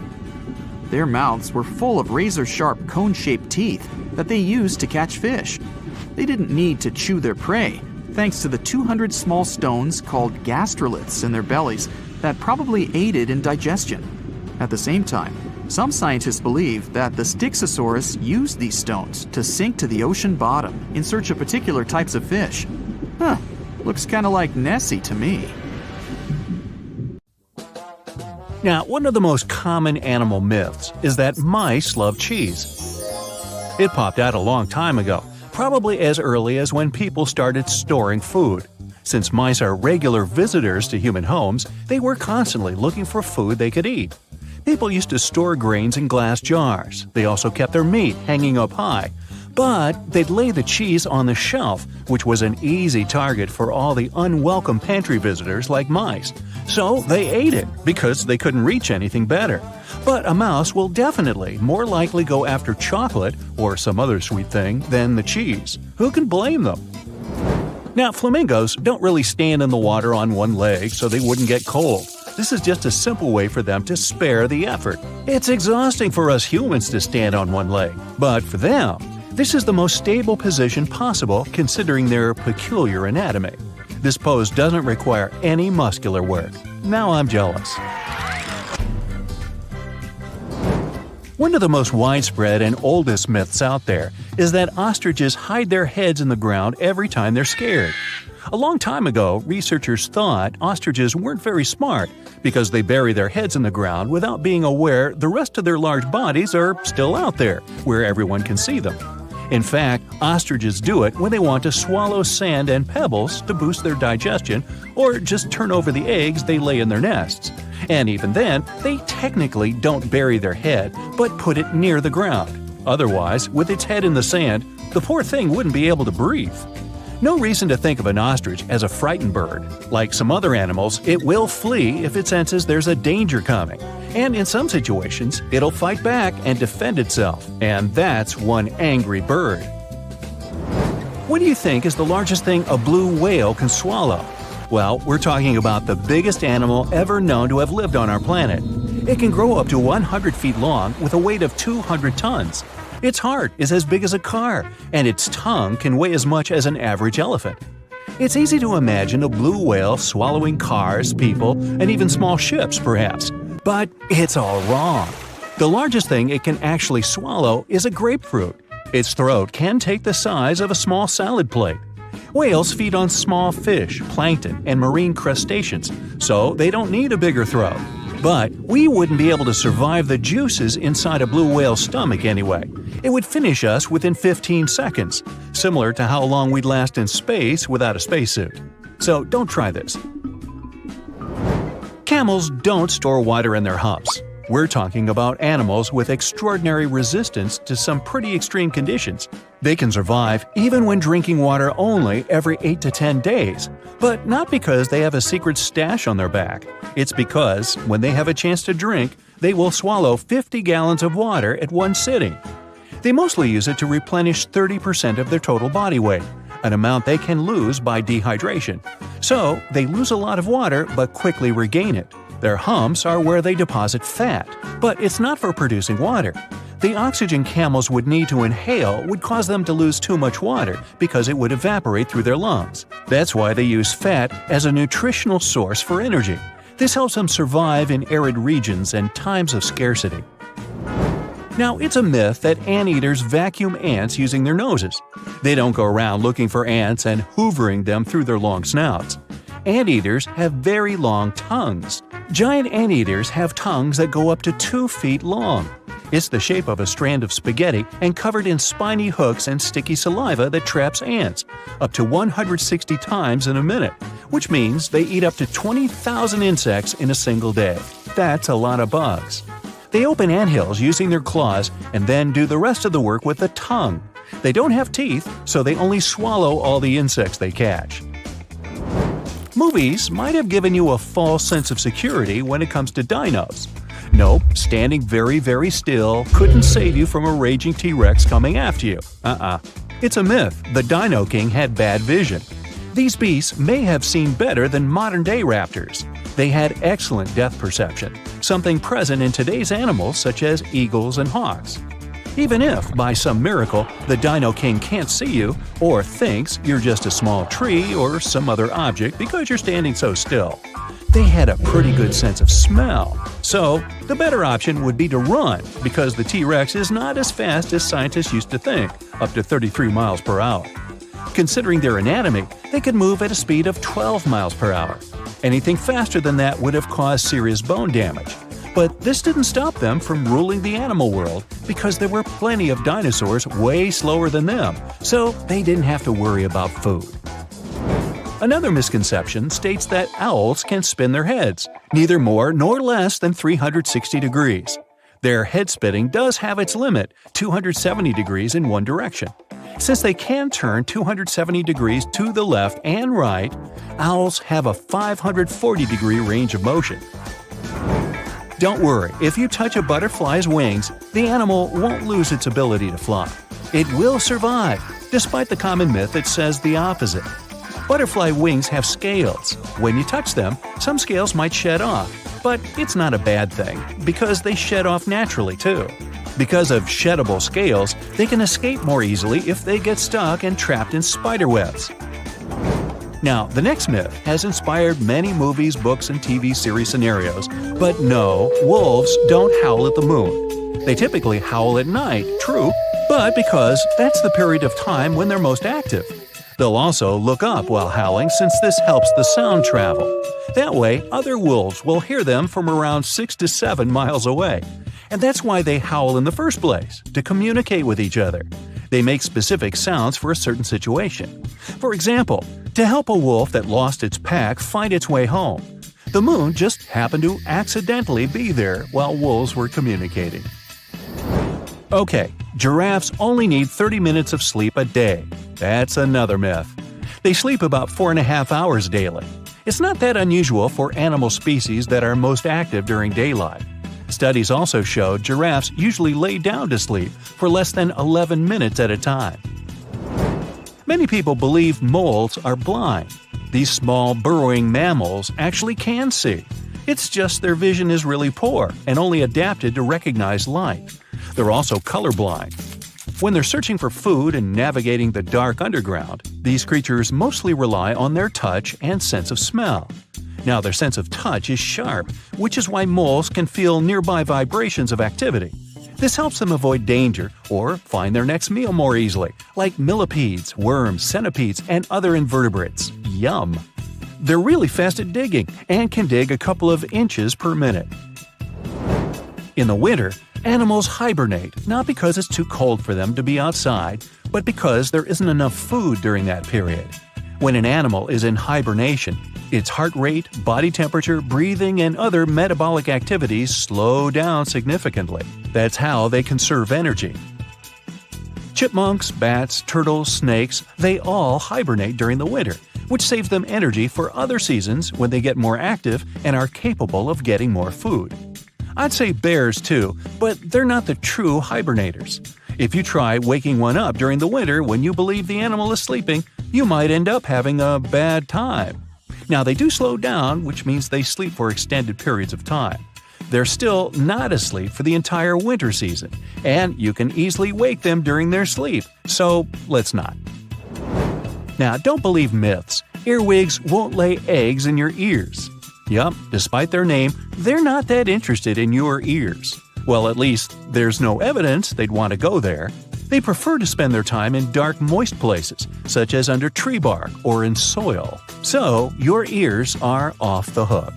Their mouths were full of razor-sharp cone-shaped teeth that they used to catch fish. They didn't need to chew their prey, thanks to the 200 small stones called gastroliths in their bellies that probably aided in digestion. At the same time, some scientists believe that the Styxosaurus used these stones to sink to the ocean bottom in search of particular types of fish. Looks kind of like Nessie to me. Now, one of the most common animal myths is that mice love cheese. It popped out a long time ago, probably as early as when people started storing food. Since mice are regular visitors to human homes, they were constantly looking for food they could eat. People used to store grains in glass jars. They also kept their meat hanging up high. But they'd lay the cheese on the shelf, which was an easy target for all the unwelcome pantry visitors like mice. So they ate it because they couldn't reach anything better. But a mouse will definitely more likely go after chocolate or some other sweet thing than the cheese. Who can blame them? Now, flamingos don't really stand in the water on one leg so they wouldn't get cold. This is just a simple way for them to spare the effort. It's exhausting for us humans to stand on one leg, but for them, This is the most stable position possible considering their peculiar anatomy. This pose doesn't require any muscular work. Now I'm jealous. One of the most widespread and oldest myths out there is that ostriches hide their heads in the ground every time they're scared. A long time ago, researchers thought ostriches weren't very smart because they bury their heads in the ground without being aware the rest of their large bodies are still out there, where everyone can see them. In fact, ostriches do it when they want to swallow sand and pebbles to boost their digestion or just turn over the eggs they lay in their nests. And even then, they technically don't bury their head, but put it near the ground. Otherwise, with its head in the sand, the poor thing wouldn't be able to breathe. No reason to think of an ostrich as a frightened bird. Like some other animals, it will flee if it senses there's a danger coming. And in some situations, it'll fight back and defend itself. And that's one angry bird. What do you think is the largest thing a blue whale can swallow? Well, we're talking about the biggest animal ever known to have lived on our planet. It can grow up to 100 feet long with a weight of 200 tons. Its heart is as big as a car, and its tongue can weigh as much as an average elephant. It's easy to imagine a blue whale swallowing cars, people, and even small ships, perhaps. But it's all wrong. The largest thing it can actually swallow is a grapefruit. Its throat can take the size of a small salad plate. Whales feed on small fish, plankton, and marine crustaceans, so they don't need a bigger throat. But we wouldn't be able to survive the juices inside a blue whale's stomach anyway. It would finish us within 15 seconds, similar to how long we'd last in space without a spacesuit. So don't try this. Camels don't store water in their humps. We're talking about animals with extraordinary resistance to some pretty extreme conditions. They can survive even when drinking water only every 8 to 10 days. But not because they have a secret stash on their back. It's because, when they have a chance to drink, they will swallow 50 gallons of water at one sitting. They mostly use it to replenish 30% of their total body weight, an amount they can lose by dehydration. So, they lose a lot of water but quickly regain it. Their humps are where they deposit fat, but it's not for producing water. The oxygen camels would need to inhale would cause them to lose too much water because it would evaporate through their lungs. That's why they use fat as a nutritional source for energy. This helps them survive in arid regions and times of scarcity. Now, it's a myth that anteaters vacuum ants using their noses. They don't go around looking for ants and hoovering them through their long snouts. Anteaters have very long tongues. Giant anteaters have tongues that go up to 2 feet long. It's the shape of a strand of spaghetti and covered in spiny hooks and sticky saliva that traps ants, up to 160 times in a minute, which means they eat up to 20,000 insects in a single day. That's a lot of bugs. They open anthills using their claws and then do the rest of the work with the tongue. They don't have teeth, so they only swallow all the insects they catch. Movies might have given you a false sense of security when it comes to dinos. Nope, standing very, very still couldn't save you from a raging T-Rex coming after you. It's a myth. The Dino King had bad vision. These beasts may have seen better than modern-day raptors. They had excellent depth perception, something present in today's animals such as eagles and hawks. Even if, by some miracle, the Dino King can't see you or thinks you're just a small tree or some other object because you're standing so still, they had a pretty good sense of smell. So, the better option would be to run because the T-Rex is not as fast as scientists used to think, up to 33 miles per hour. Considering their anatomy, they could move at a speed of 12 miles per hour. Anything faster than that would have caused serious bone damage. But this didn't stop them from ruling the animal world because there were plenty of dinosaurs way slower than them, so they didn't have to worry about food. Another misconception states that owls can spin their heads, neither more nor less than 360 degrees. Their head spinning does have its limit, 270 degrees in one direction. Since they can turn 270 degrees to the left and right, owls have a 540-degree range of motion. Don't worry, if you touch a butterfly's wings, the animal won't lose its ability to fly. It will survive, despite the common myth that says the opposite. Butterfly wings have scales. When you touch them, some scales might shed off, but it's not a bad thing, because they shed off naturally too. Because of sheddable scales, they can escape more easily if they get stuck and trapped in spider webs. Now, the next myth has inspired many movies, books, and TV series scenarios, but no, wolves don't howl at the moon. They typically howl at night, true, but because that's the period of time when they're most active. They'll also look up while howling since this helps the sound travel. That way, other wolves will hear them from around 6 to 7 miles away. And that's why they howl in the first place, to communicate with each other. They make specific sounds for a certain situation. For example, to help a wolf that lost its pack find its way home. The moon just happened to accidentally be there while wolves were communicating. Okay, giraffes only need 30 minutes of sleep a day. That's another myth. They sleep about 4.5 hours daily. It's not that unusual for animal species that are most active during daylight. Studies also show giraffes usually lay down to sleep for less than 11 minutes at a time. Many people believe moles are blind. These small burrowing mammals actually can see. It's just their vision is really poor and only adapted to recognize light. They're also colorblind. When they're searching for food and navigating the dark underground, these creatures mostly rely on their touch and sense of smell. Now, their sense of touch is sharp, which is why moles can feel nearby vibrations of activity. This helps them avoid danger or find their next meal more easily, like millipedes, worms, centipedes, and other invertebrates. Yum! They're really fast at digging and can dig a couple of inches per minute. In the winter, animals hibernate not because it's too cold for them to be outside, but because there isn't enough food during that period. When an animal is in hibernation, its heart rate, body temperature, breathing, and other metabolic activities slow down significantly. That's how they conserve energy. Chipmunks, bats, turtles, snakes, they all hibernate during the winter, which saves them energy for other seasons when they get more active and are capable of getting more food. I'd say bears too, but they're not the true hibernators. If you try waking one up during the winter when you believe the animal is sleeping, you might end up having a bad time. Now, they do slow down, which means they sleep for extended periods of time. They're still not asleep for the entire winter season, and you can easily wake them during their sleep, so let's not. Now, don't believe myths. Earwigs won't lay eggs in your ears. Yup, despite their name, they're not that interested in your ears. Well, at least there's no evidence they'd want to go there. They prefer to spend their time in dark, moist places, such as under tree bark or in soil. So, your ears are off the hook.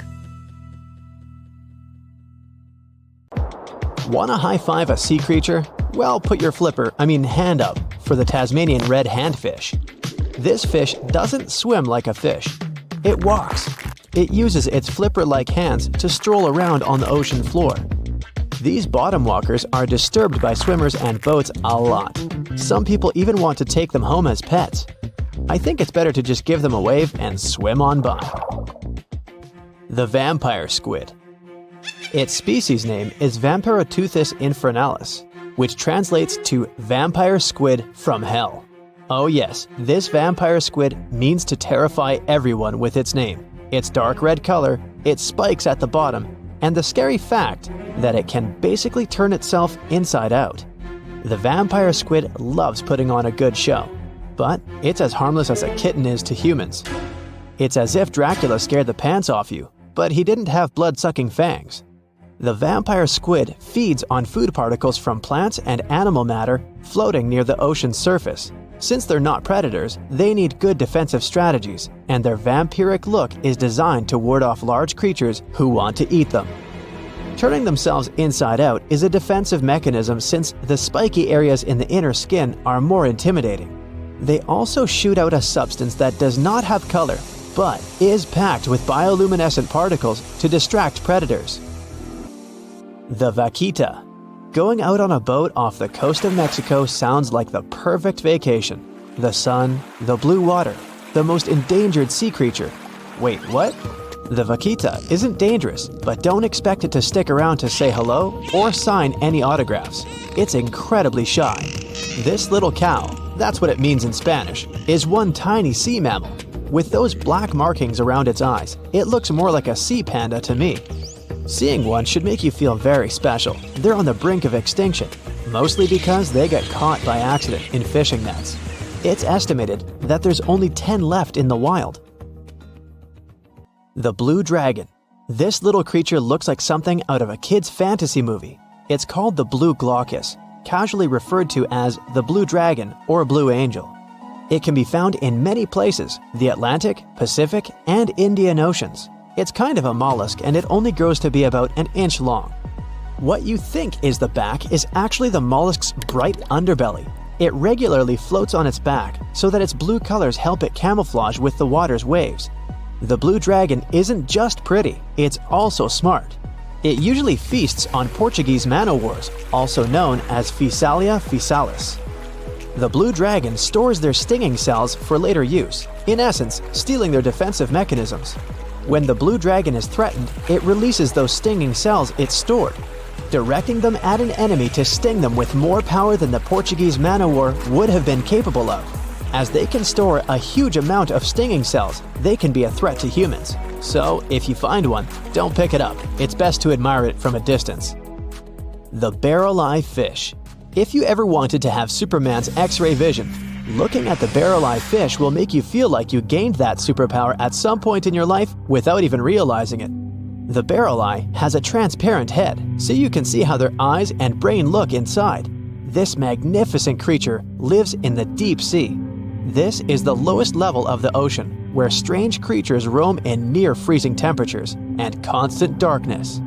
Wanna high-five a sea creature? Well, put your hand up for the Tasmanian red handfish. This fish doesn't swim like a fish. It walks. It uses its flipper-like hands to stroll around on the ocean floor. These bottom walkers are disturbed by swimmers and boats a lot. Some people even want to take them home as pets. I think it's better to just give them a wave and swim on by. The vampire squid. Its species name is Vampiroteuthis infernales, which translates to vampire squid from hell. Oh yes, this vampire squid means to terrify everyone with its name, its dark red color, its spikes at the bottom, and the scary fact that it can basically turn itself inside out. The vampire squid loves putting on a good show, but it's as harmless as a kitten is to humans. It's as if Dracula scared the pants off you, but he didn't have blood-sucking fangs. The vampire squid feeds on food particles from plants and animal matter floating near the ocean's surface. Since they're not predators, they need good defensive strategies, and their vampiric look is designed to ward off large creatures who want to eat them. Turning themselves inside out is a defensive mechanism since the spiky areas in the inner skin are more intimidating. They also shoot out a substance that does not have color, but is packed with bioluminescent particles to distract predators. The vaquita. Going out on a boat off the coast of Mexico sounds like the perfect vacation. The sun, the blue water, the most endangered sea creature. Wait, what? The vaquita isn't dangerous, but don't expect it to stick around to say hello or sign any autographs. It's incredibly shy. This little cow, that's what it means in Spanish, is one tiny sea mammal. With those black markings around its eyes, it looks more like a sea panda to me. Seeing one should make you feel very special. They're on the brink of extinction. mostly because they get caught by accident in fishing nets. It's estimated that there's only 10 left in the wild. The blue dragon. This little creature looks like something out of a kid's fantasy movie. It's called the blue glaucus, casually referred to as the blue dragon or blue angel. It can be found in many places, the Atlantic, Pacific, and Indian Oceans. It's kind of a mollusk and it only grows to be about an inch long. What you think is the back is actually the mollusk's bright underbelly. It regularly floats on its back so that its blue colors help it camouflage with the water's waves. The blue dragon isn't just pretty, it's also smart. It usually feasts on Portuguese man-o'-wars, also known as Physalia physalis. The blue dragon stores their stinging cells for later use, in essence, stealing their defensive mechanisms. When the blue dragon is threatened, it releases those stinging cells it stored, directing them at an enemy to sting them with more power than the Portuguese man-o'-war would have been capable of. As they can store a huge amount of stinging cells, they can be a threat to humans. So, if you find one, don't pick it up. It's best to admire it from a distance. The barrel-eye fish. If you ever wanted to have Superman's X-ray vision, looking at the barrel-eye fish will make you feel like you gained that superpower at some point in your life without even realizing it. The barrel eye has a transparent head, so you can see how their eyes and brain look inside. This magnificent creature lives in the deep sea. This is the lowest level of the ocean, where strange creatures roam in near-freezing temperatures and constant darkness.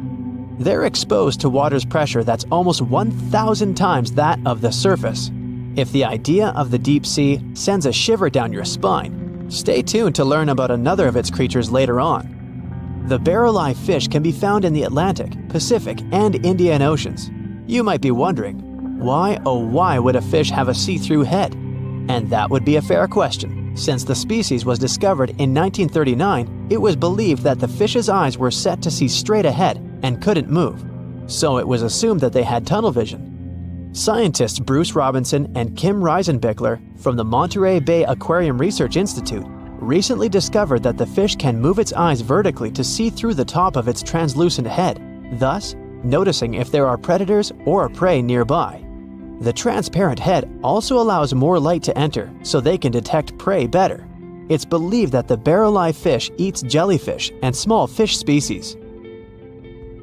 They're exposed to water's pressure that's almost 1,000 times that of the surface. If the idea of the deep sea sends a shiver down your spine, stay tuned to learn about another of its creatures later on. The barrel-eye fish can be found in the Atlantic, Pacific, and Indian Oceans. You might be wondering, why oh why would a fish have a see-through head? And that would be a fair question. Since the species was discovered in 1939, it was believed that the fish's eyes were set to see straight ahead and couldn't move. So it was assumed that they had tunnel vision. Scientists Bruce Robinson and Kim Reisenbichler from the Monterey Bay Aquarium Research Institute recently discovered that the fish can move its eyes vertically to see through the top of its translucent head, thus noticing if there are predators or prey nearby. The transparent head also allows more light to enter so they can detect prey better. It's believed that the barrel-eye fish eats jellyfish and small fish species.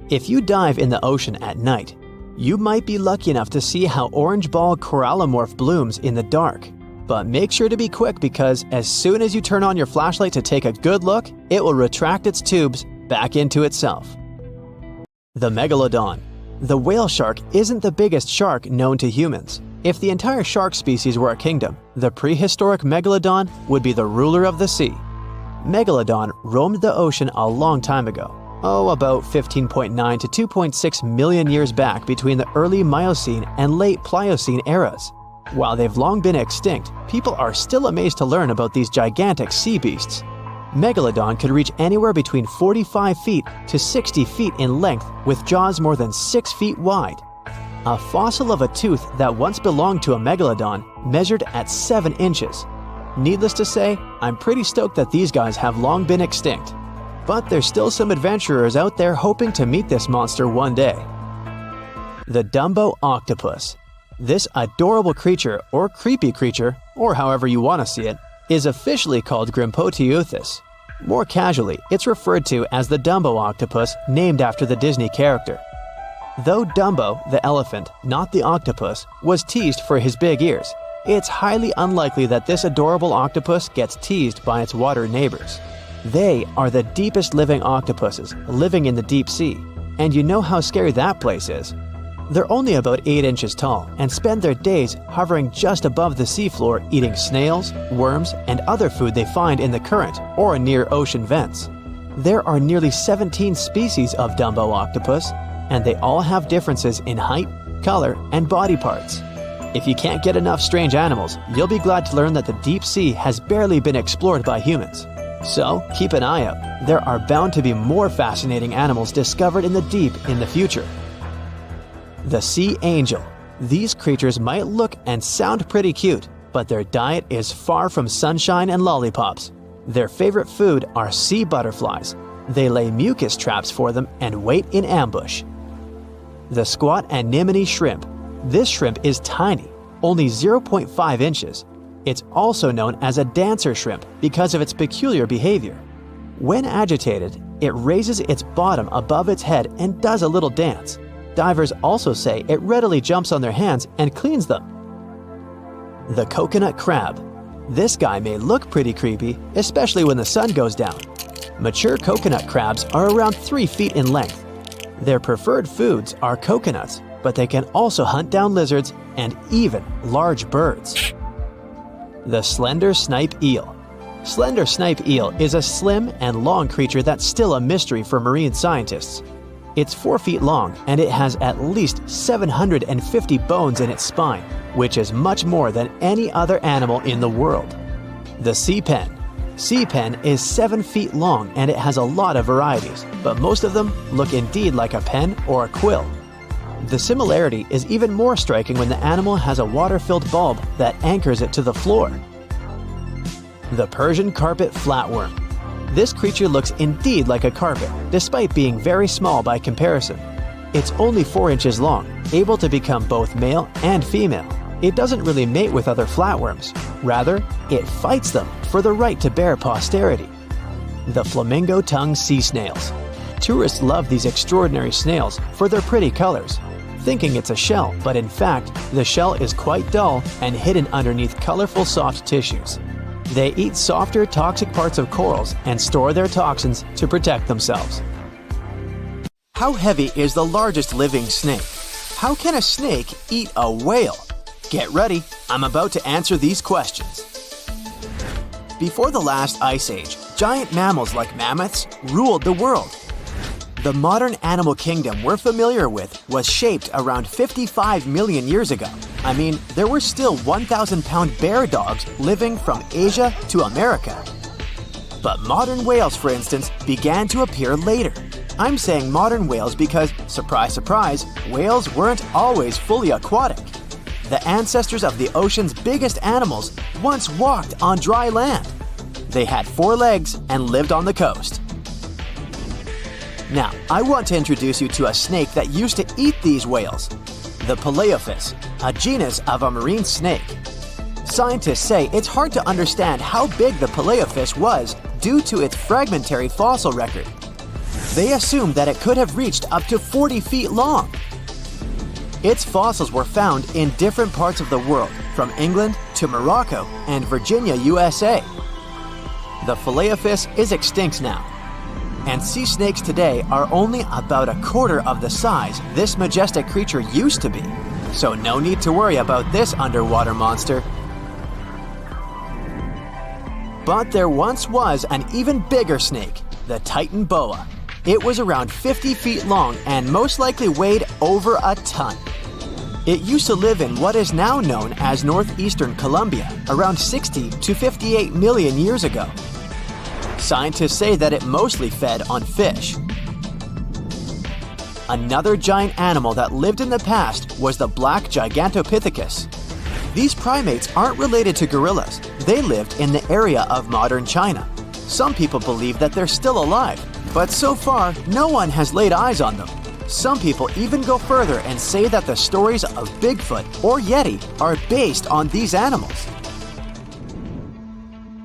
If you dive in the ocean at night, you might be lucky enough to see how orange ball corallomorph blooms in the dark. But make sure to be quick because as soon as you turn on your flashlight to take a good look, it will retract its tubes back into itself. The megalodon. The whale shark isn't the biggest shark known to humans. If the entire shark species were a kingdom, the prehistoric megalodon would be the ruler of the sea. Megalodon roamed the ocean a long time ago. About 15.9 to 2.6 million years back between the early Miocene and late Pliocene eras. While they've long been extinct, people are still amazed to learn about these gigantic sea beasts. Megalodon could reach anywhere between 45 feet to 60 feet in length with jaws more than 6 feet wide. A fossil of a tooth that once belonged to a megalodon measured at 7 inches. Needless to say, I'm pretty stoked that these guys have long been extinct. But there's still some adventurers out there hoping to meet this monster one day. The Dumbo octopus. This adorable creature, or creepy creature, or however you want to see it, is officially called Grimpoteuthis. More casually, it's referred to as the Dumbo octopus, named after the Disney character. Though Dumbo, the elephant, not the octopus, was teased for his big ears, it's highly unlikely that this adorable octopus gets teased by its water neighbors. They are the deepest living octopuses, living in the deep sea, and you know how scary that place is. They're only about 8 inches tall and spend their days hovering just above the seafloor eating snails, worms, and other food they find in the current or near ocean vents. There are nearly 17 species of Dumbo octopus, and they all have differences in height, color, and body parts. If you can't get enough strange animals, you'll be glad to learn that the deep sea has barely been explored by humans. So keep an eye out. There are bound to be more fascinating animals discovered in the deep in the future. The sea angel. These creatures might look and sound pretty cute, but their diet is far from sunshine and lollipops. Their favorite food are sea butterflies. They lay mucus traps for them and wait in ambush. The squat anemone shrimp. This shrimp is tiny, only 0.5 inches. It's also known as a dancer shrimp because of its peculiar behavior. When agitated, it raises its bottom above its head and does a little dance. Divers also say it readily jumps on their hands and cleans them. The coconut crab. This guy may look pretty creepy, especially when the sun goes down. Mature coconut crabs are around 3 feet in length. Their preferred foods are coconuts, but they can also hunt down lizards and even large birds. The slender snipe eel. Slender snipe eel is a slim and long creature that's still a mystery for marine scientists. It's 4 feet long and it has at least 750 bones in its spine, which is much more than any other animal in the world. The sea pen. Sea pen is 7 feet long and it has a lot of varieties, but most of them look indeed like a pen or a quill. The similarity is even more striking when the animal has a water-filled bulb that anchors it to the floor. The Persian carpet flatworm. This creature looks indeed like a carpet, despite being very small by comparison. It's only 4 inches long, able to become both male and female. It doesn't really mate with other flatworms. Rather, it fights them for the right to bear posterity. The flamingo-tongued sea snails. Tourists love these extraordinary snails for their pretty colors, thinking it's a shell, but in fact, the shell is quite dull and hidden underneath colorful soft tissues. They eat softer, toxic parts of corals and store their toxins to protect themselves. How heavy is the largest living snake? How can a snake eat a whale? Get ready, I'm about to answer these questions. Before the last ice age, giant mammals like mammoths ruled the world. The modern animal kingdom we're familiar with was shaped around 55 million years ago. I mean, there were still 1,000-pound bear dogs living from Asia to America. But modern whales, for instance, began to appear later. I'm saying modern whales because, surprise, surprise, whales weren't always fully aquatic. The ancestors of the ocean's biggest animals once walked on dry land. They had 4 legs and lived on the coast. Now, I want to introduce you to a snake that used to eat these whales, the Palaeophis, a genus of a marine snake. Scientists say it's hard to understand how big the Palaeophis was due to its fragmentary fossil record. They assumed that it could have reached up to 40 feet long. Its fossils were found in different parts of the world, from England to Morocco and Virginia, USA. The Palaeophis is extinct now, and sea snakes today are only about a quarter of the size this majestic creature used to be. So no need to worry about this underwater monster. But there once was an even bigger snake, the Titan boa. It was around 50 feet long and most likely weighed over a ton. It used to live in what is now known as northeastern Colombia around 60 to 58 million years ago. Scientists say that it mostly fed on fish. Another giant animal that lived in the past was the black Gigantopithecus. These primates aren't related to gorillas. They lived in the area of modern China. Some people believe that they're still alive, but so far, no one has laid eyes on them. Some people even go further and say that the stories of Bigfoot or Yeti are based on these animals.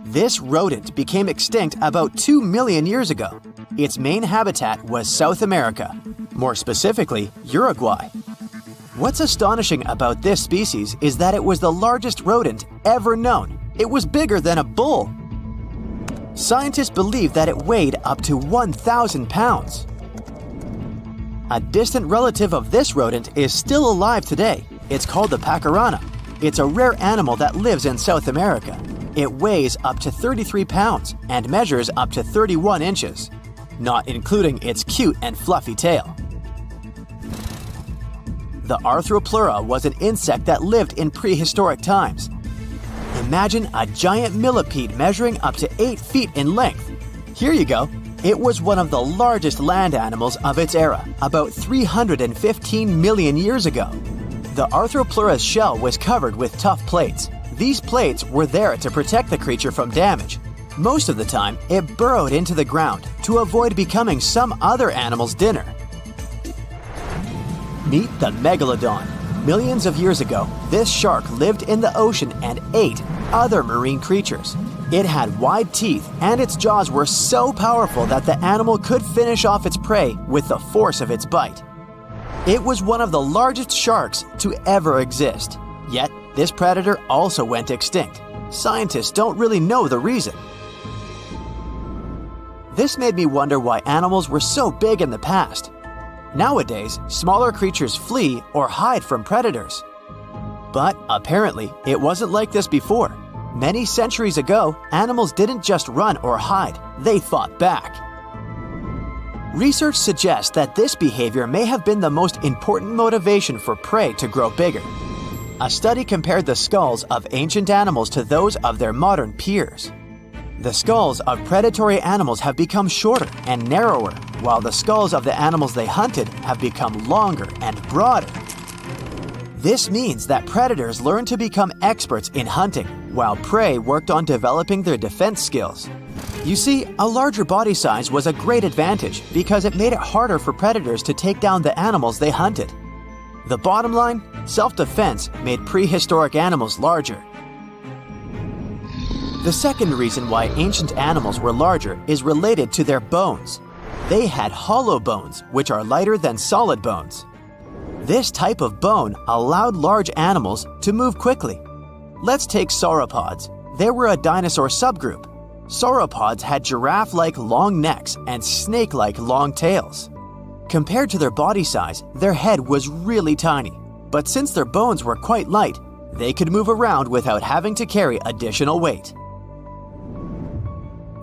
This rodent became extinct about 2 million years ago. Its main habitat was South America, more specifically, Uruguay. What's astonishing about this species is that it was the largest rodent ever known. It was bigger than a bull. Scientists believe that it weighed up to 1,000 pounds. A distant relative of this rodent is still alive today. It's called the pacarana. It's a rare animal that lives in South America. It weighs up to 33 pounds and measures up to 31 inches, not including its cute and fluffy tail. The Arthropleura was an insect that lived in prehistoric times. Imagine a giant millipede measuring up to 8 feet in length. Here you go. It was one of the largest land animals of its era, about 315 million years ago. The Arthropleura's shell was covered with tough plates. These plates were there to protect the creature from damage. Most of the time, it burrowed into the ground to avoid becoming some other animal's dinner. Meet the megalodon. Millions of years ago, this shark lived in the ocean and ate other marine creatures. It had wide teeth, and its jaws were so powerful that the animal could finish off its prey with the force of its bite. It was one of the largest sharks to ever exist. Yet, this predator also went extinct. Scientists don't really know the reason. This made me wonder why animals were so big in the past. Nowadays, smaller creatures flee or hide from predators. But apparently, it wasn't like this before. Many centuries ago, animals didn't just run or hide, they fought back. Research suggests that this behavior may have been the most important motivation for prey to grow bigger. A study compared the skulls of ancient animals to those of their modern peers. The skulls of predatory animals have become shorter and narrower, while the skulls of the animals they hunted have become longer and broader. This means that predators learned to become experts in hunting, while prey worked on developing their defense skills. You see, a larger body size was a great advantage because it made it harder for predators to take down the animals they hunted. The bottom line, self-defense made prehistoric animals larger. The second reason why ancient animals were larger is related to their bones. They had hollow bones, which are lighter than solid bones. This type of bone allowed large animals to move quickly. Let's take sauropods. They were a dinosaur subgroup. Sauropods had giraffe-like long necks and snake-like long tails. Compared to their body size, their head was really tiny. But since their bones were quite light, they could move around without having to carry additional weight.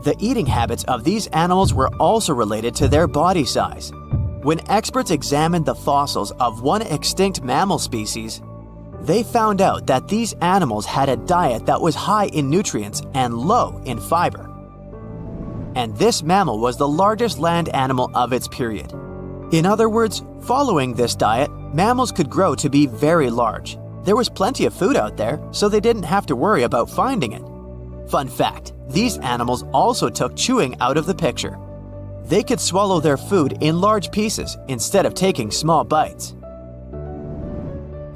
The eating habits of these animals were also related to their body size. When experts examined the fossils of one extinct mammal species, they found out that these animals had a diet that was high in nutrients and low in fiber. And this mammal was the largest land animal of its period. In other words, following this diet, mammals could grow to be very large. There was plenty of food out there, so they didn't have to worry about finding it. Fun fact, these animals also took chewing out of the picture. They could swallow their food in large pieces instead of taking small bites.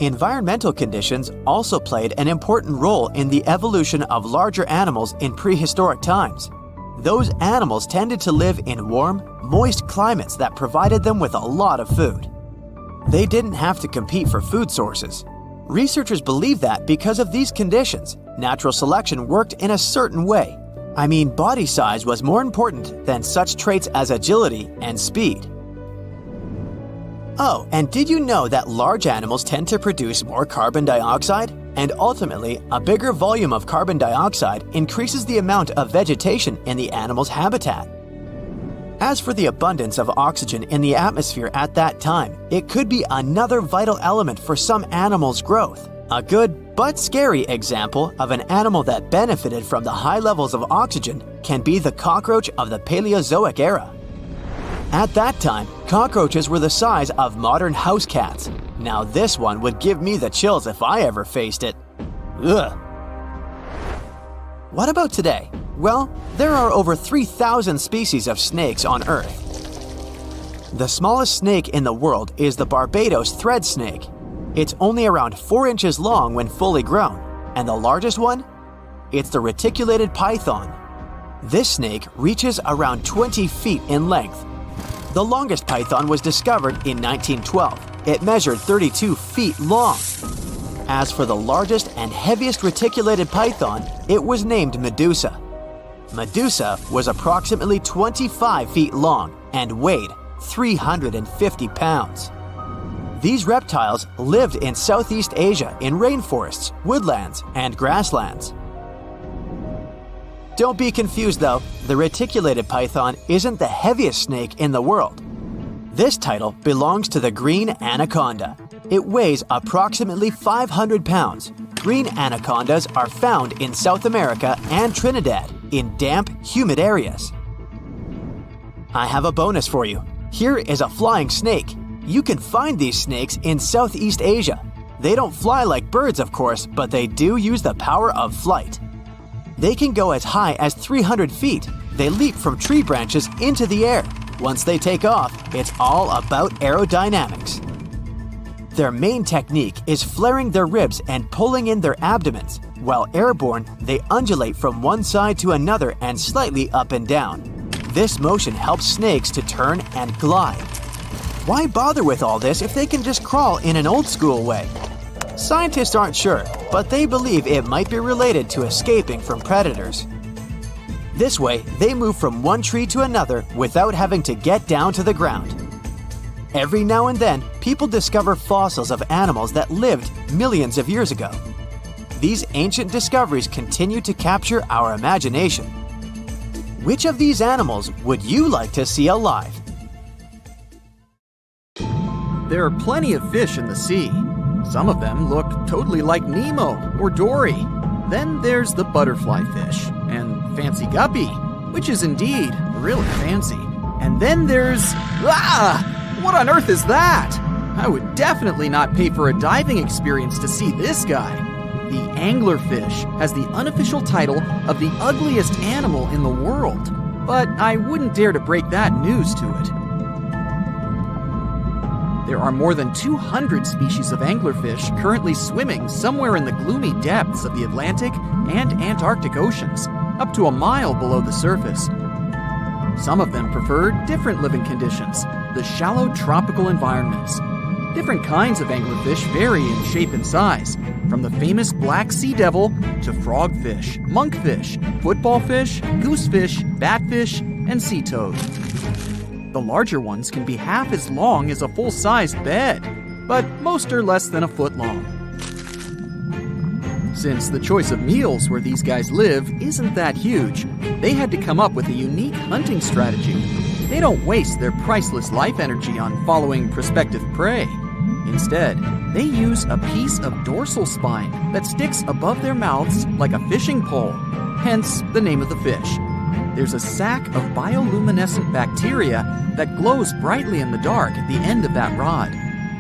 Environmental conditions also played an important role in the evolution of larger animals in prehistoric times. Those animals tended to live in warm, moist climates that provided them with a lot of food. They didn't have to compete for food sources. Researchers believe that because of these conditions, natural selection worked in a certain way. I mean, body size was more important than such traits as agility and speed. Oh, and did you know that large animals tend to produce more carbon dioxide? And ultimately, a bigger volume of carbon dioxide increases the amount of vegetation in the animal's habitat. As for the abundance of oxygen in the atmosphere at that time, it could be another vital element for some animals' growth. A good but scary example of an animal that benefited from the high levels of oxygen can be the cockroach of the Paleozoic era. At that time, cockroaches were the size of modern house cats. Now this one would give me the chills if I ever faced it. Ugh. What about today? Well, there are over 3,000 species of snakes on Earth. The smallest snake in the world is the Barbados thread snake. It's only around 4 inches long when fully grown, and the largest one? It's the reticulated python. This snake reaches around 20 feet in length. The longest python was discovered in 1912. It measured 32 feet long. As for the largest and heaviest reticulated python, it was named Medusa. Medusa was approximately 25 feet long and weighed 350 pounds. These reptiles lived in Southeast Asia in rainforests, woodlands, and grasslands. Don't be confused though, the reticulated python isn't the heaviest snake in the world. This title belongs to the green anaconda. It weighs approximately 500 pounds. Green anacondas are found in South America and Trinidad in damp, humid areas. I have a bonus for you. Here is a flying snake. You can find these snakes in Southeast Asia. They don't fly like birds, of course, but they do use the power of flight. They can go as high as 300 feet. They leap from tree branches into the air. Once they take off, it's all about aerodynamics. Their main technique is flaring their ribs and pulling in their abdomens. While airborne, they undulate from one side to another and slightly up and down. This motion helps snakes to turn and glide. Why bother with all this if they can just crawl in an old-school way? Scientists aren't sure, but they believe it might be related to escaping from predators. This way, they move from one tree to another without having to get down to the ground. Every now and then, people discover fossils of animals that lived millions of years ago. These ancient discoveries continue to capture our imagination. Which of these animals would you like to see alive? There are plenty of fish in the sea. Some of them look totally like Nemo or Dory. Then there's the butterfly fish and fancy guppy, which is indeed really fancy. And then there's... What on earth is that? I would definitely not pay for a diving experience to see this guy. The anglerfish has the unofficial title of the ugliest animal in the world, but I wouldn't dare to break that news to it. There are more than 200 species of anglerfish currently swimming somewhere in the gloomy depths of the Atlantic and Antarctic Oceans, up to a mile below the surface. Some of them prefer different living conditions, the shallow tropical environments. Different kinds of anglerfish vary in shape and size, from the famous black sea devil to frogfish, monkfish, footballfish, goosefish, batfish, and sea toad. The larger ones can be half as long as a full-sized bed, but most are less than a foot long. Since the choice of meals where these guys live isn't that huge, they had to come up with a unique hunting strategy. They don't waste their priceless life energy on following prospective prey. Instead, they use a piece of dorsal spine that sticks above their mouths like a fishing pole, hence the name of the fish. There's a sac of bioluminescent bacteria that glows brightly in the dark at the end of that rod.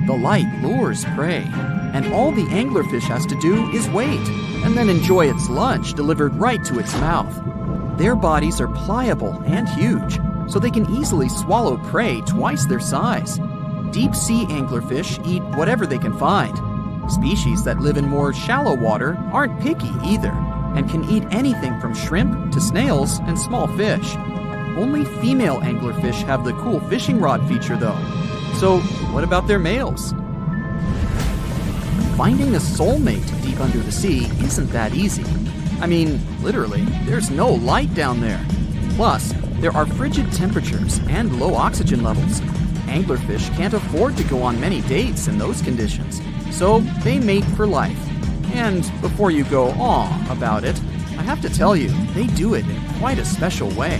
The light lures prey, and all the anglerfish has to do is wait, and then enjoy its lunch delivered right to its mouth. Their bodies are pliable and huge, so they can easily swallow prey twice their size. Deep-sea anglerfish eat whatever they can find. Species that live in more shallow water aren't picky either, and can eat anything from shrimp to snails and small fish. Only female anglerfish have the cool fishing rod feature though. So what about their males? Finding a soulmate deep under the sea isn't that easy. I mean, literally, there's no light down there. Plus, there are frigid temperatures and low oxygen levels. Anglerfish can't afford to go on many dates in those conditions, so they mate for life. And before you go aw about it, I have to tell you, they do it in quite a special way.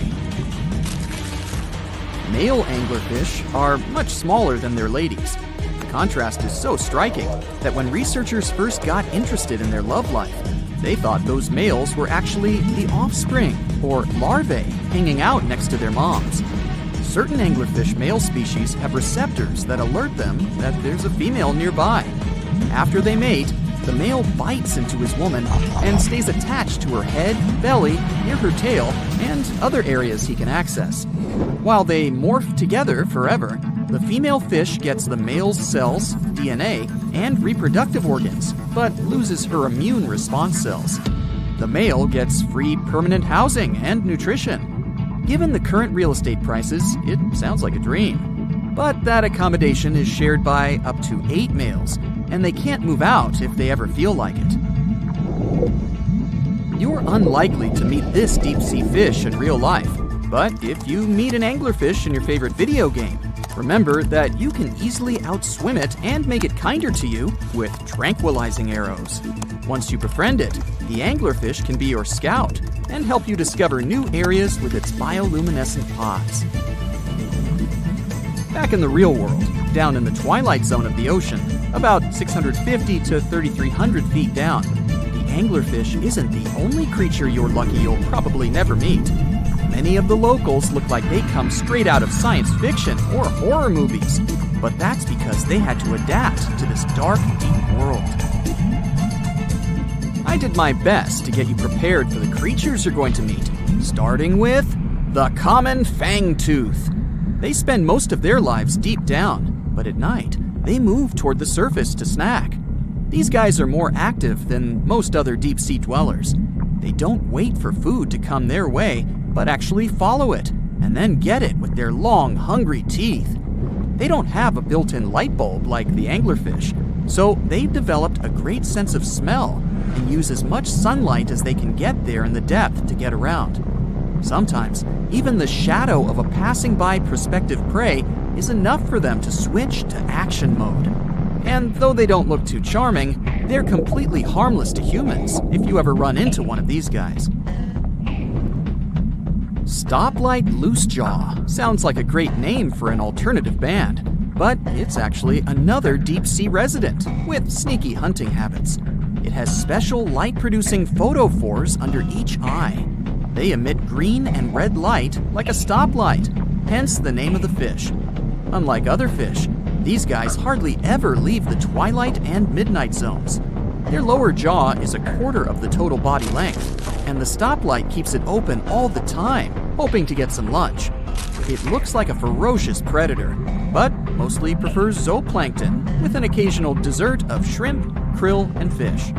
Male anglerfish are much smaller than their ladies. The contrast is so striking that when researchers first got interested in their love life, they thought those males were actually the offspring, or larvae, hanging out next to their moms. Certain anglerfish male species have receptors that alert them that there's a female nearby. After they mate, the male bites into his woman and stays attached to her head, belly, near her tail, and other areas he can access. While they morph together forever, the female fish gets the male's cells, DNA, and reproductive organs, but loses her immune response cells. The male gets free permanent housing and nutrition. Given the current real estate prices, it sounds like a dream. But that accommodation is shared by up to 8 males, and they can't move out if they ever feel like it. You're unlikely to meet this deep-sea fish in real life, but if you meet an anglerfish in your favorite video game, remember that you can easily outswim it and make it kinder to you with tranquilizing arrows. Once you befriend it, the anglerfish can be your scout and help you discover new areas with its bioluminescent pods. Back in the real world, down in the twilight zone of the ocean, about 650 to 3,300 feet down, the anglerfish isn't the only creature you're lucky you'll probably never meet. Many of the locals look like they come straight out of science fiction or horror movies, but that's because they had to adapt to this dark, deep world. I did my best to get you prepared for the creatures you're going to meet, starting with the common fangtooth. They spend most of their lives deep down, but at night, they move toward the surface to snack. These guys are more active than most other deep-sea dwellers. They don't wait for food to come their way, but actually follow it, and then get it with their long, hungry teeth. They don't have a built-in light bulb like the anglerfish, so they've developed a great sense of smell and use as much sunlight as they can get there in the depth to get around. Sometimes, even the shadow of a passing by prospective prey is enough for them to switch to action mode. And though they don't look too charming, they're completely harmless to humans if you ever run into one of these guys. Stoplight Loosejaw sounds like a great name for an alternative band, but it's actually another deep-sea resident with sneaky hunting habits. It has special light-producing photophores under each eye. They emit green and red light like a stoplight, hence the name of the fish. Unlike other fish, these guys hardly ever leave the twilight and midnight zones. Their lower jaw is a quarter of the total body length, and the stoplight keeps it open all the time, hoping to get some lunch. It looks like a ferocious predator, but mostly prefers zooplankton with an occasional dessert of shrimp, krill, and fish.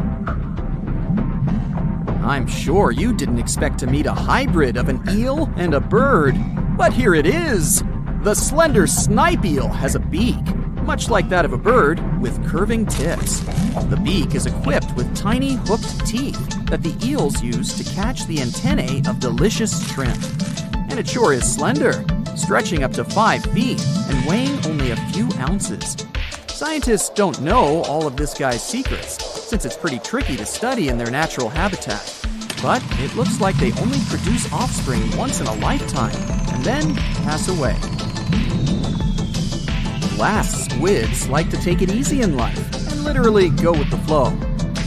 I'm sure you didn't expect to meet a hybrid of an eel and a bird, but here it is! The slender snipe eel has a beak, much like that of a bird, with curving tips. The beak is equipped with tiny hooked teeth that the eels use to catch the antennae of delicious shrimp. And it sure is slender, stretching up to 5 feet and weighing only a few ounces. Scientists don't know all of this guy's secrets, since it's pretty tricky to study in their natural habitat. But it looks like they only produce offspring once in a lifetime, and then pass away. Glass squids like to take it easy in life and literally go with the flow.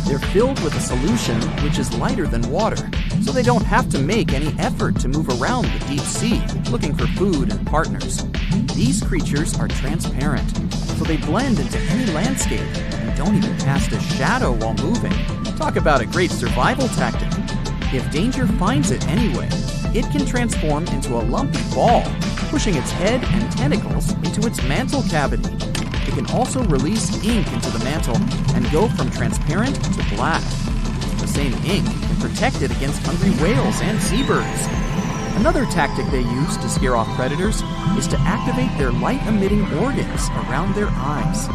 They're filled with a solution which is lighter than water, so they don't have to make any effort to move around the deep sea looking for food and partners. These creatures are transparent, so they blend into any landscape and don't even cast a shadow while moving. Talk about a great survival tactic. If danger finds it anyway, it can transform into a lumpy ball, pushing its head and tentacles into its mantle cavity. It can also release ink into the mantle and go from transparent to black. The same ink can protect it against hungry whales and seabirds. Another tactic they use to scare off predators is to activate their light-emitting organs around their eyes.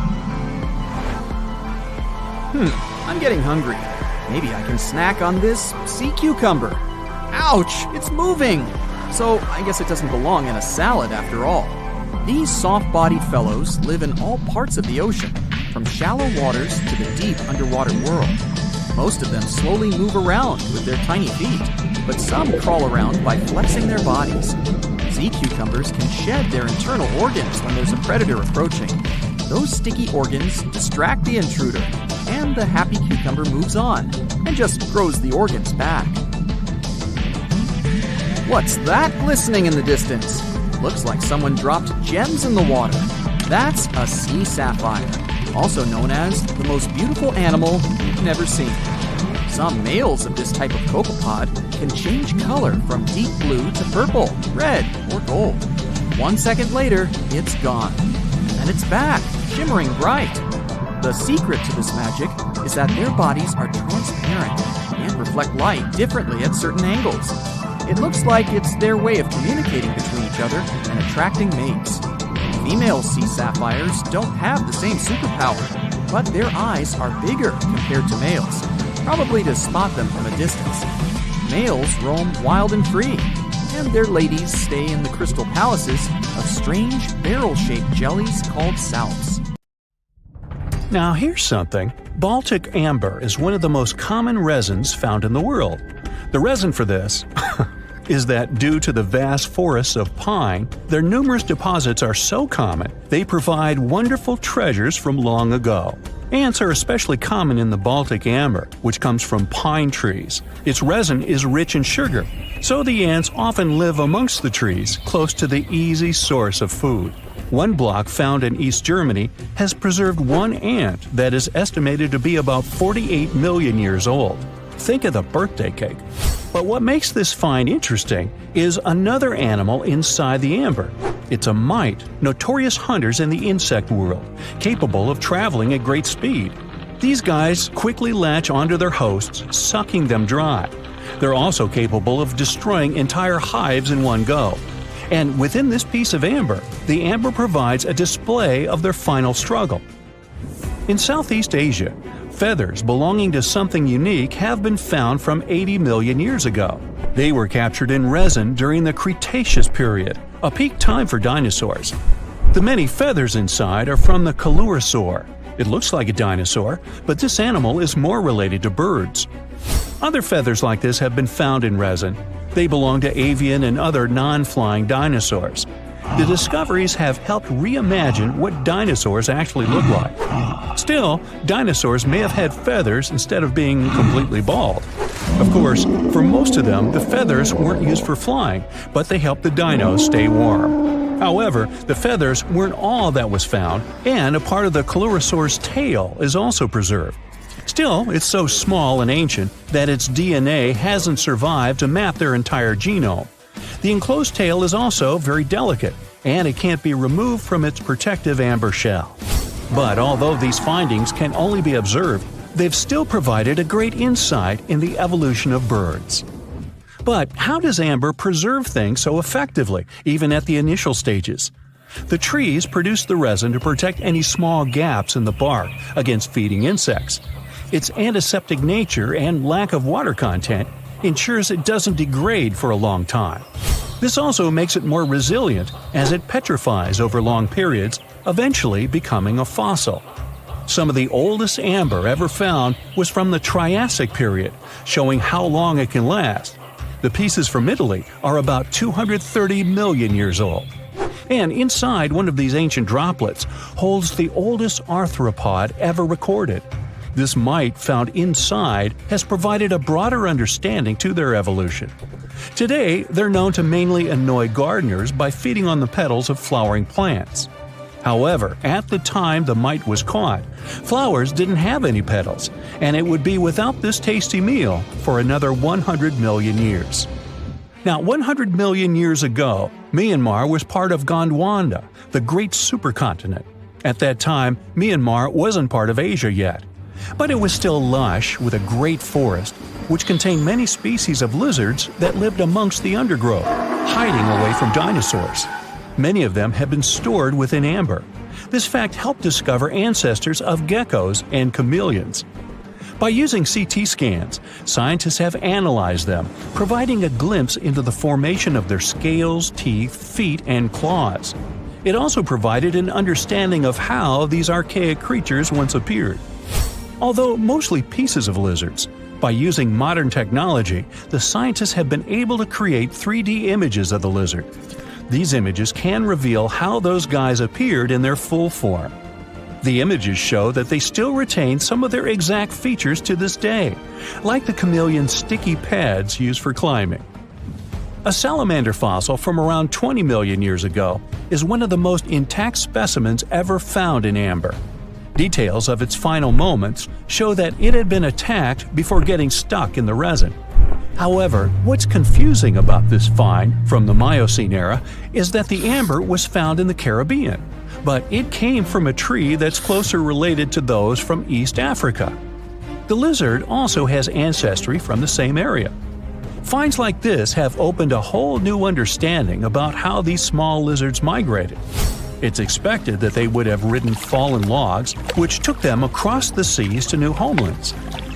I'm getting hungry. Maybe I can snack on this sea cucumber. Ouch, it's moving! So I guess it doesn't belong in a salad after all. These soft-bodied fellows live in all parts of the ocean, from shallow waters to the deep underwater world. Most of them slowly move around with their tiny feet, but some crawl around by flexing their bodies. Sea cucumbers can shed their internal organs when there's a predator approaching. Those sticky organs distract the intruder, and the happy cucumber moves on and just grows the organs back. What's that glistening in the distance? Looks like someone dropped gems in the water. That's a sea sapphire, also known as the most beautiful animal you've never seen. Some males of this type of copepod can change color from deep blue to purple, red, or gold. 1 second later, it's gone. And it's back, shimmering bright. The secret to this magic is that their bodies are transparent and reflect light differently at certain angles. It looks like it's their way of communicating between each other and attracting mates. Female sea sapphires don't have the same superpower, but their eyes are bigger compared to males, probably to spot them from a distance. Males roam wild and free, and their ladies stay in the crystal palaces of strange barrel-shaped jellies called salps. Now here's something. Baltic amber is one of the most common resins found in the world. The reason for this is that due to the vast forests of pine, their numerous deposits are so common, they provide wonderful treasures from long ago. Ants are especially common in the Baltic amber, which comes from pine trees. Its resin is rich in sugar, so the ants often live amongst the trees, close to the easy source of food. One block found in East Germany has preserved one ant that is estimated to be about 48 million years old. Think of the birthday cake. But what makes this find interesting is another animal inside the amber. It's a mite, notorious hunters in the insect world, capable of traveling at great speed. These guys quickly latch onto their hosts, sucking them dry. They're also capable of destroying entire hives in one go. And within this piece of amber, the amber provides a display of their final struggle. In Southeast Asia, feathers belonging to something unique have been found from 80 million years ago. They were captured in resin during the Cretaceous period, a peak time for dinosaurs. The many feathers inside are from the Coelurosaur. It looks like a dinosaur, but this animal is more related to birds. Other feathers like this have been found in resin. They belong to avian and other non-flying dinosaurs. The discoveries have helped reimagine what dinosaurs actually look like. Still, dinosaurs may have had feathers instead of being completely bald. Of course, for most of them, the feathers weren't used for flying, but they helped the dinos stay warm. However, the feathers weren't all that was found, and a part of the Coelurosaur's tail is also preserved. Still, it's so small and ancient that its DNA hasn't survived to map their entire genome. The enclosed tail is also very delicate, and it can't be removed from its protective amber shell. But although these findings can only be observed, they've still provided a great insight in the evolution of birds. But how does amber preserve things so effectively, even at the initial stages? The trees produce the resin to protect any small gaps in the bark against feeding insects. Its antiseptic nature and lack of water content ensures it doesn't degrade for a long time. This also makes it more resilient as it petrifies over long periods, eventually becoming a fossil. Some of the oldest amber ever found was from the Triassic period, showing how long it can last. The pieces from Italy are about 230 million years old. And inside one of these ancient droplets holds the oldest arthropod ever recorded. This mite found inside has provided a broader understanding to their evolution. Today, they're known to mainly annoy gardeners by feeding on the petals of flowering plants. However, at the time the mite was caught, flowers didn't have any petals, and it would be without this tasty meal for another 100 million years. Now, 100 million years ago, Myanmar was part of Gondwana, the great supercontinent. At that time, Myanmar wasn't part of Asia yet. But it was still lush with a great forest, which contained many species of lizards that lived amongst the undergrowth, hiding away from dinosaurs. Many of them have been stored within amber. This fact helped discover ancestors of geckos and chameleons. By using CT scans, scientists have analyzed them, providing a glimpse into the formation of their scales, teeth, feet, and claws. It also provided an understanding of how these archaic creatures once appeared. Although mostly pieces of lizards, by using modern technology, the scientists have been able to create 3D images of the lizard. These images can reveal how those guys appeared in their full form. The images show that they still retain some of their exact features to this day, like the chameleon's sticky pads used for climbing. A salamander fossil from around 20 million years ago is one of the most intact specimens ever found in amber. Details of its final moments show that it had been attacked before getting stuck in the resin. However, what's confusing about this find from the Miocene era is that the amber was found in the Caribbean, but it came from a tree that's closer related to those from East Africa. The lizard also has ancestry from the same area. Finds like this have opened a whole new understanding about how these small lizards migrated. It's expected that they would have ridden fallen logs, which took them across the seas to new homelands,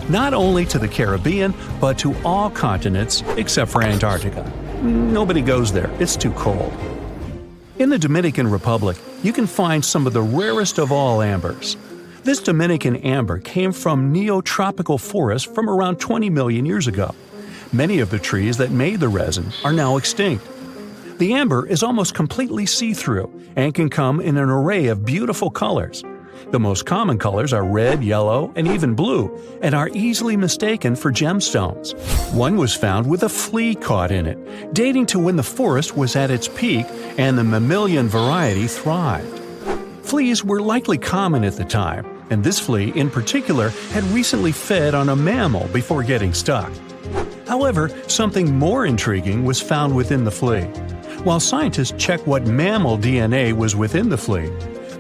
not only to the Caribbean, but to all continents except for Antarctica. Nobody goes there, it's too cold. In the Dominican Republic, you can find some of the rarest of all ambers. This Dominican amber came from neotropical forests from around 20 million years ago. Many of the trees that made the resin are now extinct. The amber is almost completely see-through and can come in an array of beautiful colors. The most common colors are red, yellow, and even blue, and are easily mistaken for gemstones. One was found with a flea caught in it, dating to when the forest was at its peak and the mammalian variety thrived. Fleas were likely common at the time, and this flea in particular had recently fed on a mammal before getting stuck. However, something more intriguing was found within the flea. While scientists checked what mammal DNA was within the fleet,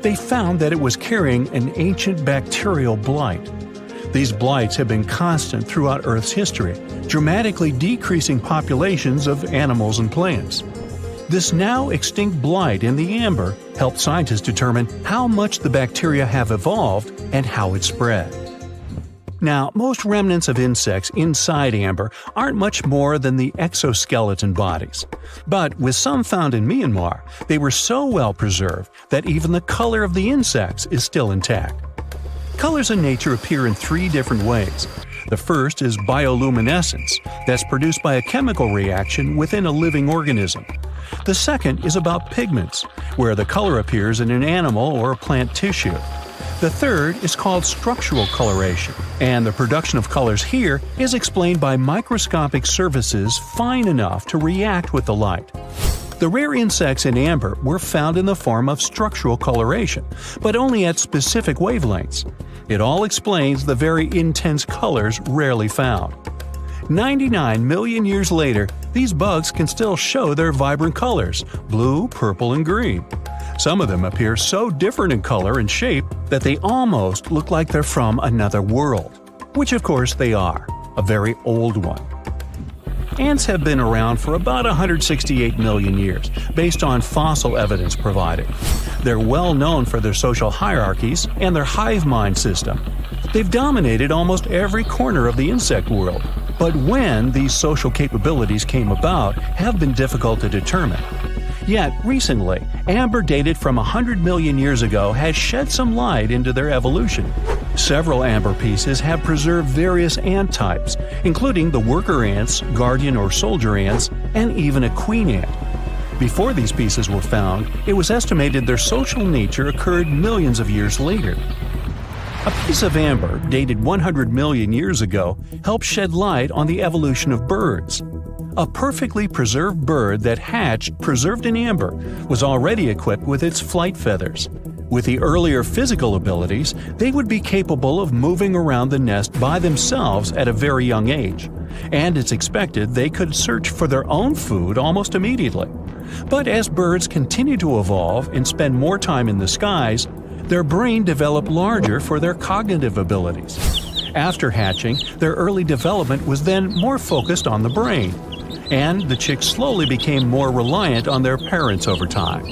they found that it was carrying an ancient bacterial blight. These blights have been constant throughout Earth's history, dramatically decreasing populations of animals and plants. This now extinct blight in the amber helped scientists determine how much the bacteria have evolved and how it spread. Now, most remnants of insects inside amber aren't much more than the exoskeleton bodies. But with some found in Myanmar, they were so well preserved that even the color of the insects is still intact. Colors in nature appear in three different ways. The first is bioluminescence, that's produced by a chemical reaction within a living organism. The second is about pigments, where the color appears in an animal or plant tissue. The third is called structural coloration, and the production of colors here is explained by microscopic surfaces fine enough to react with the light. The rare insects in amber were found in the form of structural coloration, but only at specific wavelengths. It all explains the very intense colors rarely found. 99 million years later, these bugs can still show their vibrant colors – blue, purple, and green. Some of them appear so different in color and shape that they almost look like they're from another world. Which of course they are, a very old one. Ants have been around for about 168 million years, based on fossil evidence provided. They're well known for their social hierarchies and their hive mind system. They've dominated almost every corner of the insect world, but when these social capabilities came about have been difficult to determine. Yet, recently, amber dated from 100 million years ago has shed some light into their evolution. Several amber pieces have preserved various ant types, including the worker ants, guardian or soldier ants, and even a queen ant. Before these pieces were found, it was estimated their social nature occurred millions of years later. A piece of amber dated 100 million years ago helped shed light on the evolution of birds. A perfectly preserved bird that hatched preserved in amber was already equipped with its flight feathers. With the earlier physical abilities, they would be capable of moving around the nest by themselves at a very young age, and it's expected they could search for their own food almost immediately. But as birds continue to evolve and spend more time in the skies, their brain developed larger for their cognitive abilities. After hatching, their early development was then more focused on the brain, and the chicks slowly became more reliant on their parents over time.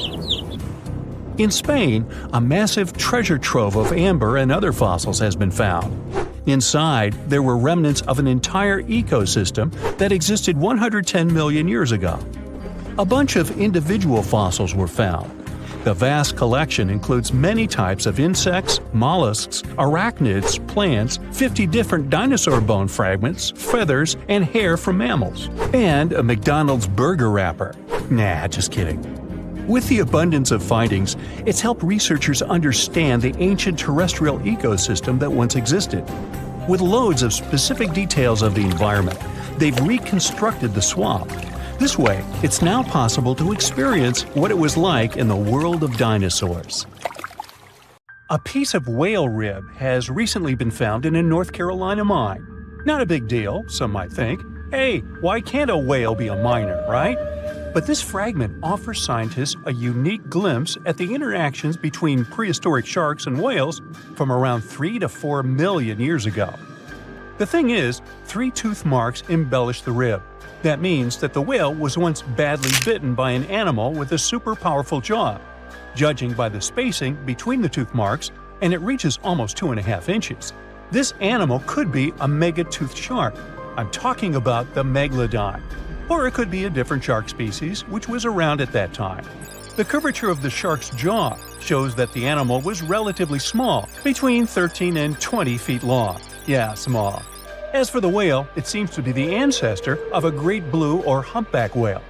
In Spain, a massive treasure trove of amber and other fossils has been found. Inside, there were remnants of an entire ecosystem that existed 110 million years ago. A bunch of individual fossils were found. The vast collection includes many types of insects, mollusks, arachnids, plants, 50 different dinosaur bone fragments, feathers, and hair from mammals, and a McDonald's burger wrapper. Nah, just kidding. With the abundance of findings, it's helped researchers understand the ancient terrestrial ecosystem that once existed. With loads of specific details of the environment, they've reconstructed the swamp. This way, it's now possible to experience what it was like in the world of dinosaurs. A piece of whale rib has recently been found in a North Carolina mine. Not a big deal, some might think. Hey, why can't a whale be a miner, right? But this fragment offers scientists a unique glimpse at the interactions between prehistoric sharks and whales from around 3 to 4 million years ago. The thing is, 3 tooth marks embellish the rib. That means that the whale was once badly bitten by an animal with a super powerful jaw. Judging by the spacing between the tooth marks, and it reaches almost 2.5 inches. This animal could be a mega-toothed shark. I'm talking about the megalodon. Or it could be a different shark species which was around at that time. The curvature of the shark's jaw shows that the animal was relatively small, between 13 and 20 feet long. Yeah, small. As for the whale, it seems to be the ancestor of a great blue or humpback whale.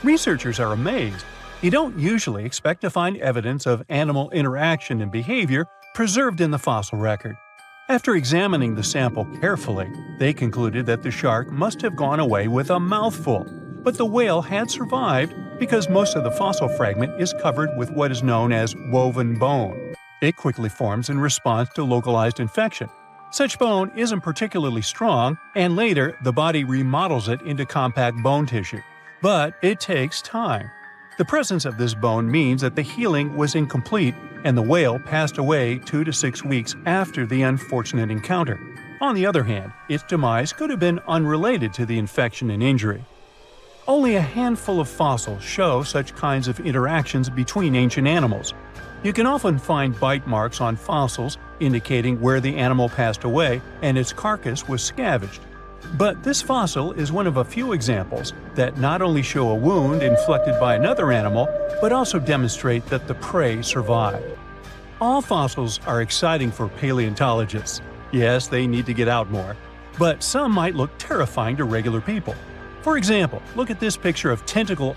Researchers are amazed. You don't usually expect to find evidence of animal interaction and behavior preserved in the fossil record. After examining the sample carefully, they concluded that the shark must have gone away with a mouthful, but the whale had survived because most of the fossil fragment is covered with what is known as woven bone. It quickly forms in response to localized infection. Such bone isn't particularly strong, and later the body remodels it into compact bone tissue. But it takes time. The presence of this bone means that the healing was incomplete and the whale passed away 2 to 6 weeks after the unfortunate encounter. On the other hand, its demise could have been unrelated to the infection and injury. Only a handful of fossils show such kinds of interactions between ancient animals. You can often find bite marks on fossils indicating where the animal passed away and its carcass was scavenged. But this fossil is one of a few examples that not only show a wound inflicted by another animal, but also demonstrate that the prey survived. All fossils are exciting for paleontologists. Yes, they need to get out more. But some might look terrifying to regular people. For example, look at this picture of tentacle